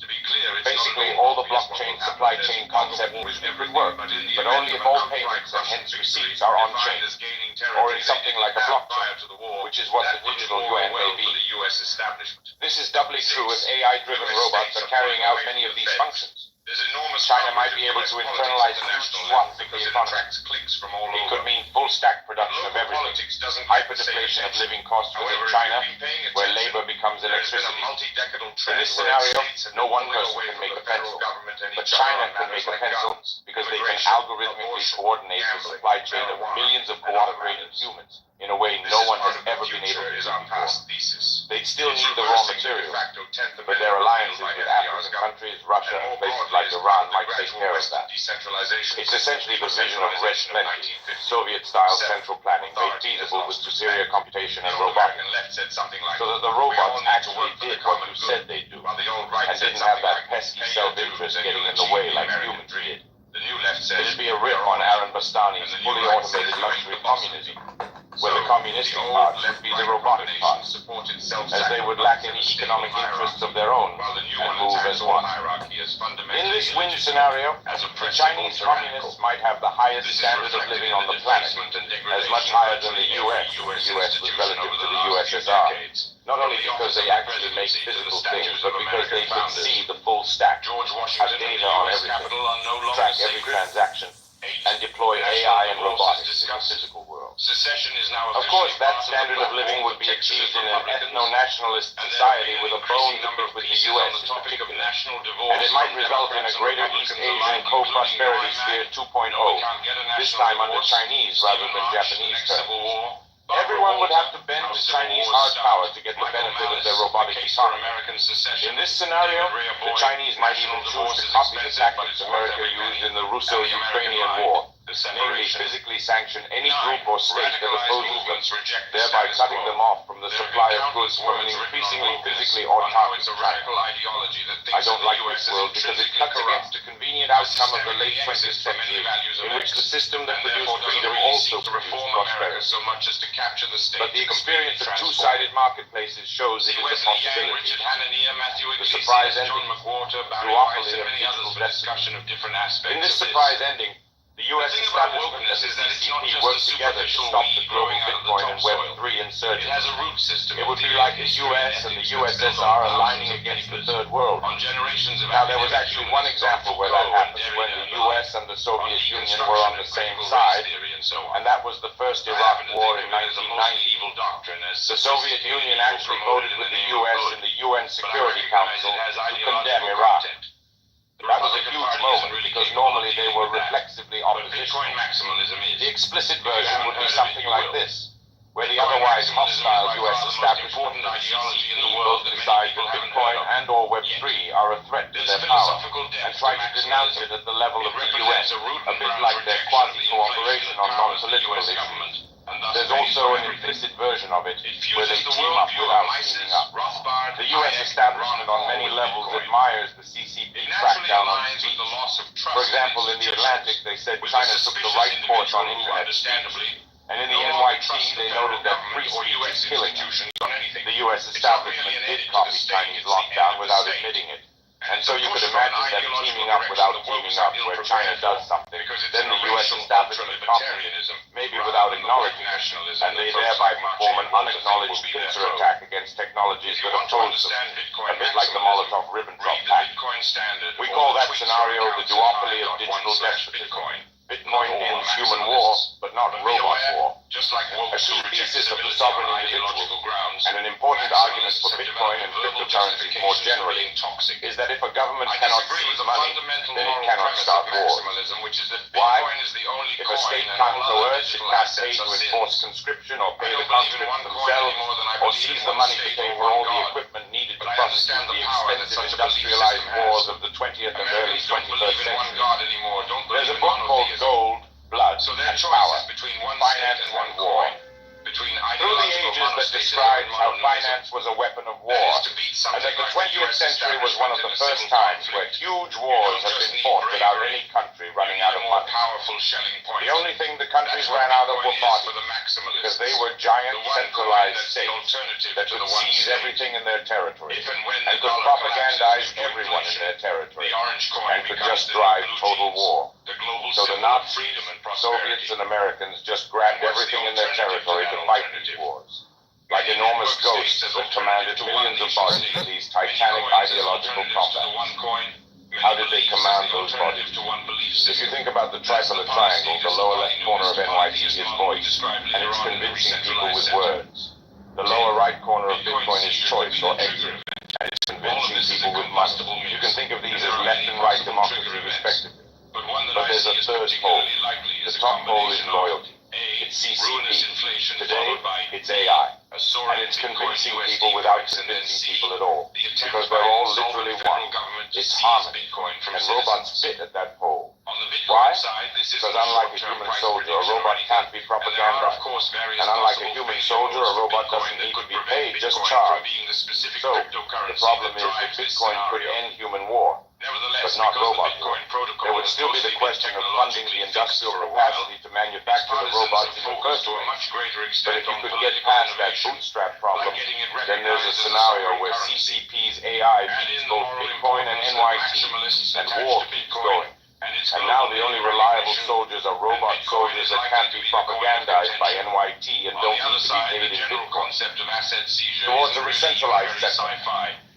Basically, all the blockchain supply chain concepts could work, but only if all payments and hence receipts are on-chain, or in something like a blockchain, which is what the digital yuan may be. This is doubly true if AI-driven robots are carrying out many of these functions. China might be able to internalize huge swaths of the economy. It could mean full-stack production of everything. Hyperdeflation of living costs within China, where labor becomes electricity. In this scenario, no one person can make a pencil, but China can make a pencil because they can algorithmically coordinate the supply chain of millions of cooperating humans in a way no one has ever been able to do before. They'd still need the raw materials, but their alliances with African countries, Russia, and places like Iran might take care of that. It's essentially the vision of red plenty, Soviet-style central planning made feasible with superior computation and robotics, so that the robots actually did what you said they'd do, and didn't have that pesky self-interest getting in the way like humans did. It'd be a riff on Aaron Bastani's fully automated luxury communism, where the communistic part should be the robotic part, as they would lack any economic interests of their own and move as one. In this win scenario, the Chinese communists might have the highest standard of living on the planet, as much higher than the US. The US was relative to the USSR, not only because they actually make physical things, but because they can see the full stack, have data on everything, track every transaction, and deploy AI and robotics in the physical world. Of course, that standard of living would be achieved in an ethno-nationalist society with a bone to pick with the US in particular, and it might result in a greater East Asian co-prosperity sphere 2.0, this time under Chinese rather than Japanese terms. Everyone would have to bend to Chinese hard power to get the benefit of their robotic economy. In this scenario, the Chinese might even choose to copy the tactics America used in the Russo-Ukrainian War, namely physically sanction any group or state that opposes them, thereby cutting them off from the supply of goods from an increasingly physically autarkic China. I don't like this world because it cuts against the convenient outcome of the late 20th century, in which the system that produced freedom also produced prosperity. But the experience of two-sided marketplaces shows it is a possibility. The surprise ending, duopoly of digital destiny. In this surprise ending, the U.S. establishment and the CCP work together to stop the global Bitcoin and Web3 insurgence. It would be like the U.S. and the USSR aligning against the Third World. Now, there was actually one example where that happened, when the U.S. and the Soviet Union were on the same side, and that was the first Iraq War in 1990. The Soviet Union actually voted with the U.S. in the UN Security Council to condemn Iraq. That was a huge moment because normally they were reflexively opposition. The explicit version would be something like this, where the otherwise hostile U.S. establishment and CCP both decide that Bitcoin and or Web3 are a threat to their power and try to denounce it at the level of the UN, a bit like their quasi-cooperation on non-political issues. There's also an implicit version of it, where they team up without teaming up. The U.S. establishment on many levels admires the CCP crackdown on speech. For example, in the Atlantic, they said China took the right course on internet speech. And in the NYT, they noted that free speech is killing them. The U.S. establishment did copy Chinese lockdown without admitting it. And so you could imagine them teaming up without teaming up, where China does something, then the U.S. establishment copies it, maybe without acknowledging it, and they thereby perform an unacknowledged pincer attack against technologies that oppose them, a bit like the Molotov-Ribbentrop Pact. We call that scenario the duopoly of digital despotism. Bitcoin ends human war, but not robot war. A key thesis of the sovereign individual, and an important argument for Bitcoin and cryptocurrencies more generally, is that if a government cannot seize money, then it cannot start wars. Why? If a state can't coerce, it can't pay to enforce conscription or pay the conscripts themselves, or seize the money to pay for all the equipment needed to prosecute the expensive industrialized wars of the 20th and early 21st century. There's a book called Gold, Blood, and Power, Finance and War. Through the ages that describes how finance was a weapon of war, and that the 20th century was one of the first times where huge wars have been fought without any country running out of money. The only thing the countries ran out of were bodies, because they were giant centralized states that could seize everything in their territory, and could propagandize everyone in their territory, and could just drive total war. So the Nazis, Soviets, and Americans just grabbed everything in their territory to fight these wars. Like enormous ghosts that commanded millions of bodies in these titanic ideological combats. How did they command those bodies? If you think about the tripolar triangle, the lower left corner of NYT is voice, and it's convincing people with words. The lower right corner of Bitcoin is choice or exit, and it's convincing people with money. You can think of these as left and right democracy respectively. But there's a third pole. The top pole is loyalty. It's CCP. Today, it's AI. And it's convincing people without convincing people at all. Because they're all literally one. It's harmony. And robots fit at that pole. Why? Because unlike a human soldier, a robot can't be propagandized. And unlike a human soldier, a robot doesn't need to be paid, just charged. So, the problem is that Bitcoin could end human war. But not robot war. There would still be the question of funding the industrial capacity to manufacture the robots in the first place. But if you could get past that bootstrap problem, then there's a scenario where CCP's AI beats both Bitcoin and NYT, and war keeps going. And now the only reliable soldiers are robot soldiers that can't be propagandized by NYT and don't need to be paid in Bitcoin. Towards a re-centralized sector.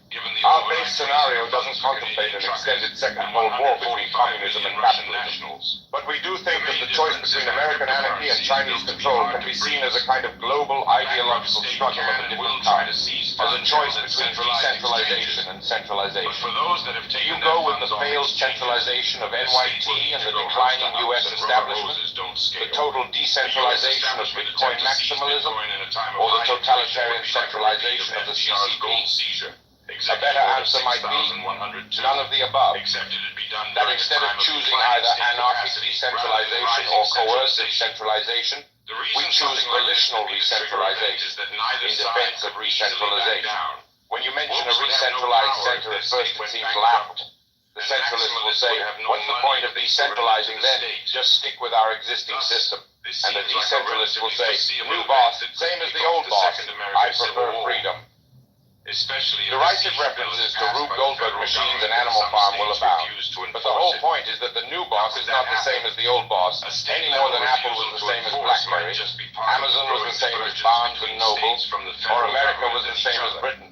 Our base scenario doesn't contemplate an extended Second World War between communism and capitalism. But we do think that the choice between American anarchy and Chinese control can be seen as a kind of global ideological struggle of a different kind, as a choice between decentralization and centralization. You go with the failed centralization of NYT and the declining U.S. establishment, the total decentralization of Bitcoin maximalism, or the totalitarian centralization of the CCP. A better answer might be none of the above. That instead of choosing either anarchic decentralization or coercive centralization, we choose volitional re-centralization in defense of re-centralization. When you mention a re-centralized center, at first it seems laughable. The centralists will say, what's the point of decentralizing then? Just stick with our existing system. And the decentralists will say, new boss, same as the old boss. I prefer freedom. Derisive references to Rube Goldberg machines and Animal Farm will abound, but the whole point is that the new boss is not the same as the old boss, any more than Apple was the same as BlackBerry, Amazon was the same as Barnes and Noble, or America was the same as Britain.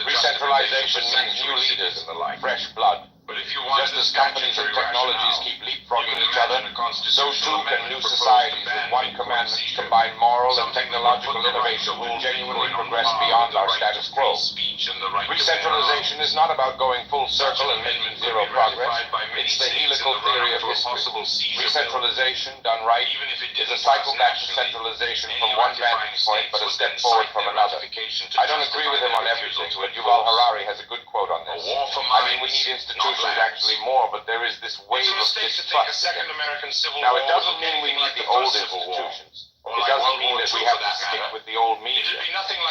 Recentralization means new leaders, fresh blood. Just as companies and technologies keep leapfrogging each other, so too can new societies with one commandment combine moral and technological innovation to genuinely progress beyond our status quo. Recentralization is not about going full circle and making zero progress. It's the helical theory of history. Recentralization, done right, is a cycle back to centralization from one vantage point, but a step forward from another. I don't agree with him on everything, but Yuval Harari has a good quote on this. I mean, we need institutions actually more, but there is this wave of distrust. Now, it doesn't mean we need the old institutions. It doesn't mean that we have to stick with the old media.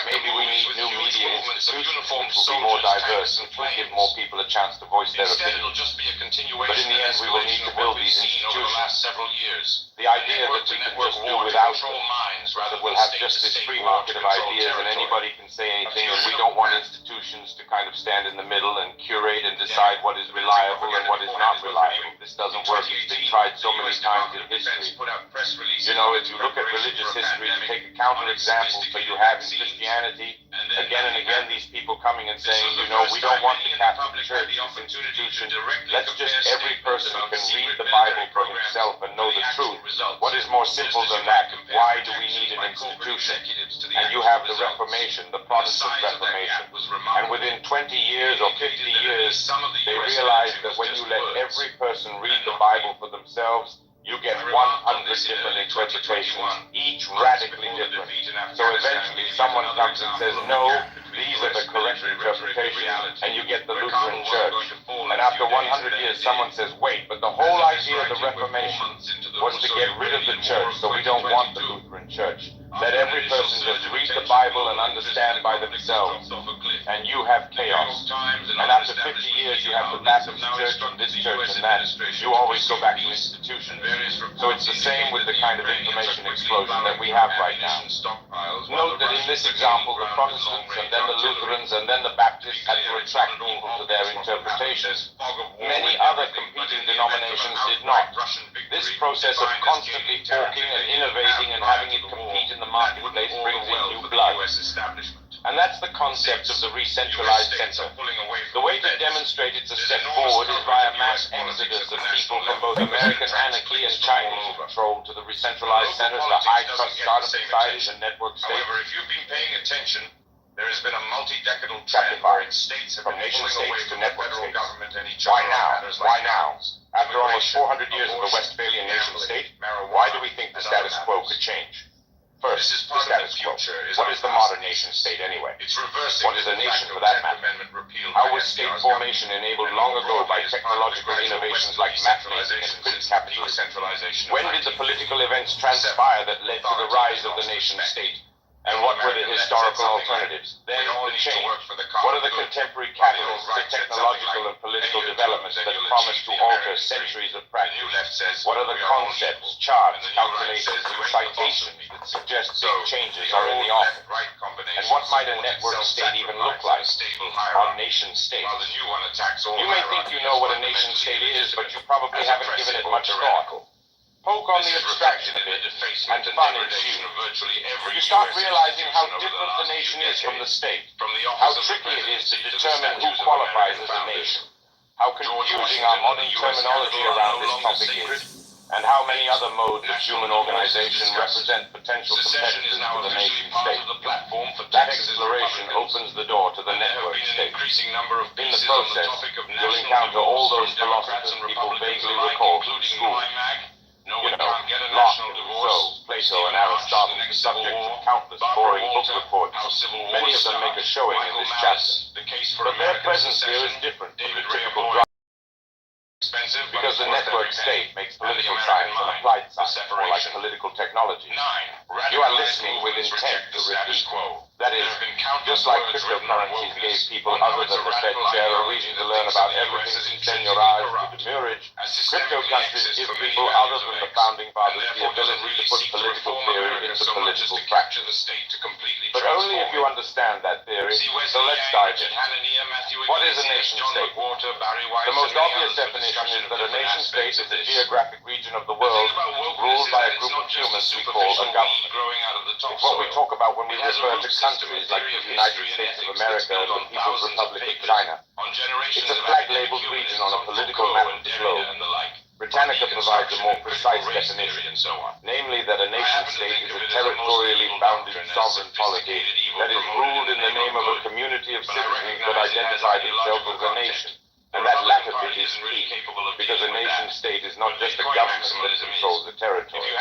Maybe we need new media institutions which will be more diverse and will give more people a chance to voice their opinion. But in the end, we will need to build these institutions. The idea that we can just do without them, that we'll have just this free market of ideas and anybody can say anything, and we don't want institutions to kind of stand in the middle and curate and decide what is reliable and what is not reliable. This doesn't work. It's been tried so many times in history. You know, if you look at religious history, to take a counterexample, so you have in Christianity, again and again, these people coming and saying, you know, we don't want the Catholic Church, this institution. Let's just, every person can read the Bible for himself and know the truth. What is more simple than that? Why do we need an institution? And you have the Reformation, the Protestant Reformation. And within 20 years or 50 years, they realized that when you let every person read the Bible for themselves, you get 100 different interpretations, each radically different. So eventually someone comes and says, no, these are the correct interpretations, and you get the Lutheran Church. And after 100 years, someone says, wait, but the whole idea of the Reformation was to get rid of the church, so we don't want the Lutheran Church. Let every person just read the Bible and understand by themselves, and you have chaos. And after 50 years, you have the Baptist Church and this church and that. You always go back to institutions. So it's the same with the kind of information explosion that we have right now. Note that in this example, the Protestants and then the Lutherans and then the Baptists had to attract people to their interpretations. Many other competing denominations did not. This process of constantly talking and innovating and having it compete in the marketplace brings in new blood. And that's the concept of the re-centralized center. The way to demonstrate it's a step forward is via mass exodus of people from both American anarchy and Chinese control to the re-centralized centers, the high-trust startup societies and network states. However, if you've been paying attention, there has been a multi-decadal Chapter trend 5, wherein states have from been nation pulling states away to from network federal states. government and each Why other now? matters Why like now? After almost 400 years of the Westphalian nation state, why do we think the status quo could change? First, the status quo. What is the modern nation state anyway? It's reversing What is a nation for that matter? How was state formation enabled long ago by technological innovations like map-making and print capitalism? When did the political events transpire that led to the rise of the nation state? And what were the historical alternatives? Then the change. What are the contemporary catalysts, the technological and political developments that promise to alter centuries of practice? What are the concepts, charts, calculations, and citations that suggest big changes are in the offing? And what might a network state even look like? On nation states. You may think you know what a nation state is, but you probably haven't given it much thought. Poke on the abstraction a bit, and fun ensues. You start realizing how different the nation is from the state, how tricky it is to determine who qualifies as a nation, how confusing our modern terminology around this topic is, and how many other modes of human organization represent potential competitors to the nation state. That exploration opens the door to the network state. In the process, you'll encounter all those philosophers people vaguely recall from school. You know, Locke, Rousseau, Plato, and Aristotle, the subject of countless boring book reports. Many of them make a showing in this chapter. But their presence here is different from the typical drama. Because the network state makes political science an applied science, more like political technology. You are listening with intent to repeat. That is, just like cryptocurrencies gave people other than the Fed chair a reason to learn about everything from seigniorage to demurrage, crypto countries give people other than the founding fathers the ability to put political theory into political practice. But only if you understand that theory. So let's dive in. What is a nation state? The most obvious definition is that a nation state is a geographic region of the world ruled by a group of humans we call a government. It's what we talk about when we refer to countries like the United States of America and the People's Republic of China. It's a flag-labeled region on a political map of the globe. Britannica provides a more precise definition, namely that a nation-state is a territorially bounded sovereign polity that is ruled in the name of a community of citizens that identify themselves as a nation. And that latter bit is key, because a nation-state is not just a government that controls a territory.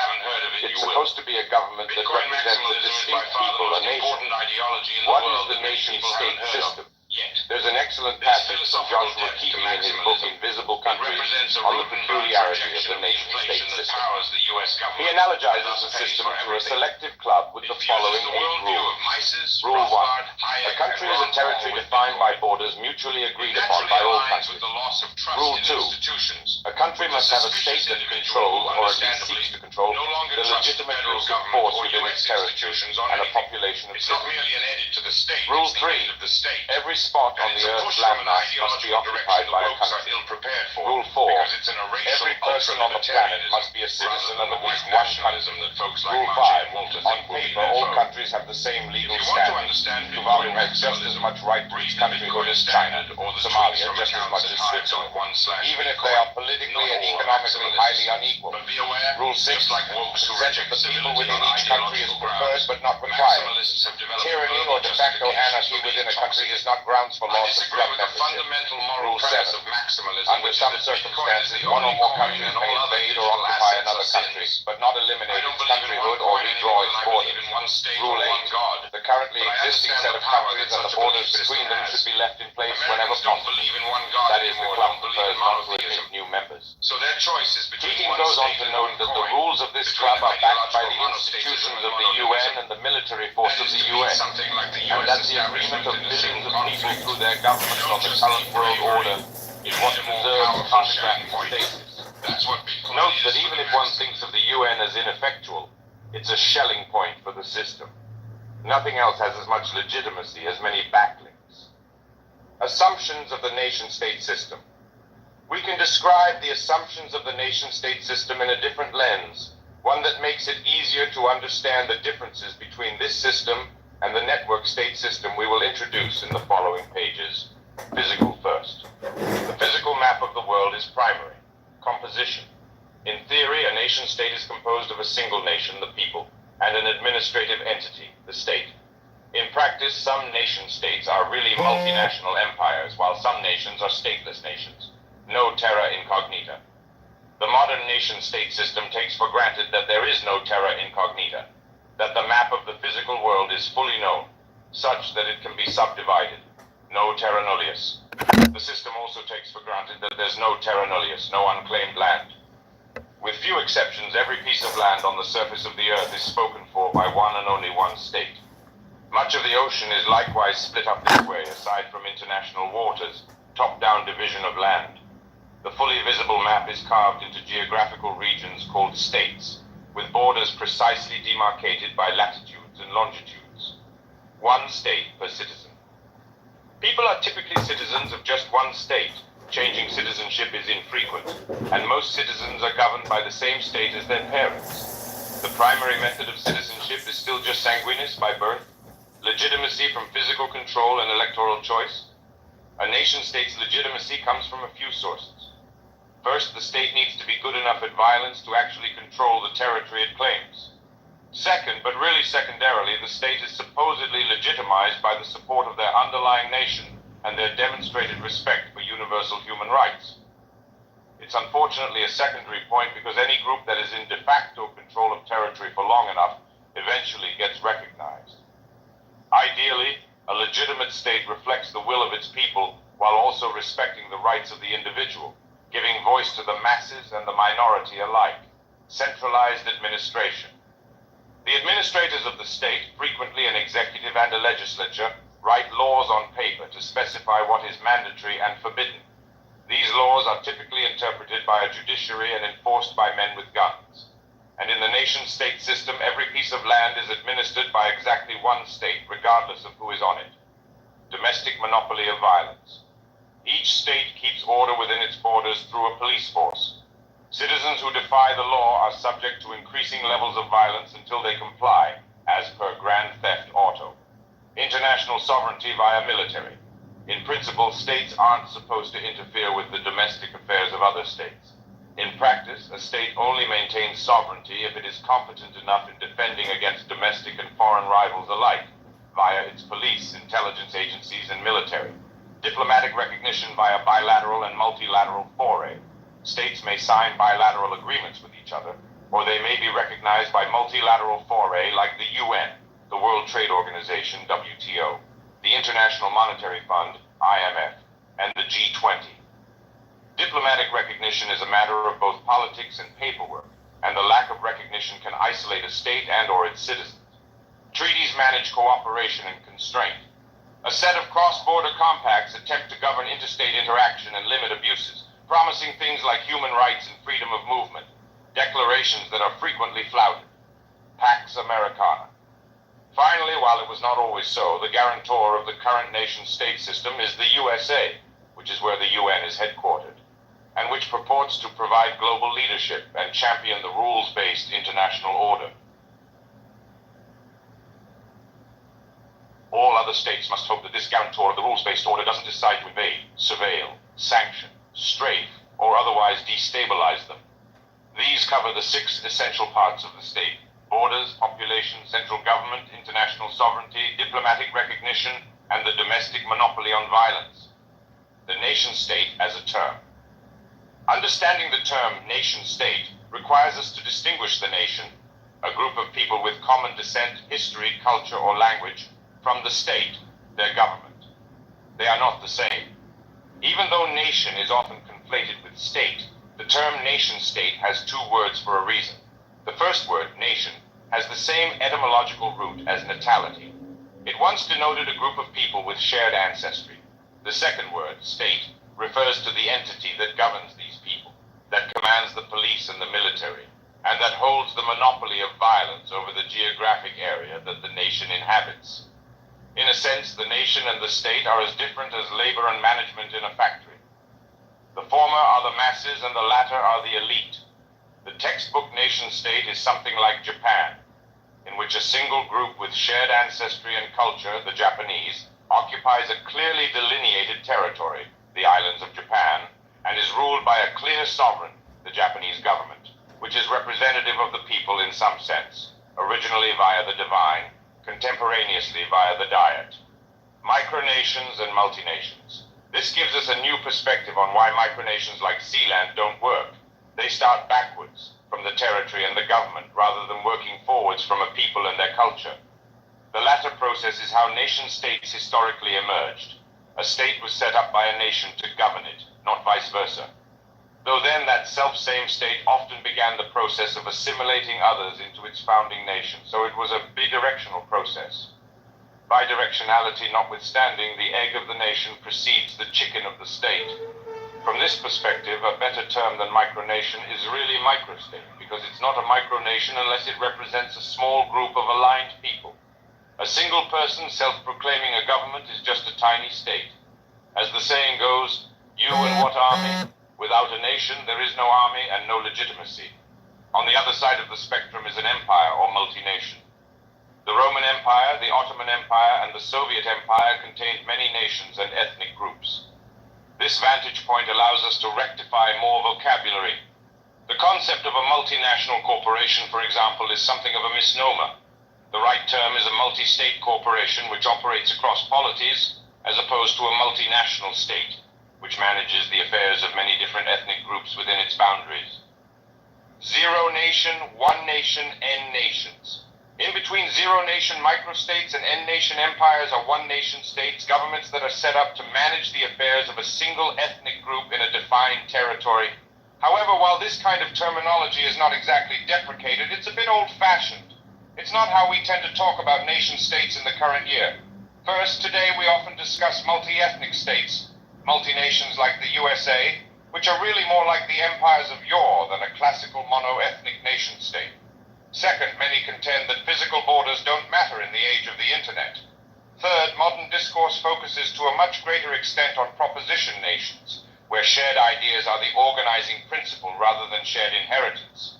It's supposed to be a government that represents a distinct people, a nation. What is the nation-state system? There's an excellent passage from Joshua Keating in his book Invisible Countries on the peculiarity of the nation-state system. He analogizes the system to a selective club with the following 8 rules. Rule 1. A country is a territory defined by borders mutually agreed upon by all countries. Rule 2. A country must have a state that controls, or at least seeks to control, the legitimate use of force within its territory and a population of citizens. Rule 3. Every spot on the Earth's landmass must be occupied by a country. Rule 4. Every person on the planet must be a citizen of at least one country. Rule 5. On paper, all countries have the same legal standing. Tuvalu has just as much right to its countryhood as China, Somalia just as much as Switzerland, even if they are politically and economically highly unequal. Rule 6. Consent of the people within each country is preferred but not required. Tyranny or de facto anarchy within a country is not grounds for loss of club membership. Rule 7. Under some circumstances, one or more countries may invade or occupy another country, but not eliminate its countryhood or redraw its borders. Rule 8. The currently existing set of countries and the borders between them should be left in place whenever possible. That is, the club prefers not to admit new members. Keating goes on to note that the rules of this club are backed by the institutions of the UN and the military force of the UN, and that the agreement of billions of people through their governments on the current world order is what preserves contract status. Note that even if one thinks of the UN as ineffectual, it's a shelling point for the system. Nothing else has as much legitimacy as many backlinks. Assumptions of the nation-state system. We can describe the assumptions of the nation-state system in a different lens, one that makes it easier to understand the differences between this system and the network state system we will introduce in the following pages. Physical first. The physical map of the world is primary. Composition. In theory, a nation-state is composed of a single nation, the people, and an administrative entity, the state. In practice, some nation-states are really multinational empires, while some nations are stateless nations. No terra incognita. The modern nation-state system takes for granted that there is no terra incognita, that the map of the physical world is fully known, such that it can be subdivided. No terra nullius. The system also takes for granted that there's no terra nullius, no unclaimed land. With few exceptions, every piece of land on the surface of the earth is spoken for by one and only one state. Much of the ocean is likewise split up this way, aside from international waters, top-down division of land. The fully visible map is carved into geographical regions called states, with borders precisely demarcated by latitudes and longitudes. One state per citizen. People are typically citizens of just one state. Changing citizenship is infrequent, and most citizens are governed by the same state as their parents. The primary method of citizenship is still just sanguinis by birth, legitimacy from physical control and electoral choice. A nation-state's legitimacy comes from a few sources. First, the state needs to be good enough at violence to actually control the territory it claims. Second, but really secondarily, the state is supposedly legitimized by the support of their underlying nation and their demonstrated respect for universal human rights. It's unfortunately a secondary point because any group that is in de facto control of territory for long enough eventually gets recognized. Ideally, a legitimate state reflects the will of its people while also respecting the rights of the individual, giving voice to the masses and the minority alike. Centralized administration. The administrators of the state, frequently an executive and a legislature, write laws on paper to specify what is mandatory and forbidden. These laws are typically interpreted by a judiciary and enforced by men with guns. And in the nation-state system, every piece of land is administered by exactly one state, regardless of who is on it. Domestic monopoly of violence. Each state keeps order within its borders through a police force. Citizens who defy the law are subject to increasing levels of violence until they comply, as per Grand Theft Auto. International sovereignty via military. In principle, states aren't supposed to interfere with the domestic affairs of other states. In practice, a state only maintains sovereignty if it is competent enough in defending against domestic and foreign rivals alike, via its police, intelligence agencies, and military. Diplomatic recognition via bilateral and multilateral foray. States may sign bilateral agreements with each other, or they may be recognized by multilateral foray like the UN, the World Trade Organization, WTO, the International Monetary Fund, IMF, and the G20. Diplomatic recognition is a matter of both politics and paperwork, and the lack of recognition can isolate a state and/or its citizens. Treaties manage cooperation and constraint. A set of cross-border compacts attempt to govern interstate interaction and limit abuses, promising things like human rights and freedom of movement, declarations that are frequently flouted. Pax Americana. Finally, while it was not always so, the guarantor of the current nation-state system is the USA, which is where the UN is headquartered, and which purports to provide global leadership and champion the rules-based international order. All other states must hope that this guarantor of the rules-based order doesn't decide to invade, surveil, sanction, strafe, or otherwise destabilize them. These cover the 6 essential parts of the state: borders, population, central government, international sovereignty, diplomatic recognition, and the domestic monopoly on violence. The nation-state as a term. Understanding the term nation-state requires us to distinguish the nation, a group of people with common descent, history, culture, or language, from the state, their government. They are not the same. Even though nation is often conflated with state, the term nation-state has 2 words for a reason. The first word, nation, has the same etymological root as natality. It once denoted a group of people with shared ancestry. The second word, state, refers to the entity that governs these people, that commands the police and the military, and that holds the monopoly of violence over the geographic area that the nation inhabits. In a sense, the nation and the state are as different as labor and management in a factory. The former are the masses and the latter are the elite. The textbook nation-state is something like Japan, in which a single group with shared ancestry and culture, the Japanese, occupies a clearly delineated territory, the islands of Japan, and is ruled by a clear sovereign, the Japanese government, which is representative of the people in some sense, originally via the divine, contemporaneously via the diet. Micronations and multinations. This gives us a new perspective on why micronations like Sealand don't work. They start backwards, from the territory and the government, rather than working forwards from a people and their culture. The latter process is how nation-states historically emerged. A state was set up by a nation to govern it, not vice versa. Though then that self-same state often began the process of assimilating others into its founding nation, so it was a bidirectional process. Bidirectionality notwithstanding, the egg of the nation precedes the chicken of the state. From this perspective, a better term than micronation is really microstate, because it's not a micronation unless it represents a small group of aligned people. A single person self-proclaiming a government is just a tiny state. As the saying goes, you and what army? Without a nation, there is no army and no legitimacy. On the other side of the spectrum is an empire or multination. The Roman Empire, the Ottoman Empire, and the Soviet Empire contained many nations and ethnic groups. This vantage point allows us to rectify more vocabulary. The concept of a multinational corporation, for example, is something of a misnomer. The right term is a multi-state corporation which operates across polities, as opposed to a multinational state, which manages the affairs of many different ethnic groups within its boundaries. Zero nation, one nation, N nations. In between zero-nation microstates and N-nation empires are one-nation states, governments that are set up to manage the affairs of a single ethnic group in a defined territory. However, while this kind of terminology is not exactly deprecated, it's a bit old-fashioned. It's not how we tend to talk about nation-states in the current year. First, today we often discuss multi-ethnic states, multi-nations like the USA, which are really more like the empires of yore than a classical mono-ethnic nation-state. Second, many contend that physical borders don't matter in the age of the internet. Third, modern discourse focuses to a much greater extent on proposition nations, where shared ideas are the organizing principle rather than shared inheritance.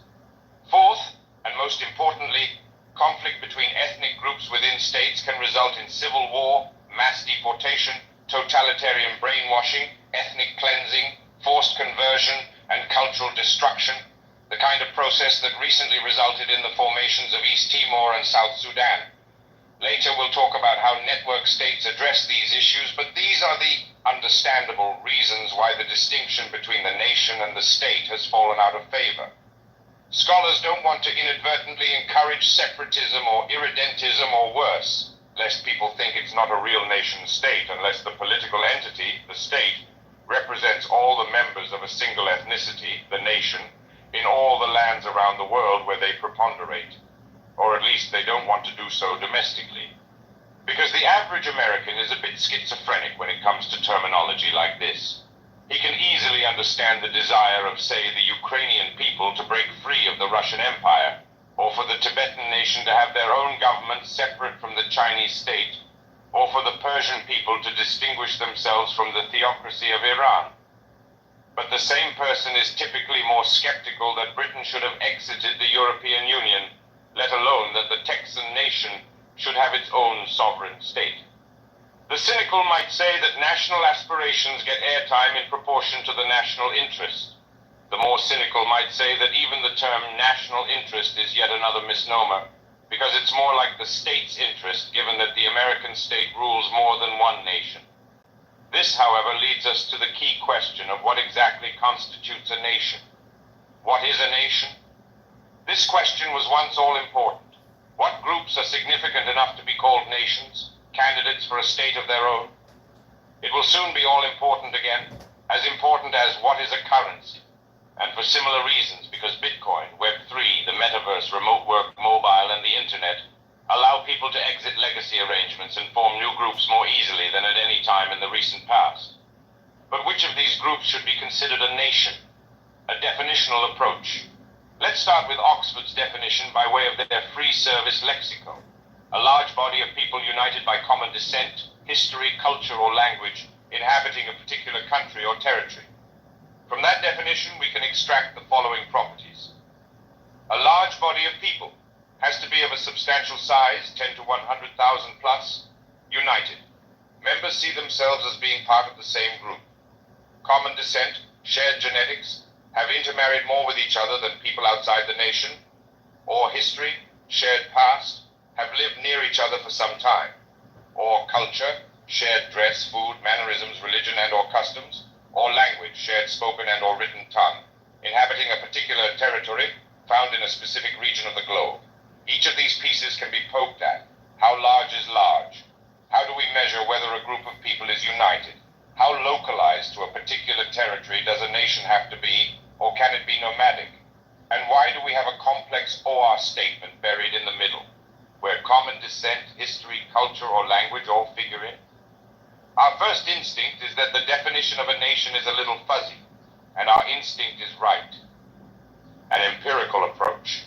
Fourth, and most importantly, conflict between ethnic groups within states can result in civil war, mass deportation, totalitarian brainwashing, ethnic cleansing, forced conversion, and cultural destruction. The kind of process that recently resulted in the formations of East Timor and South Sudan. Later we'll talk about how network states address these issues, but these are the understandable reasons why the distinction between the nation and the state has fallen out of favor. Scholars don't want to inadvertently encourage separatism or irredentism or worse, lest people think it's not a real nation state unless the political entity, the state, represents all the members of a single ethnicity, the nation, in all the lands around the world where they preponderate, or at least they don't want to do so domestically. Because the average American is a bit schizophrenic when it comes to terminology like this. He can easily understand the desire of, say, the Ukrainian people to break free of the Russian Empire, or for the Tibetan nation to have their own government separate from the Chinese state, or for the Persian people to distinguish themselves from the theocracy of Iran. But the same person is typically more skeptical that Britain should have exited the European Union, let alone that the Texan nation should have its own sovereign state. The cynical might say that national aspirations get airtime in proportion to the national interest. The more cynical might say that even the term national interest is yet another misnomer, because it's more like the state's interest, given that the American state rules more than one nation. This, however, leads us to the key question of what exactly constitutes a nation. What is a nation? This question was once all important. What groups are significant enough to be called nations, candidates for a state of their own? It will soon be all important again, as important as what is a currency. And for similar reasons, because Bitcoin, Web3, the metaverse, remote work, mobile, and the internet allow people to exit legacy arrangements and form new groups more easily than at any time in the recent past. But which of these groups should be considered a nation? A definitional approach. Let's start with Oxford's definition by way of their free service lexicon. A large body of people united by common descent, history, culture, or language, inhabiting a particular country or territory. From that definition, we can extract the following properties. A large body of people has to be of a substantial size, 10 to 100,000 plus, united. Members see themselves as being part of the same group. Common descent, shared genetics, have intermarried more with each other than people outside the nation, or history, shared past, have lived near each other for some time, or culture, shared dress, food, mannerisms, religion and or customs, or language, shared spoken and or written tongue, inhabiting a particular territory found in a specific region of the globe. Each of these pieces can be poked at. How large is large? How do we measure whether a group of people is united? How localized to a particular territory does a nation have to be, or can it be nomadic? And why do we have a complex OR statement buried in the middle? where common descent, history, culture, or language all figure in? Our first instinct is that the definition of a nation is a little fuzzy, and our instinct is right. An empirical approach.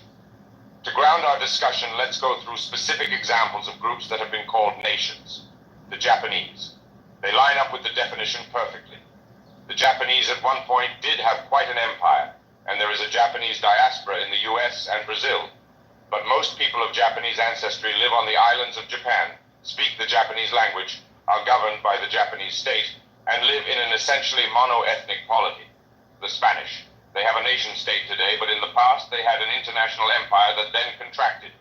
To ground our discussion, let's go through specific examples of groups that have been called nations. The Japanese. They line up with the definition perfectly. The Japanese at one point did have quite an empire, and there is a Japanese diaspora in the US and Brazil. But most people of Japanese ancestry live on the islands of Japan, speak the Japanese language, are governed by the Japanese state, and live in an essentially mono-ethnic polity, the Spanish. They have a nation-state today, but in the past they had an international empire that then contracted,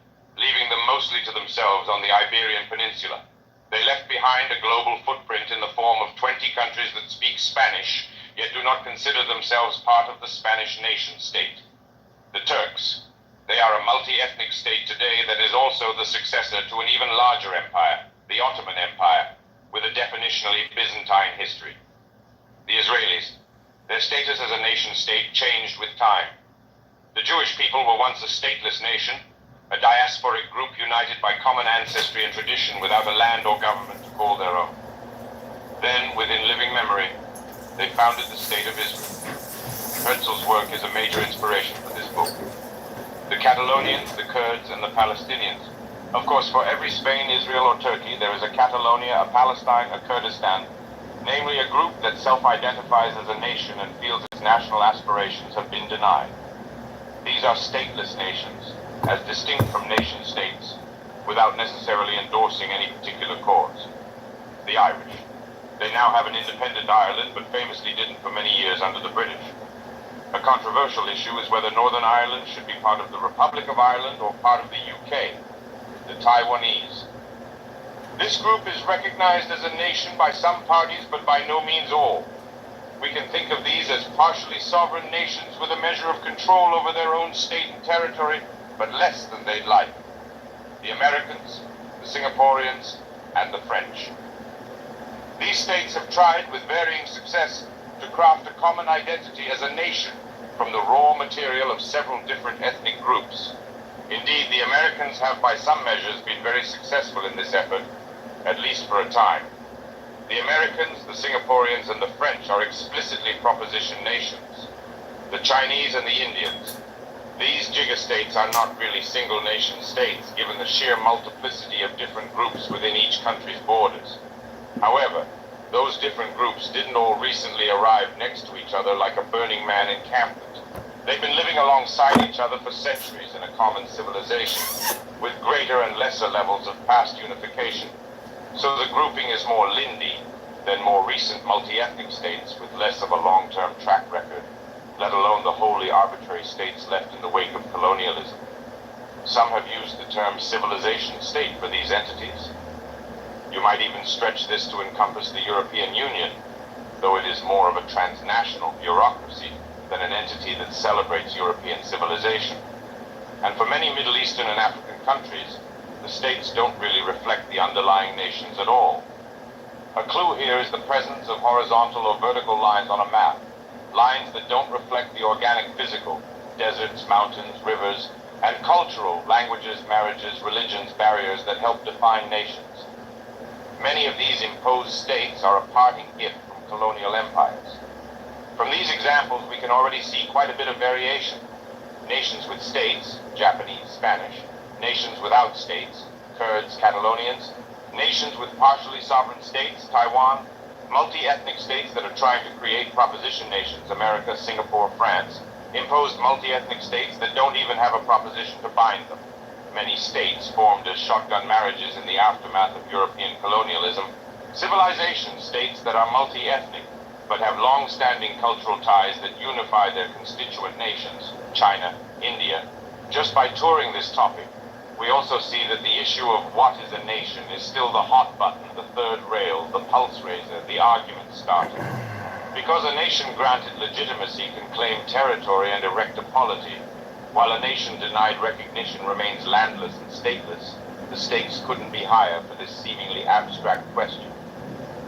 leaving them mostly to themselves on the Iberian Peninsula. They left behind a global footprint in the form of 20 countries that speak Spanish, yet do not consider themselves part of the Spanish nation-state. The Turks. They are a multi-ethnic state today that is also the successor to an even larger empire, the Ottoman Empire, with a definitionally Byzantine history. The Israelis. Their status as a nation-state changed with time. The Jewish people were once a stateless nation, a diasporic group united by common ancestry and tradition without a land or government to call their own. Then, within living memory, they founded the State of Israel. Herzl's work is a major inspiration for this book. The Catalonians, the Kurds, and the Palestinians. Of course, for every Spain, Israel, or Turkey, there is a Catalonia, a Palestine, a Kurdistan, namely a group that self-identifies as a nation and feels its national aspirations have been denied. These are stateless nations, as distinct from nation-states, without necessarily endorsing any particular cause. The Irish. They now have an independent Ireland, but famously didn't for many years under the British. A controversial issue is whether Northern Ireland should be part of the Republic of Ireland or part of the UK. The Taiwanese. This group is recognized as a nation by some parties, but by no means all. We can think of these as partially sovereign nations with a measure of control over their own state and territory, but less than they'd like. The Americans, the Singaporeans, and the French. These states have tried, with varying success, to craft a common identity as a nation from the raw material of several different ethnic groups. Indeed, the Americans have by some measures been very successful in this effort, at least for a time. The Americans, the Singaporeans, and the French are explicitly proposition nations. The Chinese and the Indians. These gigastates are not really single nation states, given the sheer multiplicity of different groups within each country's borders. However, those different groups didn't all recently arrive next to each other like a Burning Man encampment. They've been living alongside each other for centuries in a common civilization, with greater and lesser levels of past unification. So the grouping is more Lindy than more recent multi-ethnic states with less of a long-term track record, let alone the wholly arbitrary states left in the wake of colonialism. Some have used the term civilization state for these entities. You might even stretch this to encompass the European Union, though it is more of a transnational bureaucracy than an entity that celebrates European civilization. And for many Middle Eastern and African countries, the states don't really reflect the underlying nations at all. A clue here is the presence of horizontal or vertical lines on a map, lines that don't reflect the organic physical, deserts, mountains, rivers, and cultural, languages, marriages, religions, barriers that help define nations. Many of these imposed states are a parting gift from colonial empires. From these examples, we can already see quite a bit of variation. Nations with states, Japanese, Spanish. Nations without states, Kurds, Catalonians. Nations with partially sovereign states, Taiwan. Multi-ethnic states that are trying to create proposition nations, America, Singapore, France. Imposed multi-ethnic states that don't even have a proposition to bind them. Many states formed as shotgun marriages in the aftermath of European colonialism. Civilization states that are multi-ethnic, but have long-standing cultural ties that unify their constituent nations, China, India. Just by touring this topic, we also see that the issue of what is a nation is still the hot button, the third rail, the pulse raiser, the argument starter. Because a nation granted legitimacy can claim territory and erect a polity, while a nation denied recognition remains landless and stateless, the stakes couldn't be higher for this seemingly abstract question.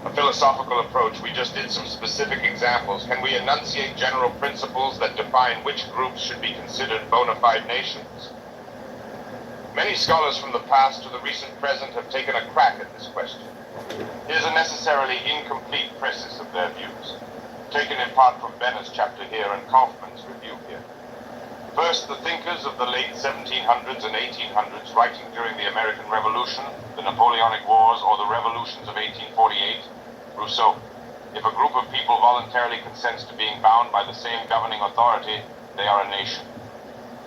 A philosophical approach, we just did some specific examples. Can we enunciate general principles that define which groups should be considered bona fide nations? Many scholars from the past to the recent present have taken a crack at this question. Here's a necessarily incomplete preface of their views, taken in part from Benner's chapter here and Kaufman's review here. First, the thinkers of the late 1700s and 1800s writing during the American Revolution, the Napoleonic Wars, or the revolutions of 1848, Rousseau. If a group of people voluntarily consents to being bound by the same governing authority, they are a nation.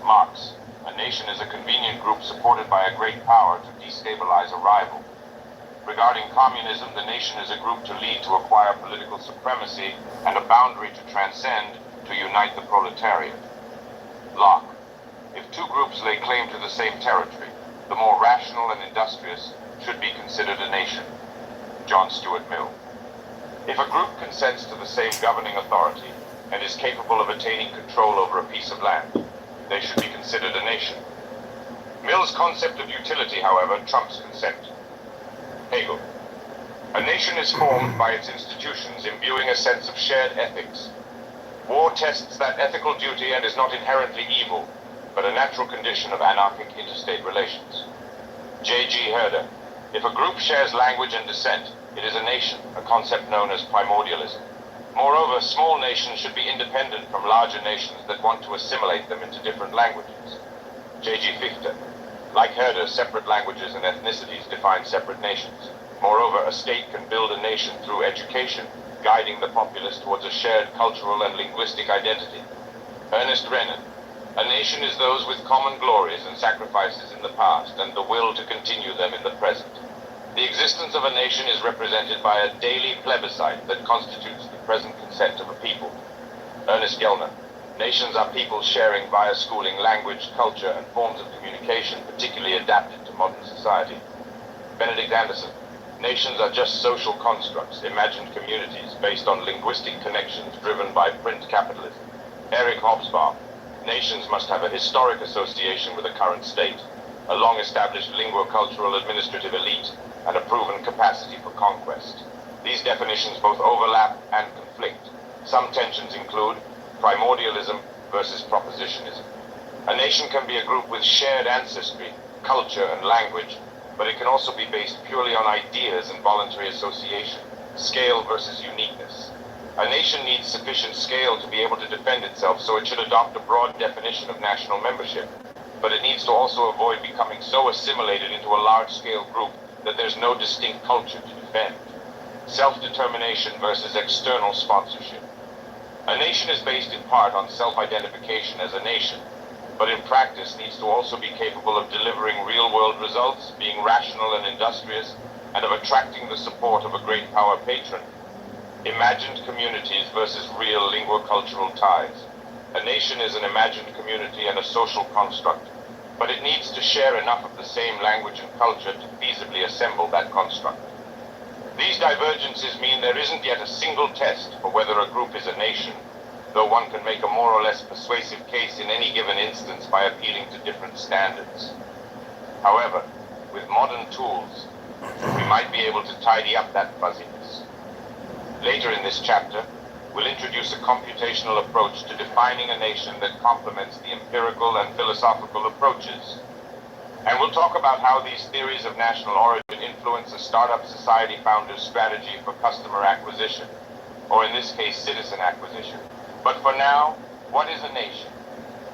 Marx. A nation is a convenient group supported by a great power to destabilize a rival. Regarding communism, the nation is a group to lead to acquire political supremacy and a boundary to transcend to unite the proletariat. Locke. If two groups lay claim to the same territory, the more rational and industrious should be considered a nation. John Stuart Mill. If a group consents to the same governing authority and is capable of attaining control over a piece of land, they should be considered a nation. Mill's concept of utility, however, trumps consent. Hegel. A nation is formed by its institutions imbuing a sense of shared ethics. War tests that ethical duty and is not inherently evil, but a natural condition of anarchic interstate relations. J.G. Herder. If a group shares language and descent, it is a nation, a concept known as primordialism. Moreover, small nations should be independent from larger nations that want to assimilate them into different languages. J.G. Fichte. Like Herder, separate languages and ethnicities define separate nations. Moreover, a state can build a nation through education, guiding the populace towards a shared cultural and linguistic identity. Ernest Renan. A nation is those with common glories and sacrifices in the past, and the will to continue them in the present. The existence of a nation is represented by a daily plebiscite that constitutes the present consent of a people. Ernest Gellner. Nations are people sharing via schooling language, culture, and forms of communication particularly adapted to modern society. Benedict Anderson. Nations are just social constructs, imagined communities based on linguistic connections driven by print capitalism. Eric Hobsbawm. Nations must have a historic association with a current state, a long-established linguo-cultural administrative elite, and a proven capacity for conquest. These definitions both overlap and conflict. Some tensions include primordialism versus propositionism. A nation can be a group with shared ancestry, culture, and language, but it can also be based purely on ideas and voluntary association, scale versus uniqueness. A nation needs sufficient scale to be able to defend itself, so it should adopt a broad definition of national membership, but it needs to also avoid becoming so assimilated into a large-scale group that there's no distinct culture to defend. Self-determination versus external sponsorship. A nation is based in part on self-identification as a nation, but in practice needs to also be capable of delivering real-world results, being rational and industrious, and of attracting the support of a great power patron. Imagined communities versus real linguo-cultural ties. A nation is an imagined community and a social construct, but it needs to share enough of the same language and culture to feasibly assemble that construct. These divergences mean there isn't yet a single test for whether a group is a nation, though one can make a more or less persuasive case in any given instance by appealing to different standards. However, with modern tools, we might be able to tidy up that fuzziness. Later in this chapter, we'll introduce a computational approach to defining a nation that complements the empirical and philosophical approaches. And we'll talk about how these theories of national origin influence a startup society founder's strategy for customer acquisition, or in this case, citizen acquisition. But for now, what is a nation?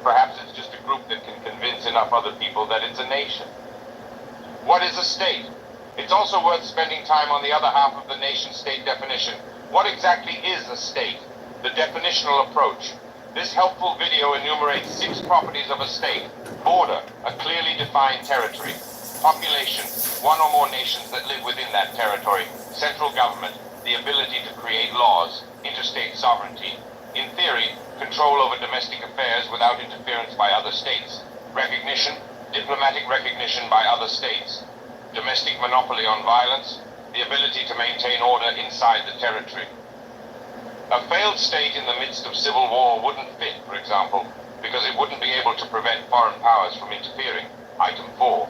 Perhaps it's just a group that can convince enough other people that it's a nation. What is a state? It's also worth spending time on the other half of the nation-state definition. What exactly is a state? The definitional approach. This helpful video enumerates 6 properties of a state. Border, a clearly defined territory. Population, one or more nations that live within that territory. Central government, the ability to create laws. Interstate sovereignty. In theory, control over domestic affairs without interference by other states. Recognition, diplomatic recognition by other states. Domestic monopoly on violence, the ability to maintain order inside the territory. A failed state in the midst of civil war wouldn't fit, for example, because it wouldn't be able to prevent foreign powers from interfering, item 4,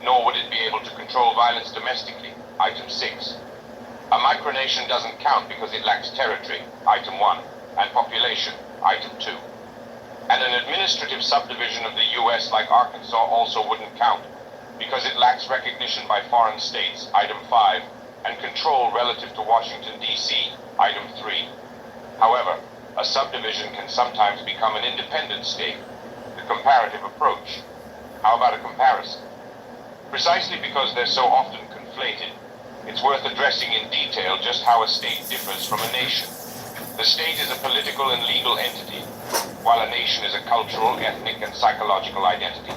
nor would it be able to control violence domestically, item 6. A micronation doesn't count because it lacks territory, item 1, and population, item 2. And an administrative subdivision of the U.S. like Arkansas also wouldn't count, because it lacks recognition by foreign states, item 5, and control relative to Washington, D.C., item 3. However, a subdivision can sometimes become an independent state. The comparative approach. How about a comparison? Precisely because they're so often conflated, it's worth addressing in detail just how a state differs from a nation. The state is a political and legal entity, while a nation is a cultural, ethnic, and psychological identity.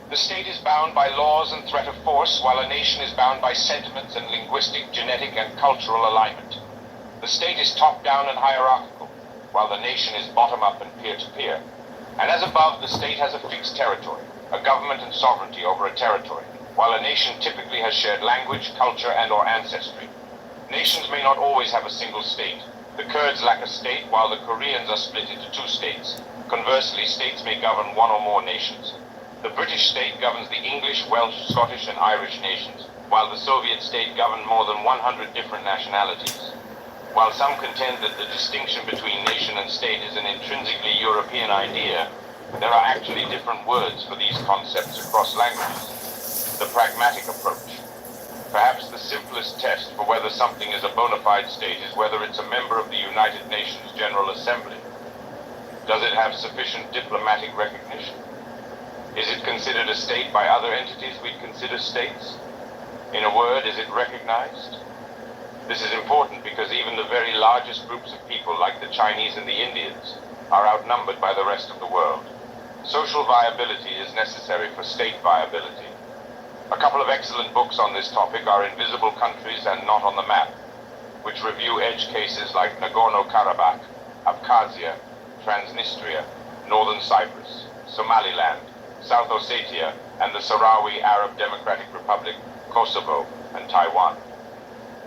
The state is bound by laws and threat of force, while a nation is bound by sentiments and linguistic, genetic, and cultural alignment. The state is top-down and hierarchical, while the nation is bottom-up and peer-to-peer. And as above, the state has a fixed territory, a government and sovereignty over a territory, while a nation typically has shared language, culture, and/or ancestry. Nations may not always have a single state. The Kurds lack a state, while the Koreans are split into 2 states. Conversely, states may govern one or more nations. The British state governs the English, Welsh, Scottish, and Irish nations, while the Soviet state governed more than 100 different nationalities. While some contend that the distinction between nation and state is an intrinsically European idea, there are actually different words for these concepts across languages. The pragmatic approach. Perhaps the simplest test for whether something is a bona fide state is whether it's a member of the United Nations General Assembly. Does it have sufficient diplomatic recognition? Is it considered a state by other entities we'd consider states? In a word, is it recognized? This is important because even the very largest groups of people, like the Chinese and the Indians, are outnumbered by the rest of the world. Social viability is necessary for state viability. A couple of excellent books on this topic are Invisible Countries and Not on the Map, which review edge cases like Nagorno-Karabakh, Abkhazia, Transnistria, Northern Cyprus, Somaliland, South Ossetia, and the Sahrawi Arab Democratic Republic, Kosovo, and Taiwan.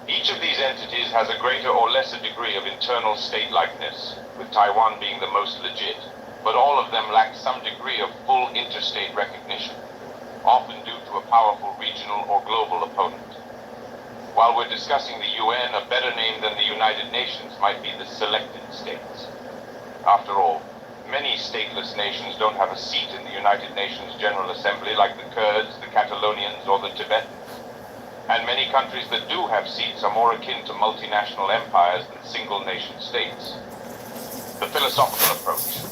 Each of these entities has a greater or lesser degree of internal state-likeness, with Taiwan being the most legit, but all of them lack some degree of full interstate recognition, often due to a powerful regional or global opponent. While we're discussing the UN, a better name than the United Nations might be the selected states. After all, many stateless nations don't have a seat in the United Nations General Assembly like the Kurds, the Catalonians, or the Tibetans. And many countries that do have seats are more akin to multinational empires than single nation states. The philosophical approach.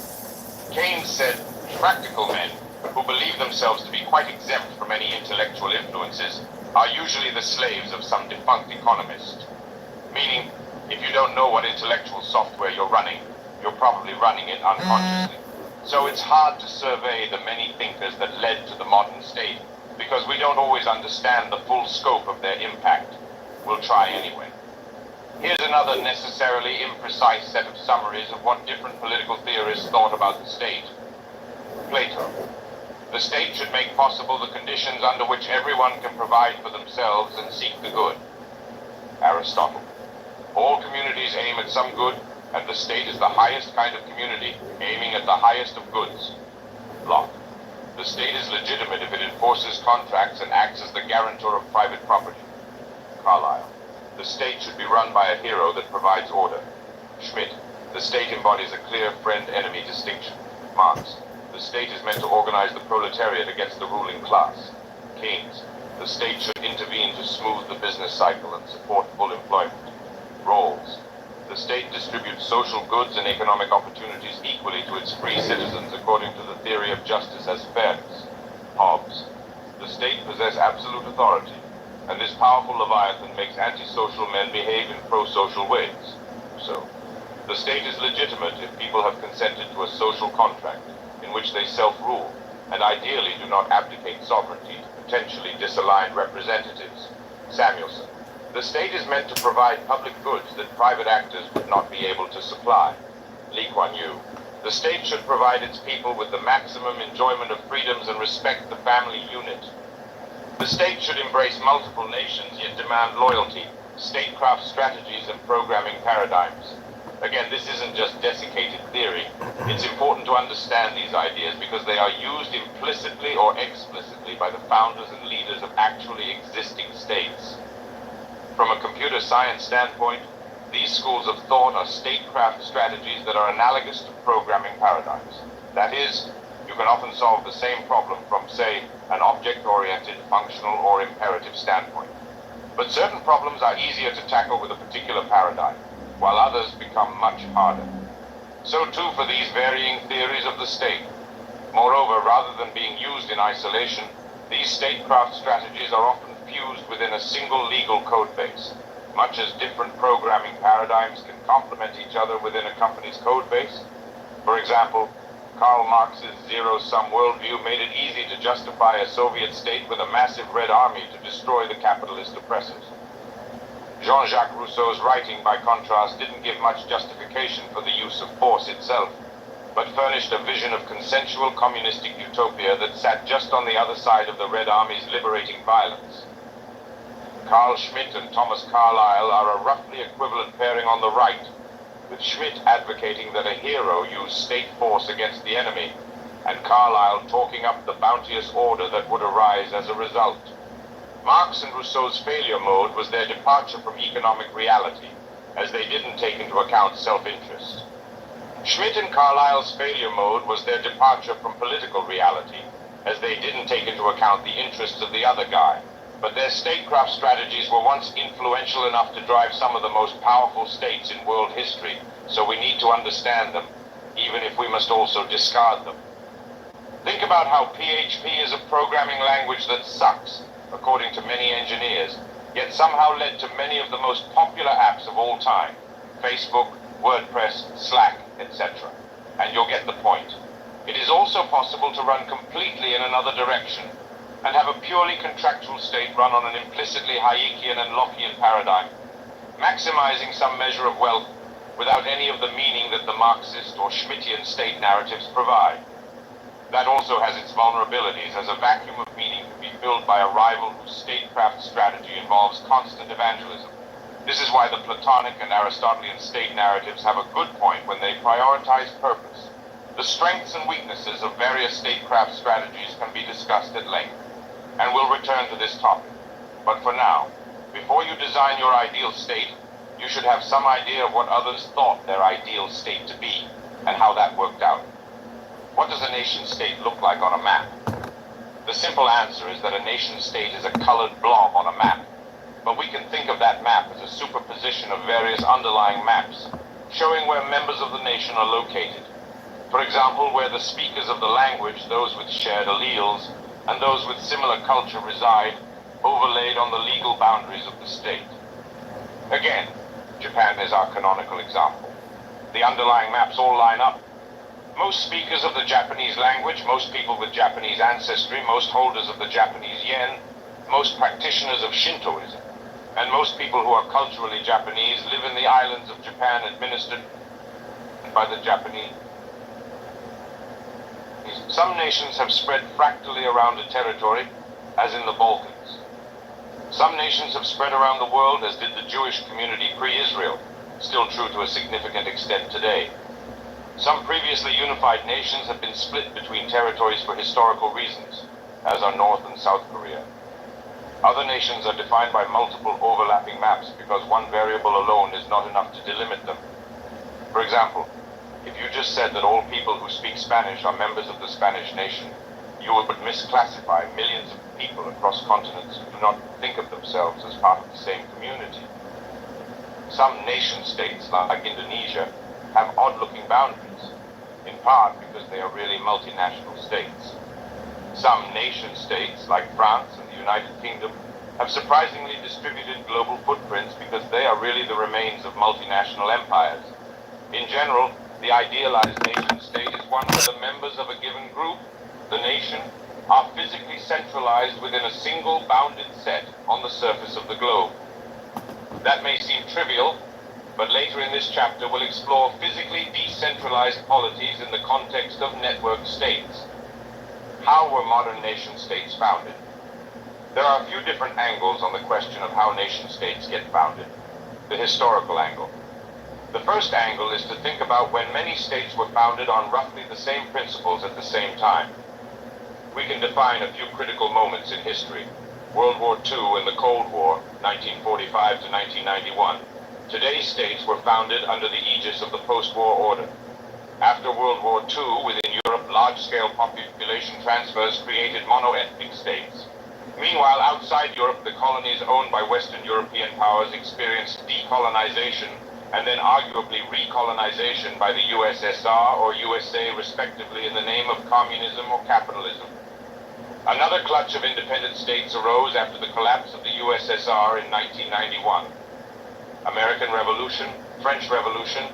Keynes said, practical men, who believe themselves to be quite exempt from any intellectual influences, are usually the slaves of some defunct economist. Meaning, if you don't know what intellectual software you're running, you're probably running it unconsciously. So it's hard to survey the many thinkers that led to the modern state, because we don't always understand the full scope of their impact. We'll try anyway. Here's another necessarily imprecise set of summaries of what different political theorists thought about the state. Plato. The state should make possible the conditions under which everyone can provide for themselves and seek the good. Aristotle. All communities aim at some good, and the state is the highest kind of community, aiming at the highest of goods. Locke. The state is legitimate if it enforces contracts and acts as the guarantor of private property. Carlyle. The state should be run by a hero that provides order. Schmidt. The state embodies a clear friend-enemy distinction. Marx. The state is meant to organize the proletariat against the ruling class. Keynes. The state should intervene to smooth the business cycle and support full employment. Rawls. The state distributes social goods and economic opportunities equally to its free citizens according to the theory of justice as fairness. Hobbes. The state possesses absolute authority, and this powerful leviathan makes antisocial men behave in pro-social ways. So, the state is legitimate if people have consented to a social contract in which they self-rule, and ideally do not abdicate sovereignty to potentially disaligned representatives. Samuelson. The state is meant to provide public goods that private actors would not be able to supply. Lee Kuan Yew. The state should provide its people with the maximum enjoyment of freedoms and respect the family unit. The state should embrace multiple nations yet demand loyalty, statecraft strategies, and programming paradigms. Again, this isn't just desiccated theory. It's important to understand these ideas because they are used implicitly or explicitly by the founders and leaders of actually existing states. From a computer science standpoint, these schools of thought are statecraft strategies that are analogous to programming paradigms. That is, you can often solve the same problem from, say, an object-oriented, functional, or imperative standpoint. But certain problems are easier to tackle with a particular paradigm, while others become much harder. So too for these varying theories of the state. Moreover, rather than being used in isolation, these statecraft strategies are often fused within a single legal code base. Much as different programming paradigms can complement each other within a company's code base. For example, Karl Marx's zero-sum worldview made it easy to justify a Soviet state with a massive Red Army to destroy the capitalist oppressors. Jean-Jacques Rousseau's writing, by contrast, didn't give much justification for the use of force itself, but furnished a vision of consensual communistic utopia that sat just on the other side of the Red Army's liberating violence. Carl Schmitt and Thomas Carlyle are a roughly equivalent pairing on the right, with Schmitt advocating that a hero use state force against the enemy, and Carlyle talking up the bounteous order that would arise as a result. Marx and Rousseau's failure mode was their departure from economic reality, as they didn't take into account self-interest. Schmitt and Carlyle's failure mode was their departure from political reality, as they didn't take into account the interests of the other guy. But their statecraft strategies were once influential enough to drive some of the most powerful states in world history, so we need to understand them, even if we must also discard them. Think about how PHP is a programming language that sucks, according to many engineers, yet somehow led to many of the most popular apps of all time: Facebook, WordPress, Slack, etc. And you'll get the point. It is also possible to run completely in another direction, and have a purely contractual state run on an implicitly Hayekian and Lockean paradigm, maximizing some measure of wealth without any of the meaning that the Marxist or Schmittian state narratives provide. That also has its vulnerabilities, as a vacuum of meaning can be filled by a rival whose statecraft strategy involves constant evangelism. This is why the Platonic and Aristotelian state narratives have a good point when they prioritize purpose. The strengths and weaknesses of various statecraft strategies can be discussed at length, and we'll return to this topic. But for now, before you design your ideal state, you should have some idea of what others thought their ideal state to be, and how that worked out. What does a nation-state look like on a map? The simple answer is that a nation-state is a colored blob on a map, but we can think of that map as a superposition of various underlying maps, showing where members of the nation are located. For example, where the speakers of the language, those with shared alleles, and those with similar culture reside, overlaid on the legal boundaries of the state. Again, Japan is our canonical example. The underlying maps all line up. Most speakers of the Japanese language, most people with Japanese ancestry, most holders of the Japanese yen, most practitioners of Shintoism, and most people who are culturally Japanese live in the islands of Japan administered by the Japanese. Some nations have spread fractally around a territory, as in the Balkans. Some nations have spread around the world, as did the Jewish community pre-Israel, still true to a significant extent today. Some previously unified nations have been split between territories for historical reasons, as are North and South Korea. Other nations are defined by multiple overlapping maps because one variable alone is not enough to delimit them. For example, if you just said that all people who speak Spanish are members of the Spanish nation, you would misclassify millions of people across continents who do not think of themselves as part of the same community. Some nation-states, like Indonesia, have odd-looking boundaries, in part because they are really multinational states. Some nation-states, like France and the United Kingdom, have surprisingly distributed global footprints because they are really the remains of multinational empires. In general, the idealized nation-state is one where the members of a given group, the nation, are physically centralized within a single bounded set on the surface of the globe. That may seem trivial, but later in this chapter we'll explore physically decentralized polities in the context of network states. How were modern nation-states founded? There are a few different angles on the question of how nation-states get founded. The historical angle. The first angle is to think about when many states were founded on roughly the same principles at the same time. We can define a few critical moments in history. World War II and the Cold War, 1945 to 1991. Today's states were founded under the aegis of the post-war order. After World War II, within Europe, Europe, large-scale population transfers created mono-ethnic states. Meanwhile, outside Europe, the colonies owned by Western European powers experienced decolonization and then arguably recolonization by the USSR or USA, respectively, in the name of communism or capitalism. Another clutch of independent states arose after the collapse of the USSR in 1991. American Revolution, French Revolution,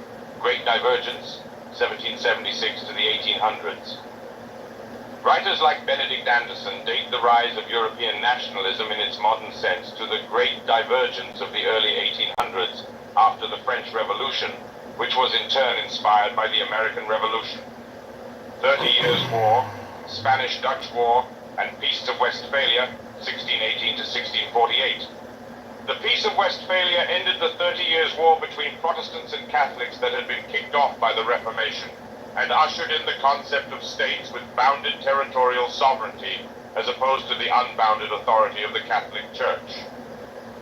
Great Divergence, 1776 to the 1800s. Writers like Benedict Anderson date the rise of European nationalism in its modern sense to the Great Divergence of the early 1800s after the French Revolution, which was in turn inspired by the American Revolution. 30 Years' War, Spanish-Dutch War, and Peace of Westphalia, 1618 to 1648. The Peace of Westphalia ended the 30 Years' War between Protestants and Catholics that had been kicked off by the Reformation, and ushered in the concept of states with bounded territorial sovereignty, as opposed to the unbounded authority of the Catholic Church.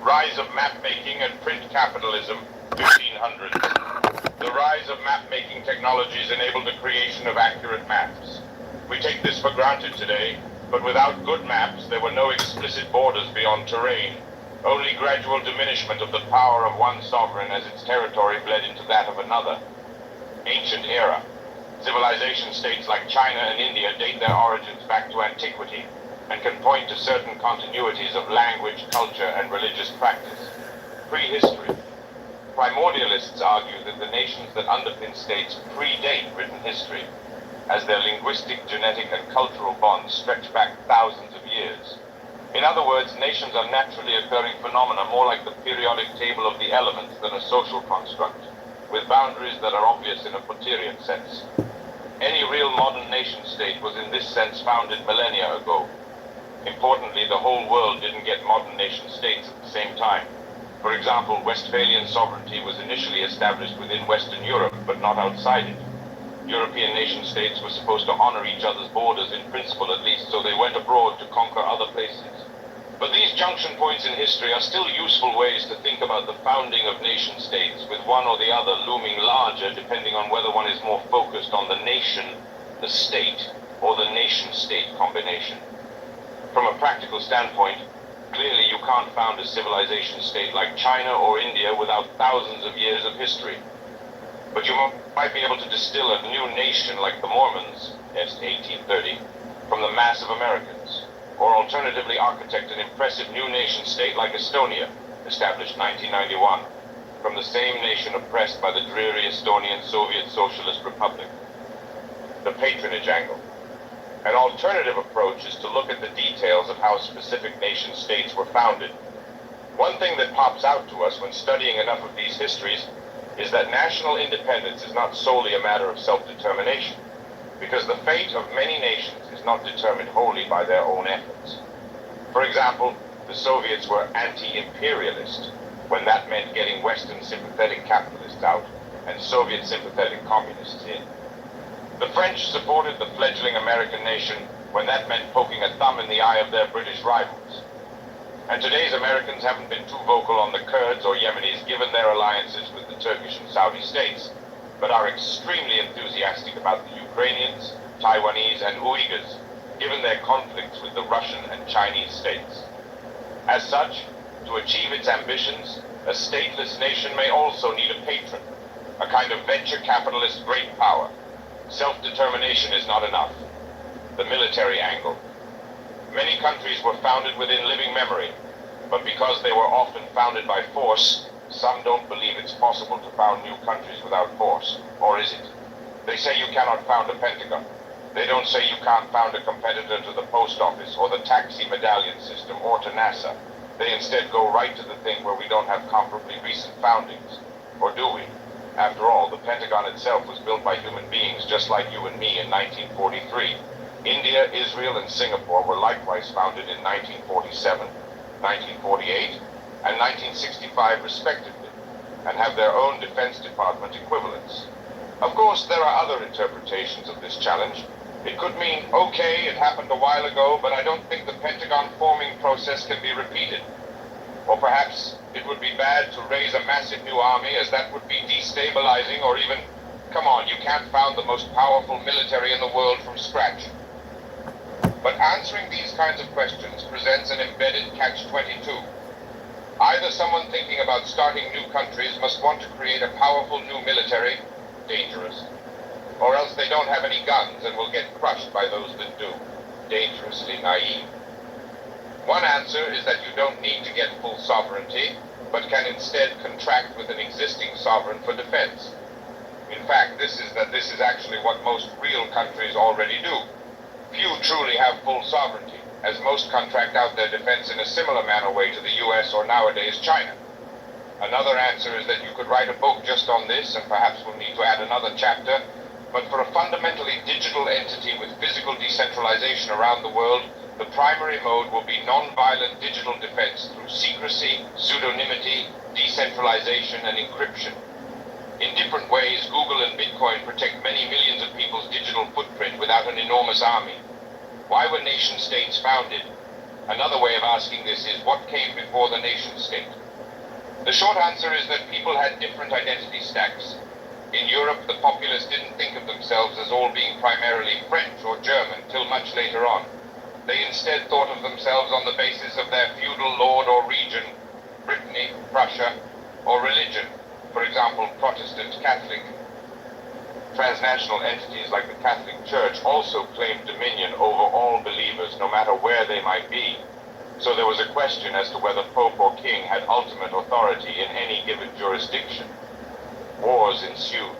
Rise of map-making and print capitalism, 1500s. The rise of map-making technologies enabled the creation of accurate maps. We take this for granted today, but without good maps, there were no explicit borders beyond terrain, only gradual diminishment of the power of one sovereign as its territory bled into that of another. Ancient era. Civilization states like China and India date their origins back to antiquity and can point to certain continuities of language, culture, and religious practice. Prehistory. Primordialists argue that the nations that underpin states predate written history, as their linguistic, genetic, and cultural bonds stretch back thousands of years. In other words, nations are naturally occurring phenomena more like the periodic table of the elements than a social construct, with boundaries that are obvious in a Potterian sense. Any real modern nation-state was in this sense founded millennia ago. Importantly, the whole world didn't get modern nation-states at the same time. For example, Westphalian sovereignty was initially established within Western Europe, but not outside it. European nation-states were supposed to honor each other's borders, in principle at least, so they went abroad to conquer other places. But these junction points in history are still useful ways to think about the founding of nation-states, with one or the other looming larger depending on whether one is more focused on the nation, the state, or the nation-state combination. From a practical standpoint, clearly you can't found a civilization state like China or India without thousands of years of history. But you might be able to distill a new nation like the Mormons, 1830, from the mass of Americans, or alternatively architect an impressive new nation-state like Estonia, established 1991, from the same nation oppressed by the dreary Estonian Soviet Socialist Republic. The patronage angle. An alternative approach is to look at the details of how specific nation-states were founded. One thing that pops out to us when studying enough of these histories is that national independence is not solely a matter of self-determination, because the fate of many nations is not determined wholly by their own efforts. For example, the Soviets were anti-imperialist, when that meant getting Western sympathetic capitalists out and Soviet sympathetic communists in. The French supported the fledgling American nation when that meant poking a thumb in the eye of their British rivals. And today's Americans haven't been too vocal on the Kurds or Yemenis given their alliances with the Turkish and Saudi states, but are extremely enthusiastic about the Ukrainians, Taiwanese, and Uyghurs, given their conflicts with the Russian and Chinese states. As such, to achieve its ambitions, a stateless nation may also need a patron, a kind of venture capitalist great power. Self-determination is not enough. The military angle. Many countries were founded within living memory, but because they were often founded by force, some don't believe it's possible to found new countries without force. Or is it? They say you cannot found a Pentagon. They don't say you can't found a competitor to the post office or the taxi medallion system or to NASA. They instead go right to the thing where we don't have comparably recent foundings. Or do we? After all, the Pentagon itself was built by human beings just like you and me in 1943. India, Israel, and Singapore were likewise founded in 1947, 1948, and 1965 respectively, and have their own Defense Department equivalents. Of course, there are other interpretations of this challenge. It could mean, okay, it happened a while ago, but I don't think the Pentagon forming process can be repeated. Or perhaps it would be bad to raise a massive new army, as that would be destabilizing or even Come on, you can't found the most powerful military in the world from scratch. But answering these kinds of questions presents an embedded catch-22. Either someone thinking about starting new countries must want to create a powerful new military, dangerous, or else they don't have any guns and will get crushed by those that do, dangerously naive. One answer is that you don't need to get full sovereignty, but can instead contract with an existing sovereign for defense. In fact, this is actually what most real countries already do. Few truly have full sovereignty, as most contract out their defense in a similar manner way to the US or nowadays China. Another answer is that you could write a book just on this, and perhaps we'll need to add another chapter, but for a fundamentally digital entity with physical decentralization around the world, the primary mode will be non-violent digital defense through secrecy, pseudonymity, decentralization, and encryption. In different ways, Google and Bitcoin protect many millions of people's digital footprint without an enormous army. Why were nation-states founded? Another way of asking this is, what came before the nation-state? The short answer is that people had different identity stacks. In Europe, the populace didn't think of themselves as all being primarily French or German till much later on. They instead thought of themselves on the basis of their feudal lord or region, Brittany, Prussia, or religion. For example, Protestant, Catholic. Transnational entities like the Catholic Church also claimed dominion over all believers, no matter where they might be. So there was a question as to whether Pope or King had ultimate authority in any given jurisdiction. Wars ensued.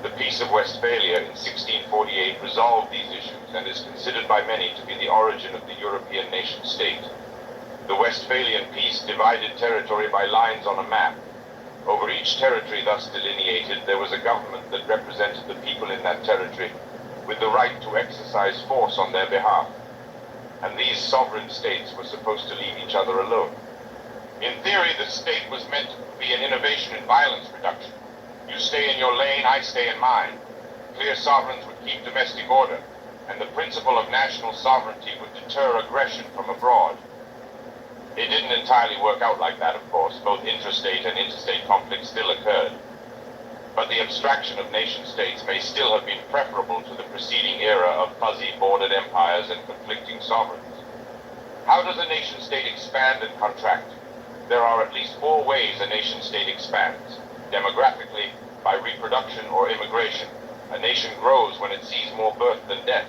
The Peace of Westphalia in 1648 resolved these issues and is considered by many to be the origin of the European nation-state. The Westphalian peace divided territory by lines on a map. Over each territory thus delineated, there was a government that represented the people in that territory with the right to exercise force on their behalf. And these sovereign states were supposed to leave each other alone. In theory, the state was meant to be an innovation in violence reduction. You stay in your lane, I stay in mine. Clear sovereigns would keep domestic order, and the principle of national sovereignty would deter aggression from abroad. It didn't entirely work out like that, of course. Both intrastate and interstate conflicts still occurred. But the abstraction of nation-states may still have been preferable to the preceding era of fuzzy bordered empires and conflicting sovereigns. How does a nation-state expand and contract? There are at least 4 ways a nation-state expands. Demographically, by reproduction or immigration. A nation grows when it sees more birth than death.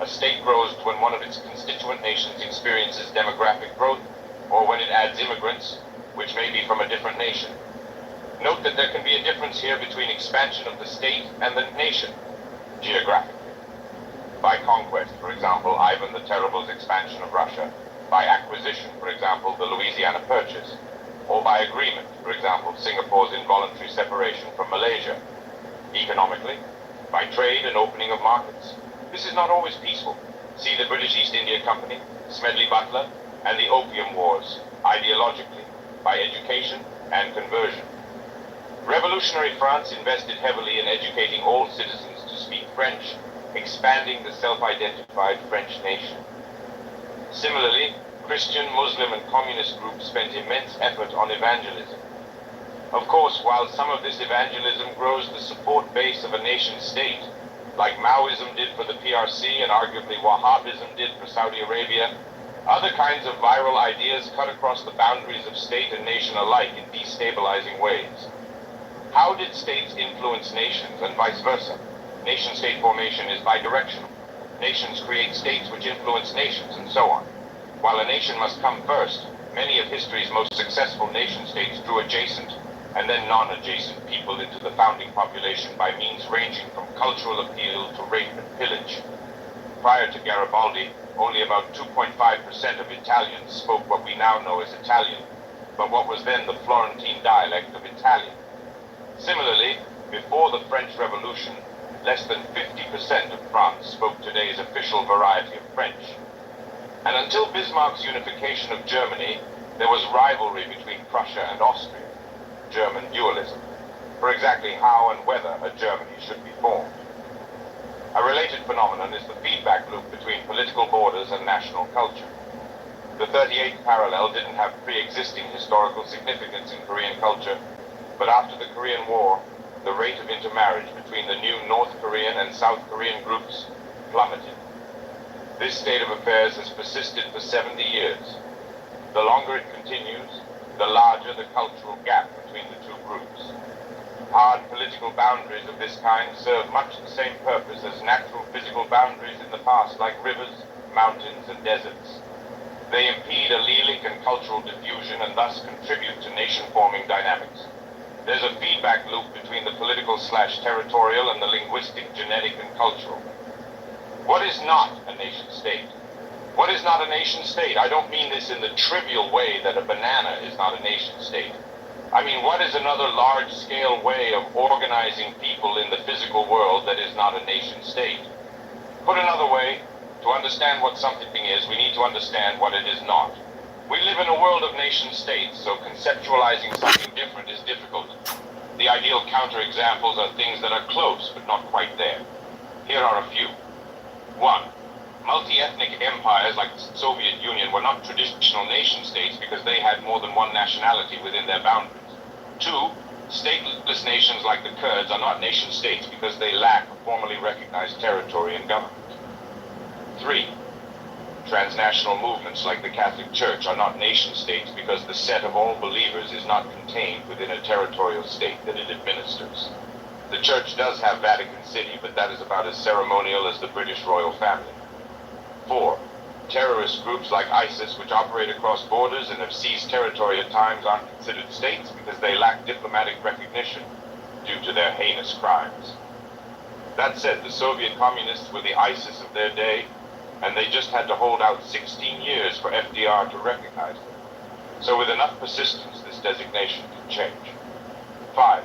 A state grows when one of its constituent nations experiences demographic growth, or when it adds immigrants, which may be from a different nation. Note that there can be a difference here between expansion of the state and the nation, geographically. By conquest, for example, Ivan the Terrible's expansion of Russia. By acquisition, for example, the Louisiana Purchase. Or by agreement, for example, Singapore's involuntary separation from Malaysia. Economically, by trade and opening of markets. This is not always peaceful. See the British East India Company, Smedley Butler, and the Opium Wars, ideologically, by education and conversion. Revolutionary France invested heavily in educating all citizens to speak French, expanding the self-identified French nation. Similarly, Christian, Muslim, and communist groups spent immense effort on evangelism. Of course, while some of this evangelism grows the support base of a nation-state, like Maoism did for the PRC and arguably Wahhabism did for Saudi Arabia, other kinds of viral ideas cut across the boundaries of state and nation alike in destabilizing ways. How did states influence nations and vice versa? Nation-state formation is bidirectional. Nations create states which influence nations and so on. While a nation must come first, many of history's most successful nation-states drew adjacent and then non-adjacent people into the founding population by means ranging from cultural appeal to rape and pillage. Prior to Garibaldi, only about 2.5% of Italians spoke what we now know as Italian, but what was then the Florentine dialect of Italian. Similarly, before the French Revolution, less than 50% of France spoke today's official variety of French. And until Bismarck's unification of Germany, there was rivalry between Prussia and Austria, German dualism, for exactly how and whether a Germany should be formed. A related phenomenon is the feedback loop between political borders and national culture. The 38th parallel didn't have pre-existing historical significance in Korean culture, but after the Korean War, the rate of intermarriage between the new North Korean and South Korean groups plummeted. This state of affairs has persisted for 70 years. The longer it continues, the larger the cultural gap between the two groups. Hard political boundaries of this kind serve much the same purpose as natural physical boundaries in the past, like rivers, mountains, and deserts. They impede allelic and cultural diffusion and thus contribute to nation-forming dynamics. There's a feedback loop between the political/territorial and the linguistic, genetic, and cultural. What is not a nation-state? What is not a nation-state? I don't mean this in the trivial way that a banana is not a nation-state. I mean, what is another large-scale way of organizing people in the physical world that is not a nation-state? Put another way, to understand what something is, we need to understand what it is not. We live in a world of nation-states, so conceptualizing something different is difficult. The ideal counterexamples are things that are close, but not quite there. Here are a few. 1. Multi-ethnic empires like the Soviet Union were not traditional nation-states because they had more than one nationality within their boundaries. 2. Stateless nations like the Kurds are not nation-states because they lack a formally recognized territory and government. 3. Transnational movements like the Catholic Church are not nation-states because the set of all believers is not contained within a territorial state that it administers. The Church does have Vatican City, but that is about as ceremonial as the British royal family. 4. Terrorist groups like ISIS, which operate across borders and have seized territory at times, aren't considered states because they lack diplomatic recognition due to their heinous crimes. That said, the Soviet communists were the ISIS of their day, and they just had to hold out 16 years for FDR to recognize them. So with enough persistence, this designation can change. 5.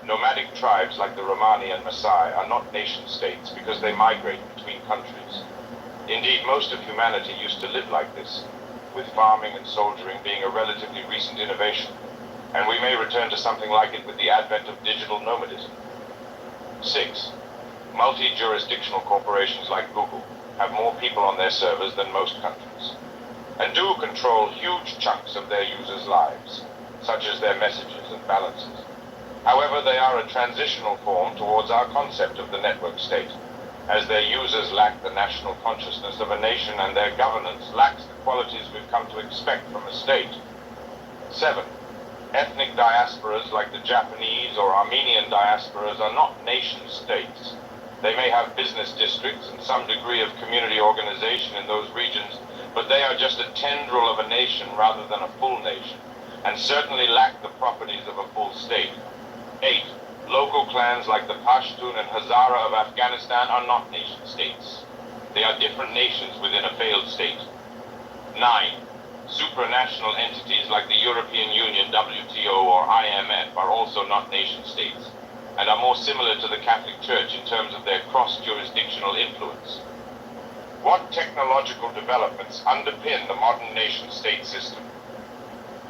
Nomadic tribes like the Romani and Maasai are not nation-states because they migrate between countries. Indeed, most of humanity used to live like this, with farming and soldiering being a relatively recent innovation, and we may return to something like it with the advent of digital nomadism. 6. Multi-jurisdictional corporations like Google have more people on their servers than most countries, and do control huge chunks of their users' lives, such as their messages and balances. However, they are a transitional form towards our concept of the network state, as their users lack the national consciousness of a nation and their governance lacks the qualities we've come to expect from a state. 7. Ethnic diasporas like the Japanese or Armenian diasporas are not nation-states. They may have business districts and some degree of community organization in those regions, but they are just a tendril of a nation rather than a full nation, and certainly lack the properties of a full state. 8. Local clans like the Pashtun and Hazara of Afghanistan are not nation-states. They are different nations within a failed state. 9. Supranational entities like the European Union, WTO, or IMF are also not nation-states, and are more similar to the Catholic Church in terms of their cross-jurisdictional influence. What technological developments underpin the modern nation-state system?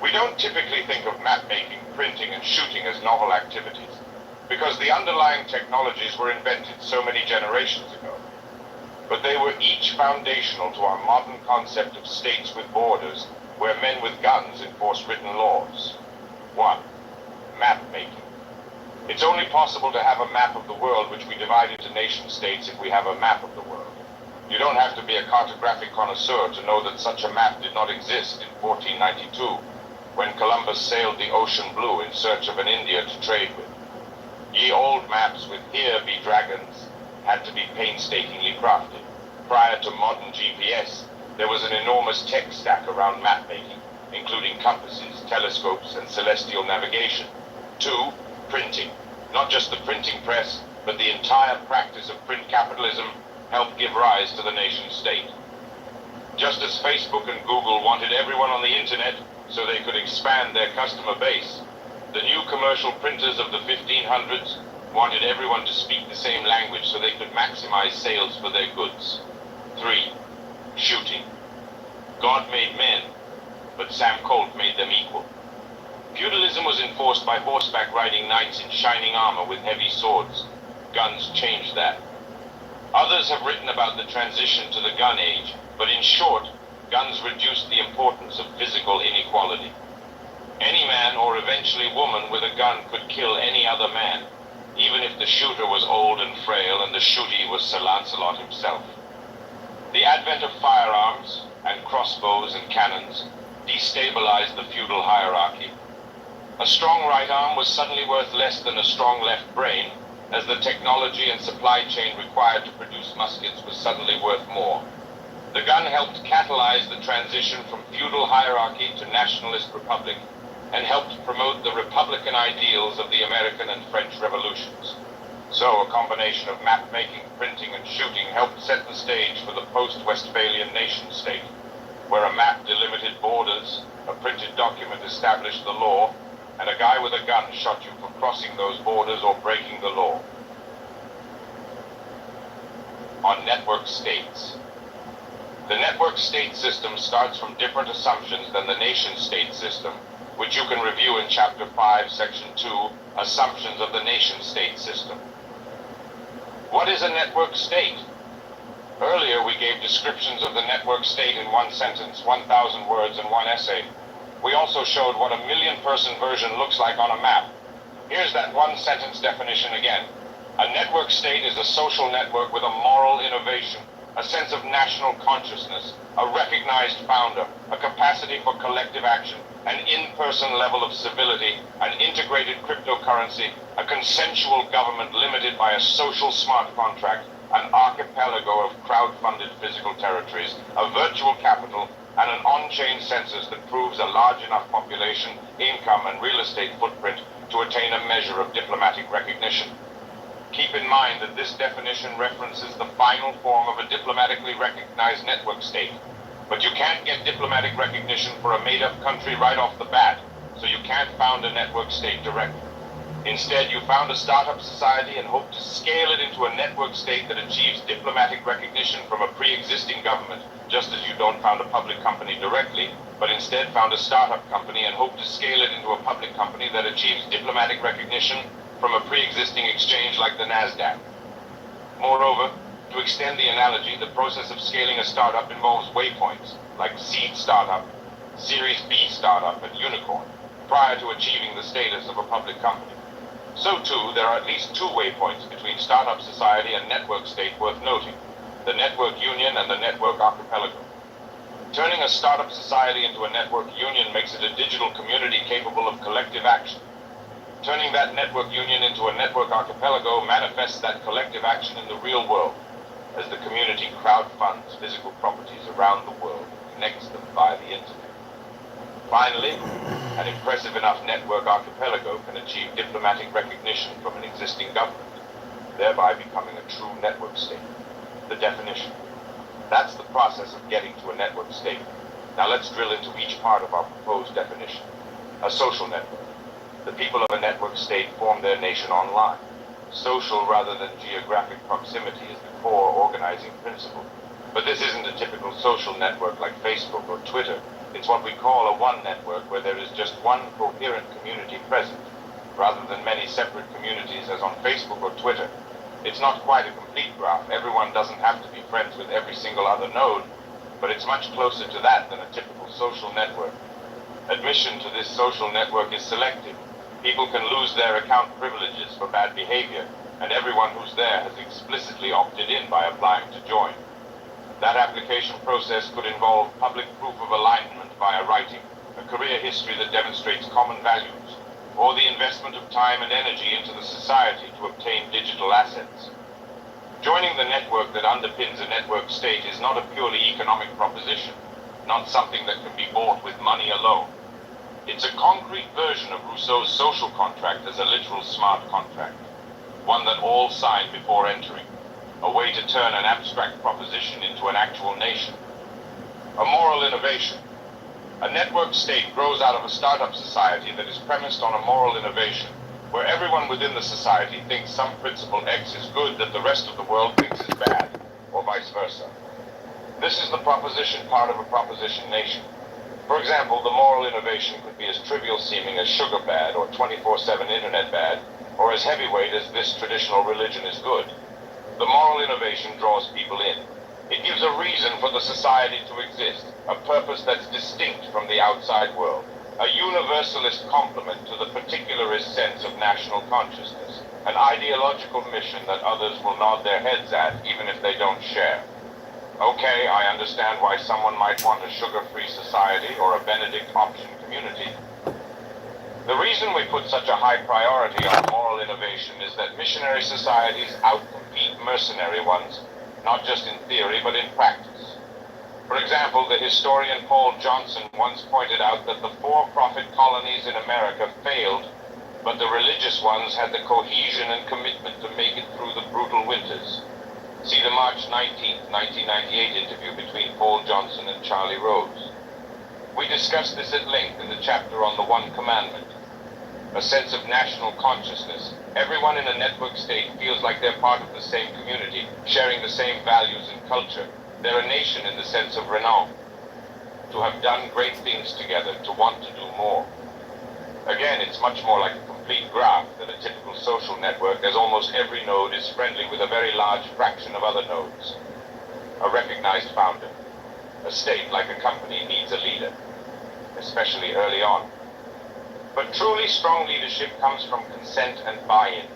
We don't typically think of map-making, printing, and shooting as novel activities, because the underlying technologies were invented so many generations ago. But they were each foundational to our modern concept of states with borders, where men with guns enforce written laws. 1. Map-making. It's only possible to have a map of the world which we divide into nation-states if we have a map of the world. You don't have to be a cartographic connoisseur to know that such a map did not exist in 1492, when Columbus sailed the ocean blue in search of an India to trade with. Ye old maps with "here be dragons" had to be painstakingly crafted. Prior to modern GPS, there was an enormous tech stack around map-making, including compasses, telescopes, and celestial navigation. 2. Printing. Not just the printing press, but the entire practice of print capitalism helped give rise to the nation-state. Just as Facebook and Google wanted everyone on the internet so they could expand their customer base, the new commercial printers of the 1500s wanted everyone to speak the same language so they could maximize sales for their goods. 3. Shooting. God made men, but Sam Colt made them equal. Feudalism was enforced by horseback riding knights in shining armor with heavy swords. Guns changed that. Others have written about the transition to the gun age, but in short, guns reduced the importance of physical inequality. Any man or eventually woman with a gun could kill any other man, even if the shooter was old and frail and the shootee was Sir Lancelot himself. The advent of firearms and crossbows and cannons destabilized the feudal hierarchy. A strong right arm was suddenly worth less than a strong left brain, as the technology and supply chain required to produce muskets was suddenly worth more. The gun helped catalyze the transition from feudal hierarchy to nationalist republic, and helped promote the republican ideals of the American and French revolutions. So a combination of map-making, printing, and shooting helped set the stage for the post-Westphalian nation-state, where a map delimited borders, a printed document established the law, and a guy with a gun shot you for crossing those borders or breaking the law. On network states. The network state system starts from different assumptions than the nation-state system, which you can review in Chapter 5, Section 2, Assumptions of the Nation-State System. What is a network state? Earlier we gave descriptions of the network state in one sentence, 1,000 words, and one essay. We also showed what a million-person version looks like on a map. Here's that one-sentence definition again. A network state is a social network with a moral innovation, a sense of national consciousness, a recognized founder, a capacity for collective action, an in-person level of civility, an integrated cryptocurrency, a consensual government limited by a social smart contract, an archipelago of crowd-funded physical territories, a virtual capital, and an on-chain census that proves a large enough population, income, and real estate footprint to attain a measure of diplomatic recognition. Keep in mind that this definition references the final form of a diplomatically recognized network state. But you can't get diplomatic recognition for a made-up country right off the bat, so you can't found a network state directly. Instead, you found a startup society and hope to scale it into a network state that achieves diplomatic recognition from a pre-existing government, just as you don't found a public company directly, but instead found a startup company and hope to scale it into a public company that achieves diplomatic recognition from a pre-existing exchange like the NASDAQ. Moreover, to extend the analogy, the process of scaling a startup involves waypoints, like seed startup, Series B startup, and unicorn, prior to achieving the status of a public company. So too, there are at least two waypoints between startup society and network state worth noting, the network union and the network archipelago. Turning a startup society into a network union makes it a digital community capable of collective action. Turning that network union into a network archipelago manifests that collective action in the real world, as the community crowdfunds physical properties around the world and connects them via the internet. Finally, an impressive enough network archipelago can achieve diplomatic recognition from an existing government, thereby becoming a true network state. The definition. That's the process of getting to a network state. Now let's drill into each part of our proposed definition. A social network. The people of a network state form their nation online. Social rather than geographic proximity is the core organizing principle. But this isn't a typical social network like Facebook or Twitter. It's what we call a one network, where there is just one coherent community present, rather than many separate communities as on Facebook or Twitter. It's not quite a complete graph. Everyone doesn't have to be friends with every single other node, but it's much closer to that than a typical social network. Admission to this social network is selective. People can lose their account privileges for bad behavior, and everyone who's there has explicitly opted in by applying to join. That application process could involve public proof of alignment via writing, a career history that demonstrates common values, or the investment of time and energy into the society to obtain digital assets. Joining the network that underpins a network state is not a purely economic proposition, not something that can be bought with money alone. It's a concrete version of Rousseau's social contract as a literal smart contract, one that all sign before entering, a way to turn an abstract proposition into an actual nation. A moral innovation. A network state grows out of a startup society that is premised on a moral innovation, where everyone within the society thinks some principle X is good that the rest of the world thinks is bad, or vice versa. This is the proposition part of a proposition nation. For example, the moral innovation could be as trivial seeming as sugar bad or 24/7 internet bad, or as heavyweight as this traditional religion is good. The moral innovation draws people in. It gives a reason for the society to exist, a purpose that's distinct from the outside world, a universalist complement to the particularist sense of national consciousness. an ideological mission that others will nod their heads at even if they don't share. Okay, I understand why someone might want a sugar-free society or a Benedict option community. The reason we put such a high priority on moral innovation is that missionary societies outcompete mercenary ones, not just in theory but in practice. For example, the historian Paul Johnson once pointed out that the for-profit colonies in America failed, but the religious ones had the cohesion and commitment to make it through the brutal winters. See the March 19, 1998 interview between Paul Johnson and Charlie Rose. We discussed this at length in the chapter on the One Commandment. A sense of national consciousness. Everyone in a network state feels like they're part of the same community, sharing the same values and culture. They're a nation in the sense of renown. To have done great things together, to want to do more. Again, it's much more like a complete graph than a typical social network, as almost every node is friendly with a very large fraction of other nodes. A recognized founder. A state, like a company, needs a leader, especially early on. But truly strong leadership comes from consent and buy-in,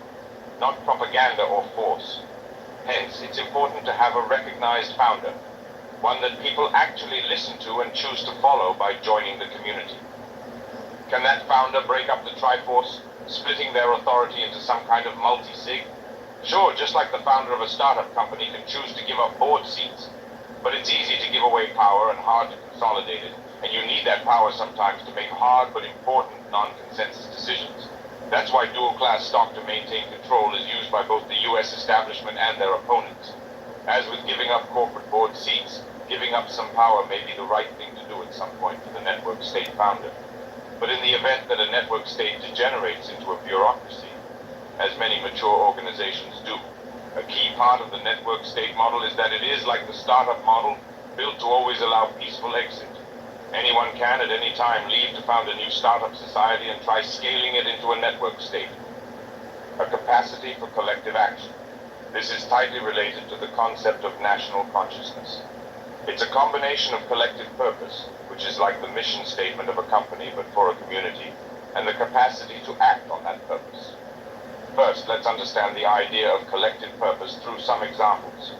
not propaganda or force. Hence, it's important to have a recognized founder, one that people actually listen to and choose to follow by joining the community. Can that founder break up the Triforce, splitting their authority into some kind of multi-sig? Sure, just like the founder of a startup company can choose to give up board seats. But it's easy to give away power and hard to consolidate it, and you need that power sometimes to make hard but important non-consensus decisions. That's why dual-class stock to maintain control is used by both the U.S. establishment and their opponents. As with giving up corporate board seats, giving up some power may be the right thing to do at some point for the network state founder. But in the event that a network state degenerates into a bureaucracy, as many mature organizations do, a key part of the network state model is that it is like the startup model, built to always allow peaceful exit. Anyone can at any time leave to found a new startup society and try scaling it into a network state. A capacity for collective action. This is tightly related to the concept of national consciousness. It's a combination of collective purpose, which is like the mission statement of a company but for a community, and the capacity to act on that purpose. First, let's understand the idea of collective purpose through some examples.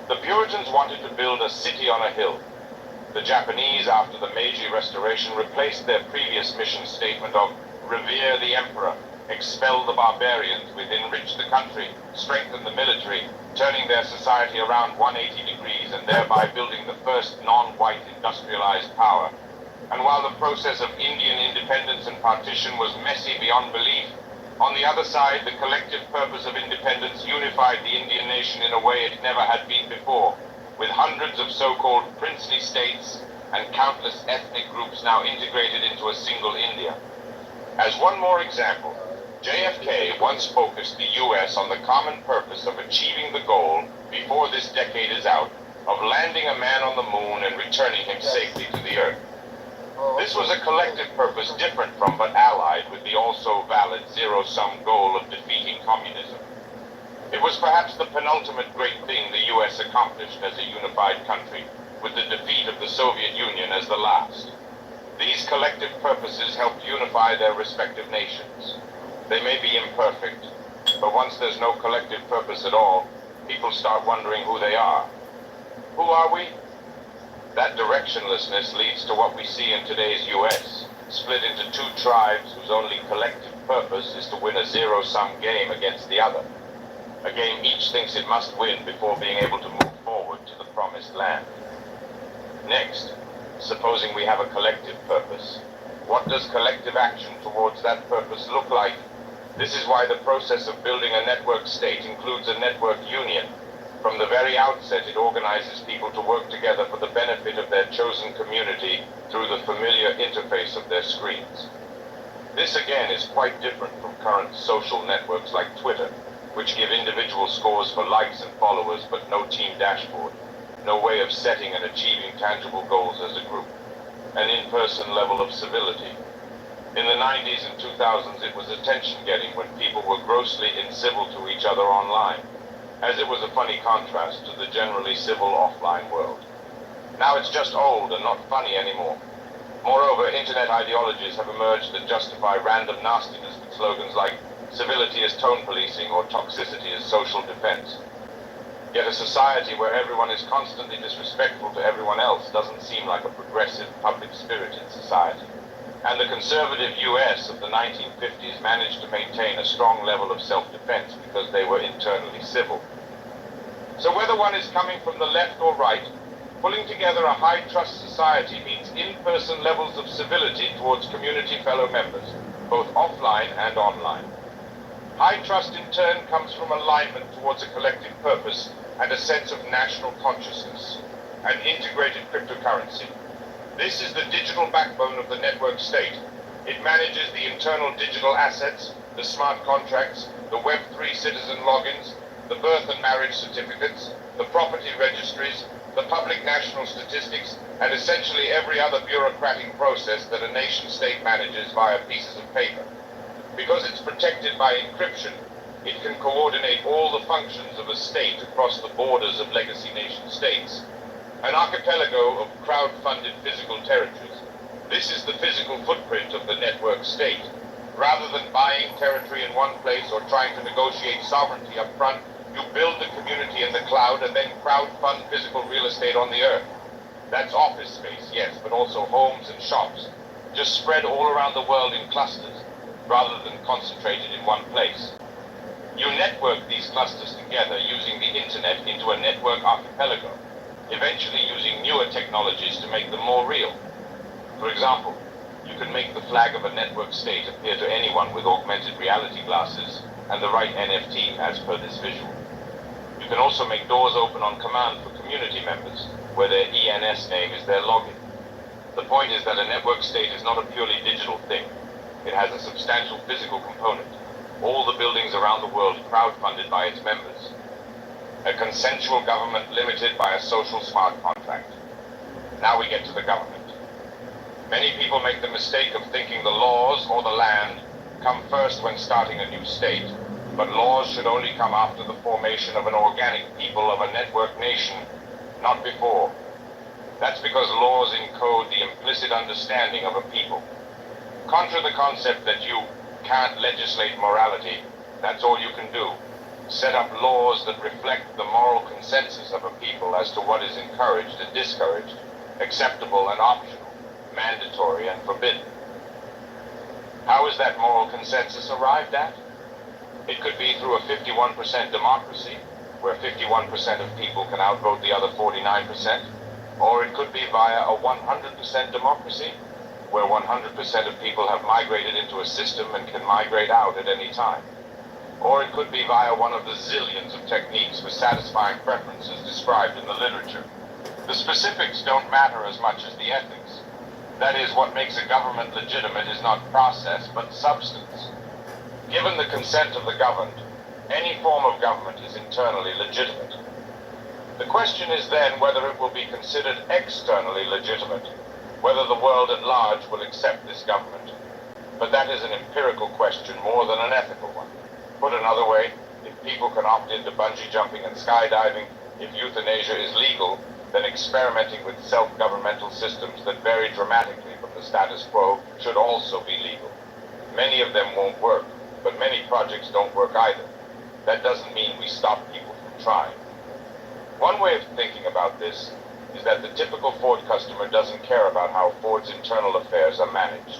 The Puritans wanted to build a city on a hill. The Japanese, after the Meiji Restoration, replaced their previous mission statement of revere the emperor, expel the barbarians, enrich the country, strengthen the military, turning their society around 180 degrees and thereby building the first non-white industrialized power. And while the process of Indian independence and partition was messy beyond belief, on the other side, the collective purpose of independence unified the Indian nation in a way it never had been before, with hundreds of so-called princely states and countless ethnic groups now integrated into a single India. As one more example, JFK once focused the U.S. on the common purpose of achieving the goal, before this decade is out, of landing a man on the moon and returning him safely to the Earth. This was a collective purpose different from but allied with the also valid zero-sum goal of defeating communism. It was perhaps the penultimate great thing the U.S. accomplished as a unified country, with the defeat of the Soviet Union as the last. These collective purposes helped unify their respective nations. They may be imperfect, but once there's no collective purpose at all, people start wondering who they are. Who are we? That directionlessness leads to what we see in today's U.S., split into two tribes whose only collective purpose is to win a zero-sum game against the other. A game each thinks it must win before being able to move forward to the promised land. Next, supposing we have a collective purpose, what does collective action towards that purpose look like? This is why the process of building a network state includes a network union. From the very outset, it organizes people to work together for the benefit of their chosen community through the familiar interface of their screens. This again is quite different from current social networks like Twitter, which give individual scores for likes and followers but no team dashboard, no way of setting and achieving tangible goals as a group, an in-person level of civility. In the 90s and 2000s, it was attention-getting when people were grossly incivil to each other online, as it was a funny contrast to the generally civil offline world. Now it's just old and not funny anymore. Moreover, internet ideologies have emerged that justify random nastiness with slogans like, civility as tone policing, or toxicity as social defense. Yet a society where everyone is constantly disrespectful to everyone else doesn't seem like a progressive, public-spirited society. And the conservative US of the 1950s managed to maintain a strong level of self-defense because they were internally civil. So whether one is coming from the left or right, pulling together a high-trust society means in-person levels of civility towards community fellow members, both offline and online. High trust in turn comes from alignment towards a collective purpose and a sense of national consciousness, an integrated cryptocurrency. This is the digital backbone of the network state. It manages the internal digital assets, the smart contracts, the Web3 citizen logins, the birth and marriage certificates, the property registries, the public national statistics, and essentially every other bureaucratic process that a nation-state manages via pieces of paper. Because it's protected by encryption, it can coordinate all the functions of a state across the borders of legacy nation-states. An archipelago of crowd-funded physical territories. This is the physical footprint of the network state. Rather than buying territory in one place or trying to negotiate sovereignty up front, you build the community in the cloud and then crowd-fund physical real estate on the earth. That's office space, yes, but also homes and shops, just spread all around the world in clusters, rather than concentrated in one place. You network these clusters together using the internet into a network archipelago, eventually using newer technologies to make them more real. For example, you can make the flag of a network state appear to anyone with augmented reality glasses and the right NFT as per this visual. You can also make doors open on command for community members, where their ENS name is their login. The point is that a network state is not a purely digital thing. It has a substantial physical component. All the buildings around the world crowdfunded by its members. A consensual government limited by a social smart contract. Now we get to the government. Many people make the mistake of thinking the laws or the land come first when starting a new state, but laws should only come after the formation of an organic people of a network nation, not before. That's because laws encode the implicit understanding of a people. Contra the concept that you can't legislate morality, that's all you can do. Set up laws that reflect the moral consensus of a people as to what is encouraged and discouraged, acceptable and optional, mandatory and forbidden. How is that moral consensus arrived at? It could be through a 51% democracy, where 51% of people can outvote the other 49%, or it could be via a 100% democracy, where 100% of people have migrated into a system and can migrate out at any time. Or it could be via one of the zillions of techniques for satisfying preferences described in the literature. The specifics don't matter as much as the ethics. That is, what makes a government legitimate is not process, but substance. Given the consent of the governed, any form of government is internally legitimate. The question is then whether it will be considered externally legitimate, whether the world at large will accept this government. But that is an empirical question more than an ethical one. Put another way, if people can opt into bungee jumping and skydiving, if euthanasia is legal, then experimenting with self-governmental systems that vary dramatically from the status quo should also be legal. Many of them won't work, but many projects don't work either. That doesn't mean we stop people from trying. One way of thinking about this is that the typical Ford customer doesn't care about how Ford's internal affairs are managed.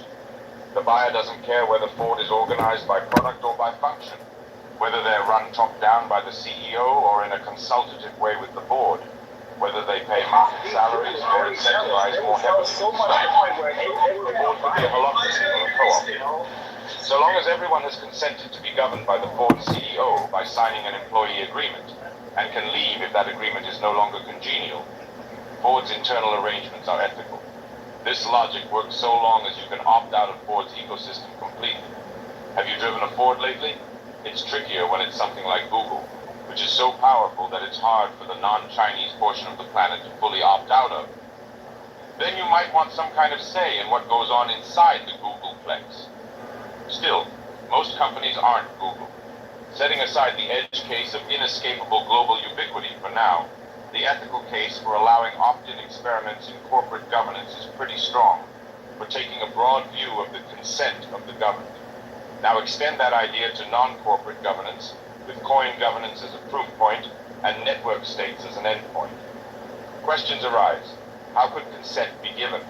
The buyer doesn't care whether Ford is organized by product or by function, whether they're run top-down by the CEO or in a consultative way with the board, whether they pay market salaries or incentivize more heavily. The board could be a holocracy or a co-op. So long as everyone has consented to be governed by the Ford CEO by signing an employee agreement, and can leave if that agreement is no longer congenial, Ford's internal arrangements are ethical. This logic works so long as you can opt out of Ford's ecosystem completely. Have you driven a Ford lately? It's trickier when it's something like Google, which is so powerful that it's hard for the non-Chinese portion of the planet to fully opt out of. Then you might want some kind of say in what goes on inside the Googleplex. Still, most companies aren't Google. Setting aside the edge case of inescapable global ubiquity for now, the ethical case for allowing opt-in experiments in corporate governance is pretty strong. We're taking a broad view of the consent of the governed. Now extend that idea to non-corporate governance, with coin governance as a proof point and network states as an endpoint. Questions arise. How could consent be given?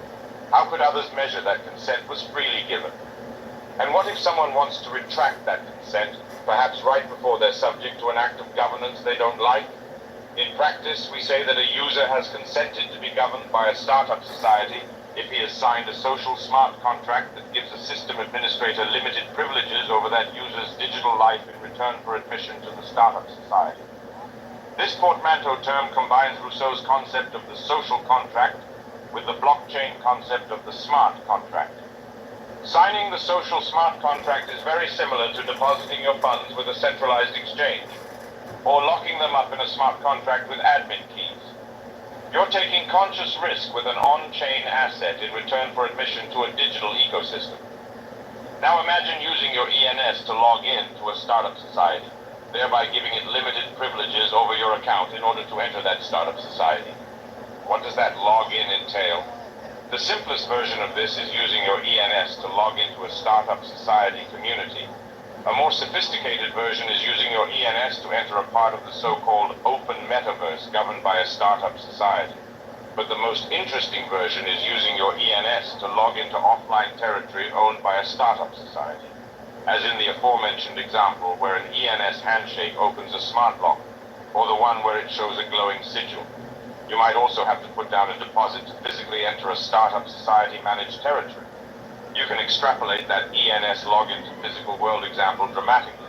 How could others measure that consent was freely given? And what if someone wants to retract that consent, perhaps right before they're subject to an act of governance they don't like? In practice, we say that a user has consented to be governed by a startup society if he has signed a social smart contract that gives a system administrator limited privileges over that user's digital life in return for admission to the startup society. This portmanteau term combines Rousseau's concept of the social contract with the blockchain concept of the smart contract. Signing the social smart contract is very similar to depositing your funds with a centralized exchange, or locking them up in a smart contract with admin keys. You're taking conscious risk with an on-chain asset in return for admission to a digital ecosystem. Now imagine using your ENS to log in to a startup society, thereby giving it limited privileges over your account in order to enter that startup society. What does that login entail? The simplest version of this is using your ENS to log into a startup society community. A more sophisticated version is using your ENS to enter a part of the so-called open metaverse governed by a startup society. But the most interesting version is using your ENS to log into offline territory owned by a startup society, as in the aforementioned example where an ENS handshake opens a smart lock, or the one where it shows a glowing sigil. You might also have to put down a deposit to physically enter a startup society-managed territory. You can extrapolate that ENS login to physical world example dramatically.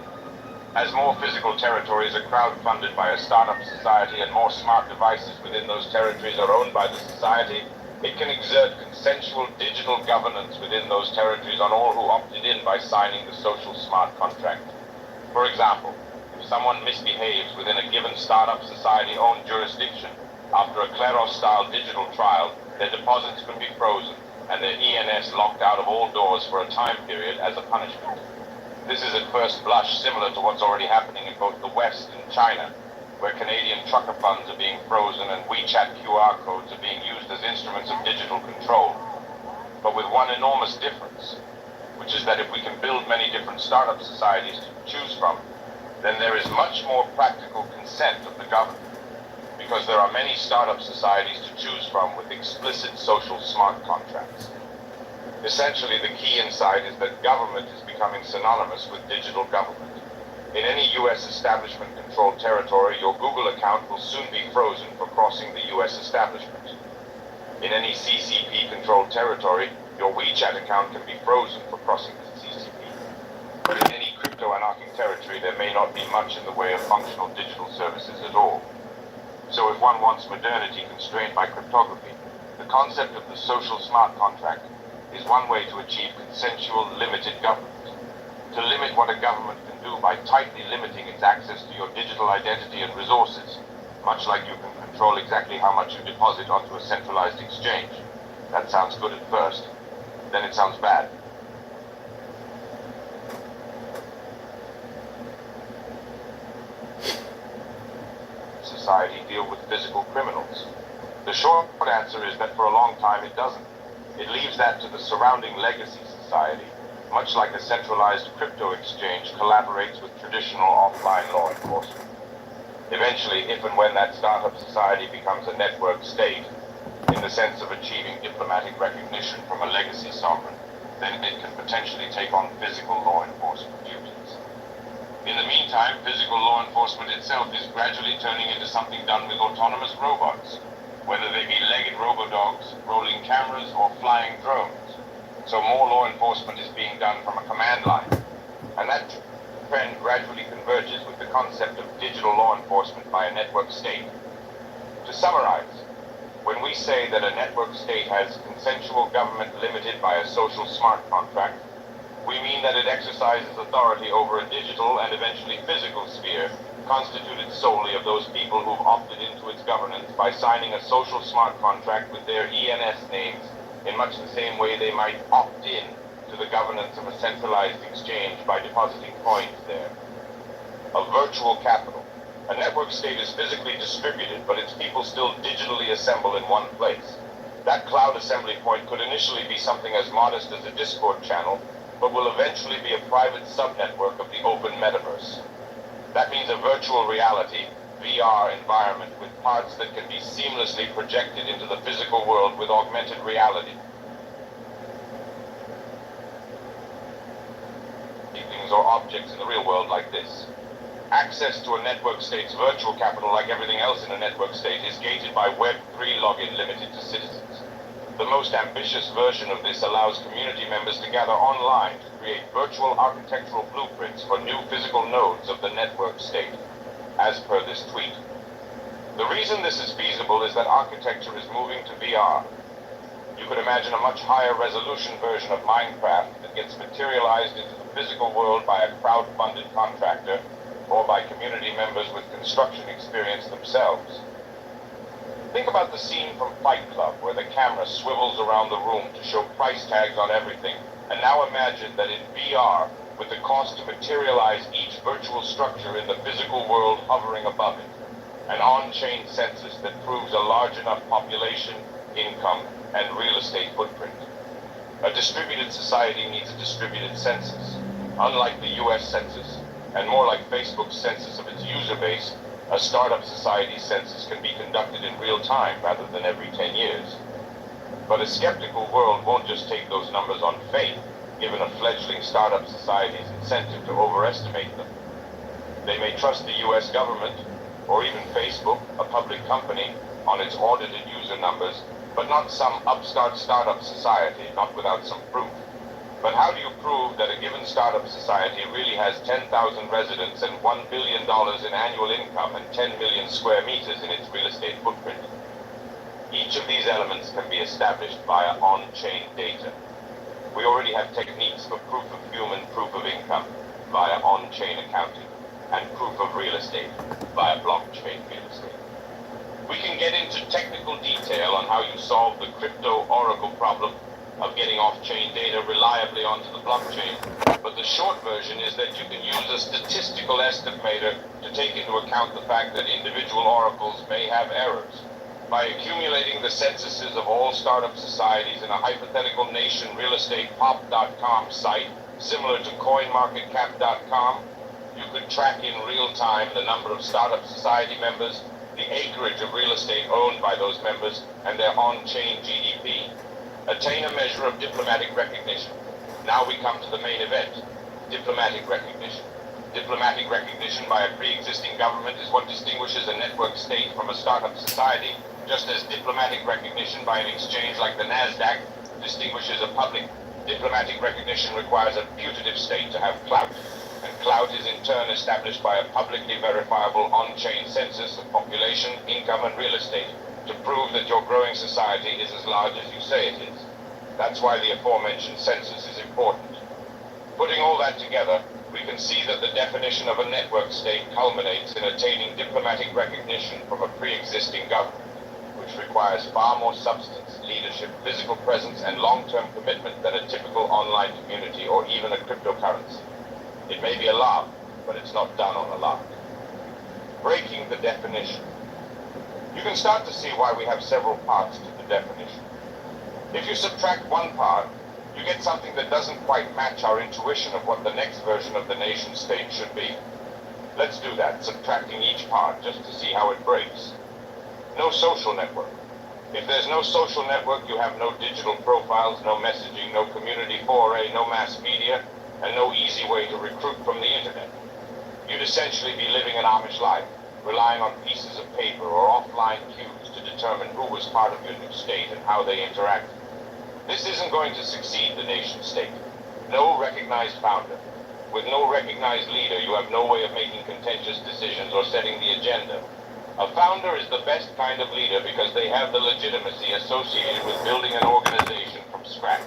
As more physical territories are crowd-funded by a startup society and more smart devices within those territories are owned by the society, it can exert consensual digital governance within those territories on all who opted in by signing the social smart contract. For example, if someone misbehaves within a given startup society-owned jurisdiction, after a Claros-style digital trial, their deposits could be frozen and their ENS locked out of all doors for a time period as a punishment. This is at first blush similar to what's already happening in both the West and China, where Canadian trucker funds are being frozen and WeChat QR codes are being used as instruments of digital control. But with one enormous difference, which is that if we can build many different startup societies to choose from, then there is much more practical consent of the government, because there are many startup societies to choose from with explicit social smart contracts. Essentially, the key insight is that government is becoming synonymous with digital government. In any U.S. establishment-controlled territory, your Google account will soon be frozen for crossing the U.S. establishment. In any CCP-controlled territory, your WeChat account can be frozen for crossing the CCP. But in any crypto-anarchic territory, there may not be much in the way of functional digital services at all. So if one wants modernity constrained by cryptography, the concept of the social smart contract is one way to achieve consensual limited government. To limit what a government can do by tightly limiting its access to your digital identity and resources, much like you can control exactly how much you deposit onto a centralized exchange. That sounds good at first, then it sounds bad. Society deal with physical criminals? The short answer is that for a long time it doesn't. It leaves that to the surrounding legacy society, much like a centralized crypto exchange collaborates with traditional offline law enforcement. Eventually, if and when that startup society becomes a network state, in the sense of achieving diplomatic recognition from a legacy sovereign, then it can potentially take on physical law enforcement duties. In the meantime, physical law enforcement itself is gradually turning into something done with autonomous robots, whether they be legged robodogs, rolling cameras, or flying drones. So more law enforcement is being done from a command line. And that trend gradually converges with the concept of digital law enforcement by a network state. To summarize, when we say that a network state has consensual government limited by a social smart contract, we mean that it exercises authority over a digital and eventually physical sphere constituted solely of those people who've opted into its governance by signing a social smart contract with their ENS names in much the same way they might opt in to the governance of a centralized exchange by depositing coins there. A virtual capital. A network state is physically distributed, but its people still digitally assemble in one place. That cloud assembly point could initially be something as modest as a Discord channel, but will eventually be a private subnetwork of the open metaverse. That means a virtual reality, VR environment with parts that can be seamlessly projected into the physical world with augmented reality. Things or objects in the real world like this. Access to a network state's virtual capital, like everything else in a network state, is gated by Web3 login limited to citizens. The most ambitious version of this allows community members to gather online to create virtual architectural blueprints for new physical nodes of the network state, as per this tweet. The reason this is feasible is that architecture is moving to VR. You could imagine a much higher resolution version of Minecraft that gets materialized into the physical world by a crowd-funded contractor or by community members with construction experience themselves. Think about the scene from Fight Club where the camera swivels around the room to show price tags on everything, and now imagine that in VR, with the cost to materialize each virtual structure in the physical world hovering above it, an on-chain census that proves a large enough population, income, and real estate footprint. A distributed society needs a distributed census. Unlike the US Census, and more like Facebook's census of its user base, a startup society census can be conducted in real time rather than every 10 years. But a skeptical world won't just take those numbers on faith, given a fledgling startup society's incentive to overestimate them. They may trust the US government, or even Facebook, a public company, on its audited user numbers, but not some upstart startup society, not without some proof. But how do you prove that a given startup society really has 10,000 residents and $1 billion in annual income and 10 million square meters in its real estate footprint? Each of these elements can be established via on-chain data. We already have techniques for proof of human proof of income via on-chain accounting and proof of real estate via blockchain real estate. We can get into technical detail on how you solve the crypto oracle problem of getting off-chain data reliably onto the blockchain, but the short version is that you can use a statistical estimator to take into account the fact that individual oracles may have errors. By accumulating the censuses of all startup societies in a hypothetical nation real estate pop.com site, similar to coinmarketcap.com, you could track in real time the number of startup society members, the acreage of real estate owned by those members, and their on-chain GDP. Attain a measure of diplomatic recognition. Now we come to the main event, diplomatic recognition. Diplomatic recognition by a pre-existing government is what distinguishes a network state from a startup society, just as diplomatic recognition by an exchange like the NASDAQ distinguishes a public. Diplomatic recognition requires a putative state to have clout, and clout is in turn established by a publicly verifiable on-chain census of population, income, and real estate to prove that your growing society is as large as you say it is. That's why the aforementioned census is important. Putting all that together, we can see that the definition of a network state culminates in attaining diplomatic recognition from a pre-existing government, which requires far more substance, leadership, physical presence, and long-term commitment than a typical online community or even a cryptocurrency. It may be a lark, but it's not done on a lark. Breaking the definition. You can start to see why we have several parts to the definition. If you subtract one part, you get something that doesn't quite match our intuition of what the next version of the nation state should be. Let's do that, subtracting each part just to see how it breaks. No social network. If there's no social network, you have no digital profiles, no messaging, no community foray, no mass media, and no easy way to recruit from the internet. You'd essentially be living an Amish life, relying on pieces of paper or offline cues to determine who was part of your new state and how they interacted. This isn't going to succeed the nation state. No recognized founder. With no recognized leader, you have no way of making contentious decisions or setting the agenda. A founder is the best kind of leader because they have the legitimacy associated with building an organization from scratch.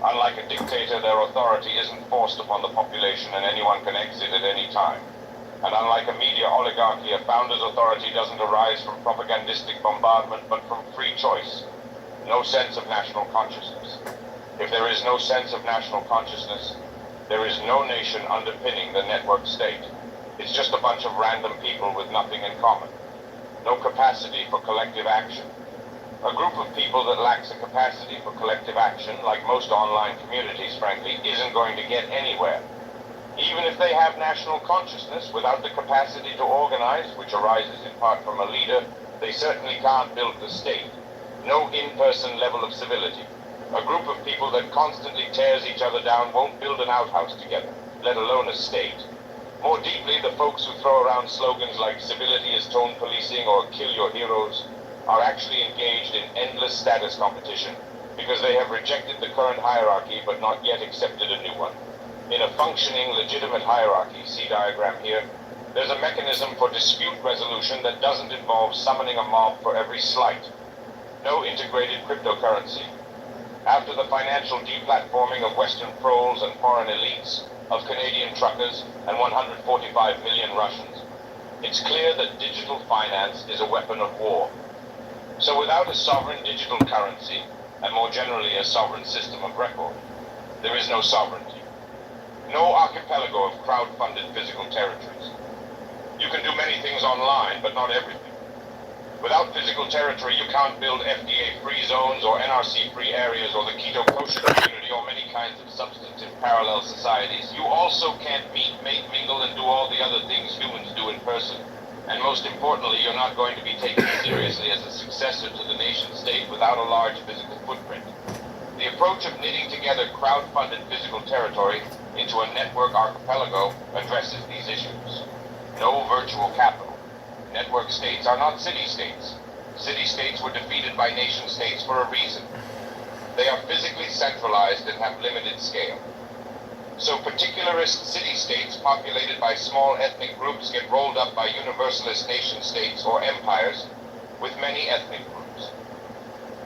Unlike a dictator, their authority isn't forced upon the population and anyone can exit at any time. And unlike a media oligarchy, a founder's authority doesn't arise from propagandistic bombardment, but from free choice. No sense of national consciousness. If there is no sense of national consciousness, there is no nation underpinning the network state. It's just a bunch of random people with nothing in common. No capacity for collective action. A group of people that lacks a capacity for collective action, like most online communities, frankly, isn't going to get anywhere. Even if they have national consciousness, without the capacity to organize, which arises in part from a leader, they certainly can't build the state. No in-person level of civility. A group of people that constantly tears each other down won't build an outhouse together, let alone a state. More deeply, the folks who throw around slogans like civility is tone policing or kill your heroes are actually engaged in endless status competition because they have rejected the current hierarchy but not yet accepted a new one. In a functioning, legitimate hierarchy, see diagram here, there's a mechanism for dispute resolution that doesn't involve summoning a mob for every slight. No integrated cryptocurrency. After the financial deplatforming of Western proles and foreign elites, of Canadian truckers and 145 million Russians, it's clear that digital finance is a weapon of war. So without a sovereign digital currency, and more generally a sovereign system of record, there is no sovereignty. No archipelago of crowd-funded physical territories. You can do many things online, but not everything. Without physical territory, you can't build FDA-free zones or NRC-free areas or the Kitover community or many kinds of substantive parallel societies. You also can't meet, mate, mingle, and do all the other things humans do in person. And most importantly, you're not going to be taken seriously as a successor to the nation-state without a large physical footprint. The approach of knitting together crowd-funded physical territory into a network archipelago addresses these issues. No virtual capital. Network states are not city-states. City-states were defeated by nation-states for a reason. They are physically centralized and have limited scale. So particularist city-states populated by small ethnic groups get rolled up by universalist nation-states or empires with many ethnic groups.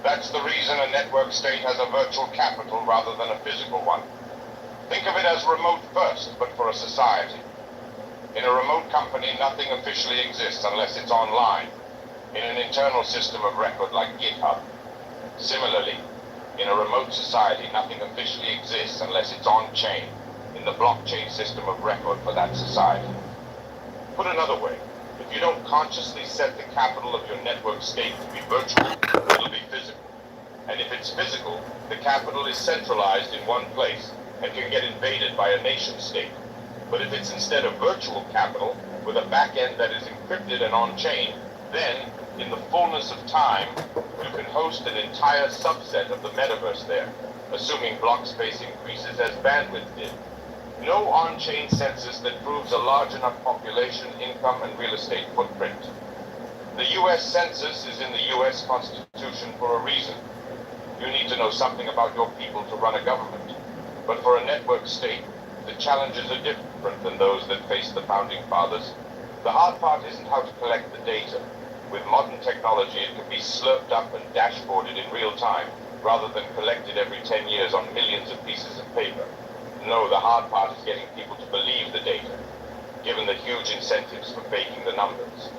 That's the reason a network state has a virtual capital rather than a physical one. Think of it as remote first, but for a society. In a remote company, nothing officially exists unless it's online, in an internal system of record like GitHub. Similarly, in a remote society, nothing officially exists unless it's on-chain, in the blockchain system of record for that society. Put another way, if you don't consciously set the capital of your network state to be virtual, it'll be physical. And if it's physical, the capital is centralized in one place and can get invaded by a nation-state. But if it's instead a virtual capital with a back end that is encrypted and on-chain, then, in the fullness of time, you can host an entire subset of the metaverse there, assuming block space increases as bandwidth did. No on-chain census that proves a large enough population, income, and real estate footprint. The U.S. Census is in the U.S. Constitution for a reason. You need to know something about your people to run a government. But for a network state, the challenges are different than those that faced the Founding Fathers. The hard part isn't how to collect the data. With modern technology, it can be slurped up and dashboarded in real time, rather than collected every 10 years on millions of pieces of paper. No, the hard part is getting people to believe the data, given the huge incentives for faking the numbers.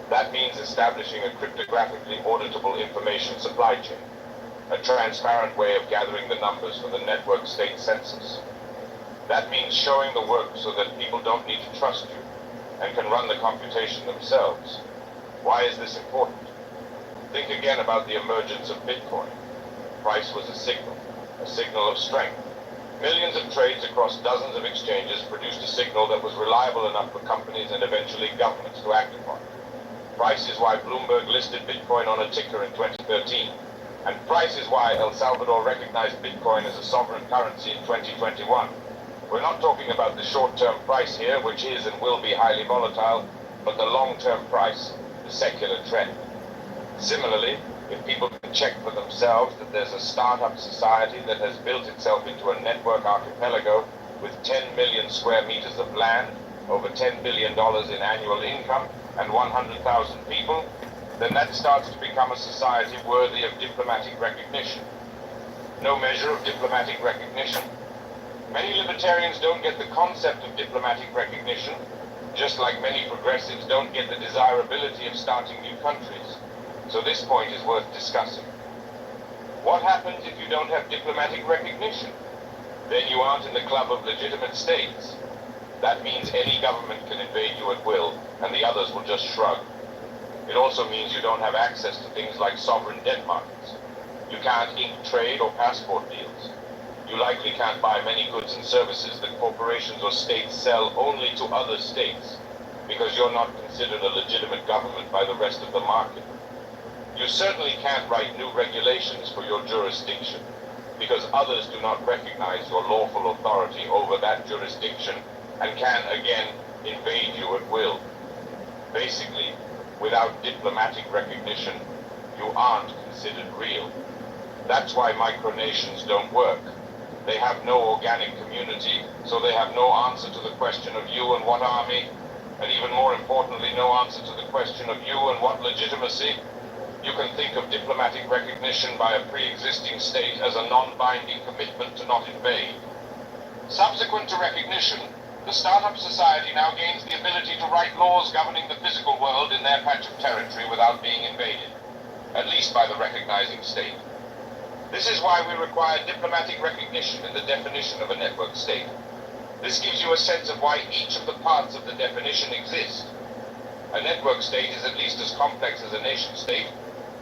That means establishing a cryptographically auditable information supply chain, a transparent way of gathering the numbers for the network state census. That means showing the work so that people don't need to trust you and can run the computation themselves. Why is this important? Think again about the emergence of Bitcoin. Price was a signal of strength. Millions of trades across dozens of exchanges produced a signal that was reliable enough for companies and eventually governments to act upon. Price is why Bloomberg listed Bitcoin on a ticker in 2013. And price is why El Salvador recognized Bitcoin as a sovereign currency in 2021. We're not talking about the short-term price here, which is and will be highly volatile, but the long-term price, the secular trend. Similarly, if people can check for themselves that there's a startup society that has built itself into a network archipelago with 10 million square meters of land, over $10 billion in annual income, and 100,000 people, then that starts to become a society worthy of diplomatic recognition. No measure of diplomatic recognition. Many libertarians don't get the concept of diplomatic recognition, just like many progressives don't get the desirability of starting new countries. So this point is worth discussing. What happens if you don't have diplomatic recognition? Then you aren't in the club of legitimate states. That means any government can invade you at will, and the others will just shrug. It also means you don't have access to things like sovereign debt markets. You can't ink trade or passport deals. You likely can't buy many goods and services that corporations or states sell only to other states, because you're not considered a legitimate government by the rest of the market. You certainly can't write new regulations for your jurisdiction, because others do not recognize your lawful authority over that jurisdiction and can, again, invade you at will. Basically, without diplomatic recognition, you aren't considered real. That's why micronations don't work. They have no organic community, so they have no answer to the question of you and what army, and even more importantly, no answer to the question of you and what legitimacy. You can think of diplomatic recognition by a pre-existing state as a non-binding commitment to not invade. Subsequent to recognition, the startup society now gains the ability to write laws governing the physical world in their patch of territory without being invaded, at least by the recognizing state. This is why we require diplomatic recognition in the definition of a network state. This gives you a sense of why each of the parts of the definition exist. A network state is at least as complex as a nation state,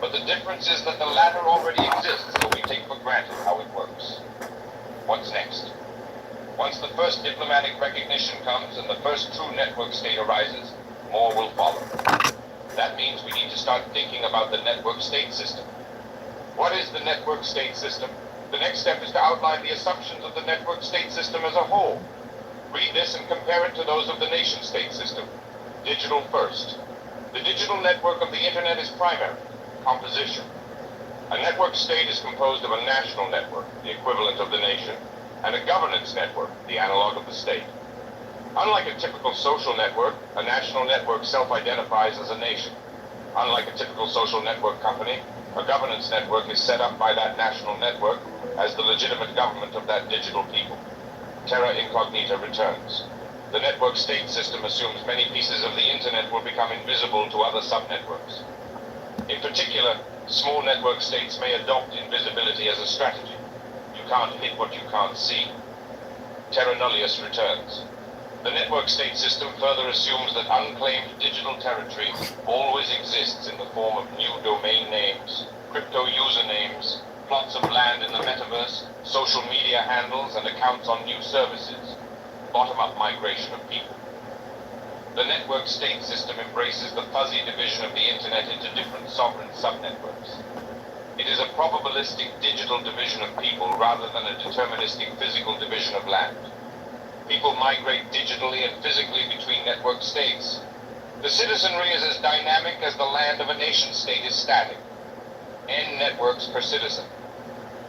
but the difference is that the latter already exists, so we take for granted how it works. What's next? Once the first diplomatic recognition comes and the first true network state arises, more will follow. That means we need to start thinking about the network state system. What is the network state system? The next step is to outline the assumptions of the network state system as a whole. Read this and compare it to those of the nation state system. Digital first. The digital network of the internet is primary. Composition. A network state is composed of a national network, the equivalent of the nation, and a governance network, the analog of the state. Unlike a typical social network, a national network self-identifies as a nation. Unlike a typical social network company, a governance network is set up by that national network as the legitimate government of that digital people. Terra incognita returns. The network state system assumes many pieces of the internet will become invisible to other subnetworks. In particular, small network states may adopt invisibility as a strategy. You can't hit what you can't see. Terra nullius returns. The network state system further assumes that unclaimed digital territory always exists in the form of new domain names, crypto usernames, plots of land in the metaverse, social media handles, and accounts on new services. Bottom-up migration of people. The network state system embraces the fuzzy division of the internet into different sovereign subnetworks. It is a probabilistic digital division of people rather than a deterministic physical division of land. People migrate digitally and physically between network states. The citizenry is as dynamic as the land of a nation-state is static. N networks per citizen.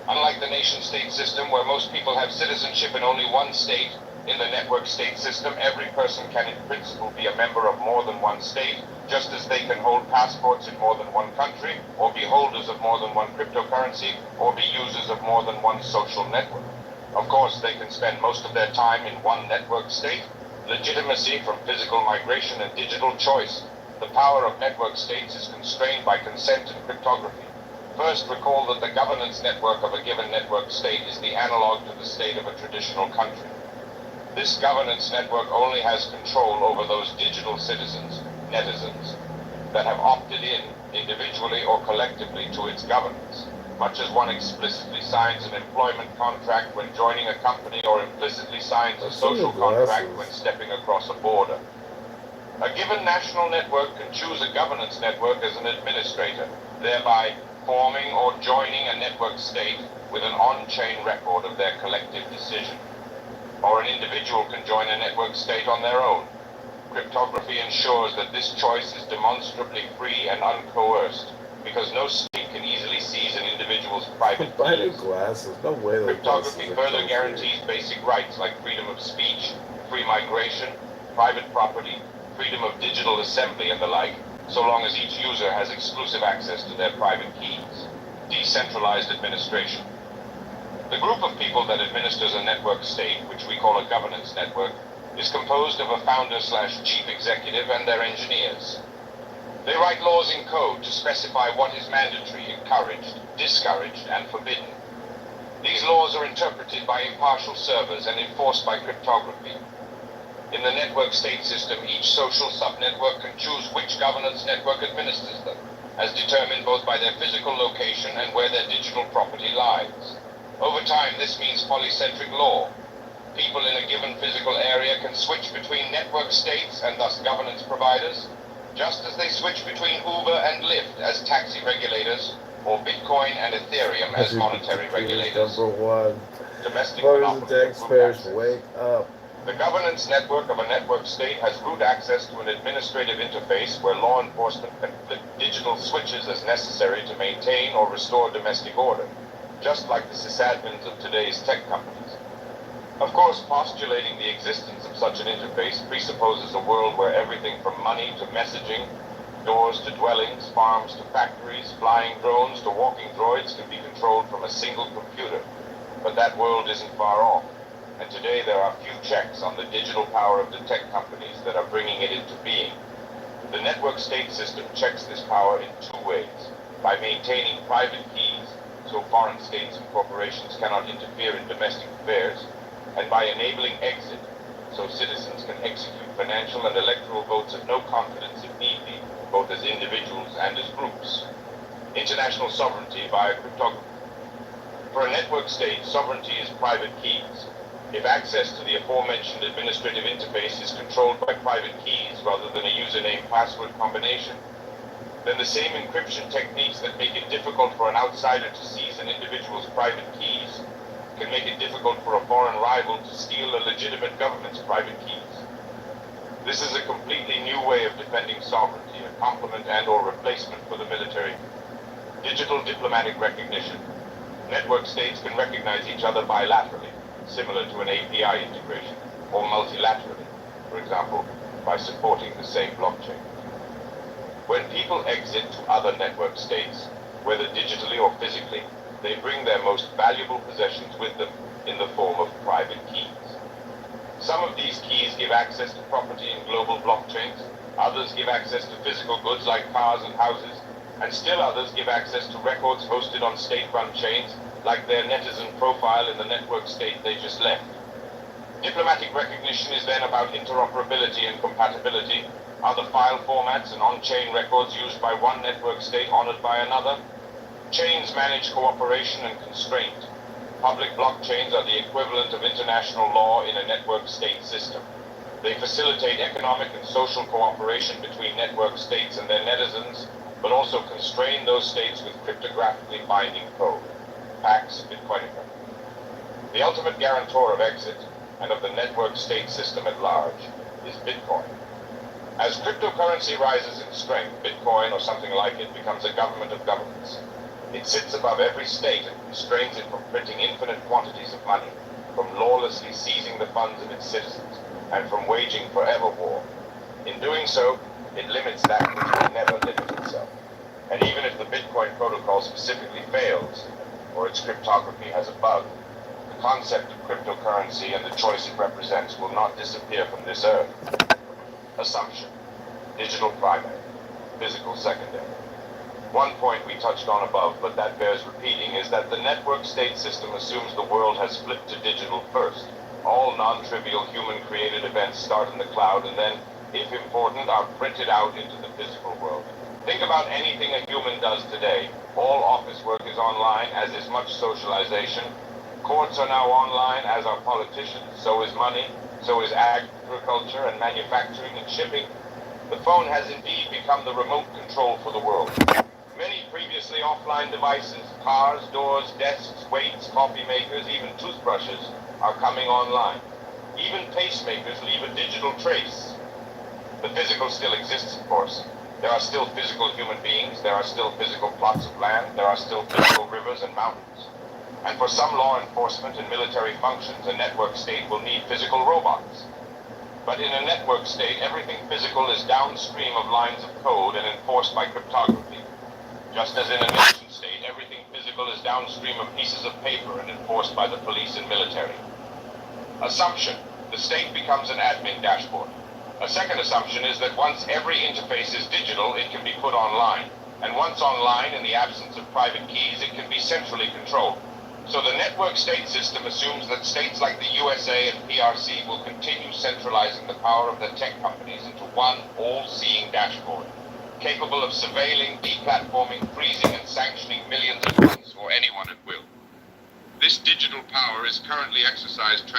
Unlike the nation-state system, where most people have citizenship in only one state, in the network state system, every person can in principle be a member of more than one state, just as they can hold passports in more than one country, or be holders of more than one cryptocurrency, or be users of more than one social network. Of course, they can spend most of their time in one network state. Legitimacy from physical migration and digital choice. The power of network states is constrained by consent and cryptography. First, recall that the governance network of a given network state is the analog to the state of a traditional country. This governance network only has control over those digital citizens, netizens, that have opted in, individually or collectively, to its governance, much as one explicitly signs an employment contract when joining a company or implicitly signs a social contract when stepping across a border. A given national network can choose a governance network as an administrator, thereby forming or joining a network state with an on-chain record of their collective decision. Or an individual can join a network state on their own. Cryptography ensures that this choice is demonstrably free and uncoerced, because no state can easily seize an individual's private keys. Glasses. No way. Cryptography further guarantees basic rights like freedom of speech, free migration, private property, freedom of digital assembly, and the like, so long as each user has exclusive access to their private keys. Decentralized administration. The group of people that administers a network state, which we call a governance network, is composed of a founder/chief executive and their engineers. They write laws in code to specify what is mandatory, encouraged, discouraged, and forbidden. These laws are interpreted by impartial servers and enforced by cryptography. In the network state system, each social subnetwork can choose which governance network administers them, as determined both by their physical location and where their digital property lies. Over time, this means polycentric law. People in a given physical area can switch between network states and thus governance providers, just as they switch between Uber and Lyft as taxi regulators, or Bitcoin and Ethereum as monetary regulators. Number one. Domestic Voters and monopoly of root taxpayers, access. wake up. The governance network of a network state has root access to an administrative interface where law enforcement can flip digital switches as necessary to maintain or restore domestic order, just like the sysadmins of today's tech companies. Of course, postulating the existence of such an interface presupposes a world where everything from money to messaging, doors to dwellings, farms to factories, flying drones to walking droids can be controlled from a single computer. But that world isn't far off, and today there are few checks on the digital power of the tech companies that are bringing it into being. The network state system checks this power in two ways: by maintaining private keys, so foreign states and corporations cannot interfere in domestic affairs, and by enabling exit, so citizens can execute financial and electoral votes of no confidence if need be, both as individuals and as groups. International sovereignty via cryptography. For a network state, sovereignty is private keys. If access to the aforementioned administrative interface is controlled by private keys rather than a username-password combination, then the same encryption techniques that make it difficult for an outsider to seize an individual's private keys can make it difficult for a foreign rival to steal a legitimate government's private keys. This is a completely new way of defending sovereignty, a complement and/or replacement for the military. Digital diplomatic recognition. Network states can recognize each other bilaterally, similar to an API integration, or multilaterally, for example, by supporting the same blockchain. When people exit to other network states, whether digitally or physically, they bring their most valuable possessions with them in the form of private keys. Some of these keys give access to property in global blockchains, others give access to physical goods like cars and houses, and still others give access to records hosted on state-run chains like their netizen profile in the network state they just left. Diplomatic recognition is then about interoperability and compatibility. Are the file formats and on-chain records used by one network state honored by another? Chains manage cooperation and constraint. Public blockchains are the equivalent of international law in a network state system. They facilitate economic and social cooperation between network states and their netizens, but also constrain those states with cryptographically binding code. Pax Bitcoinica. The ultimate guarantor of exit and of the network state system at large is Bitcoin. As cryptocurrency rises in strength, Bitcoin or something like it becomes a government of governments. It sits above every state and constrains it from printing infinite quantities of money, from lawlessly seizing the funds of its citizens, and from waging forever war. In doing so, it limits that which will never limit itself. And even if the Bitcoin protocol specifically fails, or its cryptography has a bug, the concept of cryptocurrency and the choice it represents will not disappear from this earth. Assumption. Digital primary. Physical secondary. One point we touched on above, but that bears repeating, is that the network state system assumes the world has flipped to digital first. All non-trivial human-created events start in the cloud and then, if important, are printed out into the physical world. Think about anything a human does today. All office work is online, as is much socialization. Courts are now online, as are politicians. So is money. So is agriculture and manufacturing and shipping. The phone has indeed become the remote control for the world. Many previously offline devices, cars, doors, desks, weights, coffee makers, even toothbrushes, are coming online. Even pacemakers leave a digital trace. The physical still exists, of course. There are still physical human beings, there are still physical plots of land, there are still physical rivers and mountains. And for some law enforcement and military functions, a network state will need physical robots. But in a network state, everything physical is downstream of lines of code and enforced by cryptography. Just as in a nation state, everything physical is downstream of pieces of paper and enforced by the police and military. Assumption. The state becomes an admin dashboard. A second assumption is that once every interface is digital, it can be put online. And once online, in the absence of private keys, it can be centrally controlled. So the network state system assumes that states like the USA and PRC will continue centralizing the power of the tech companies into one all-seeing dashboard, capable of surveilling, deplatforming, freezing, and sanctioning millions at once or anyone at will. This digital power is currently exercised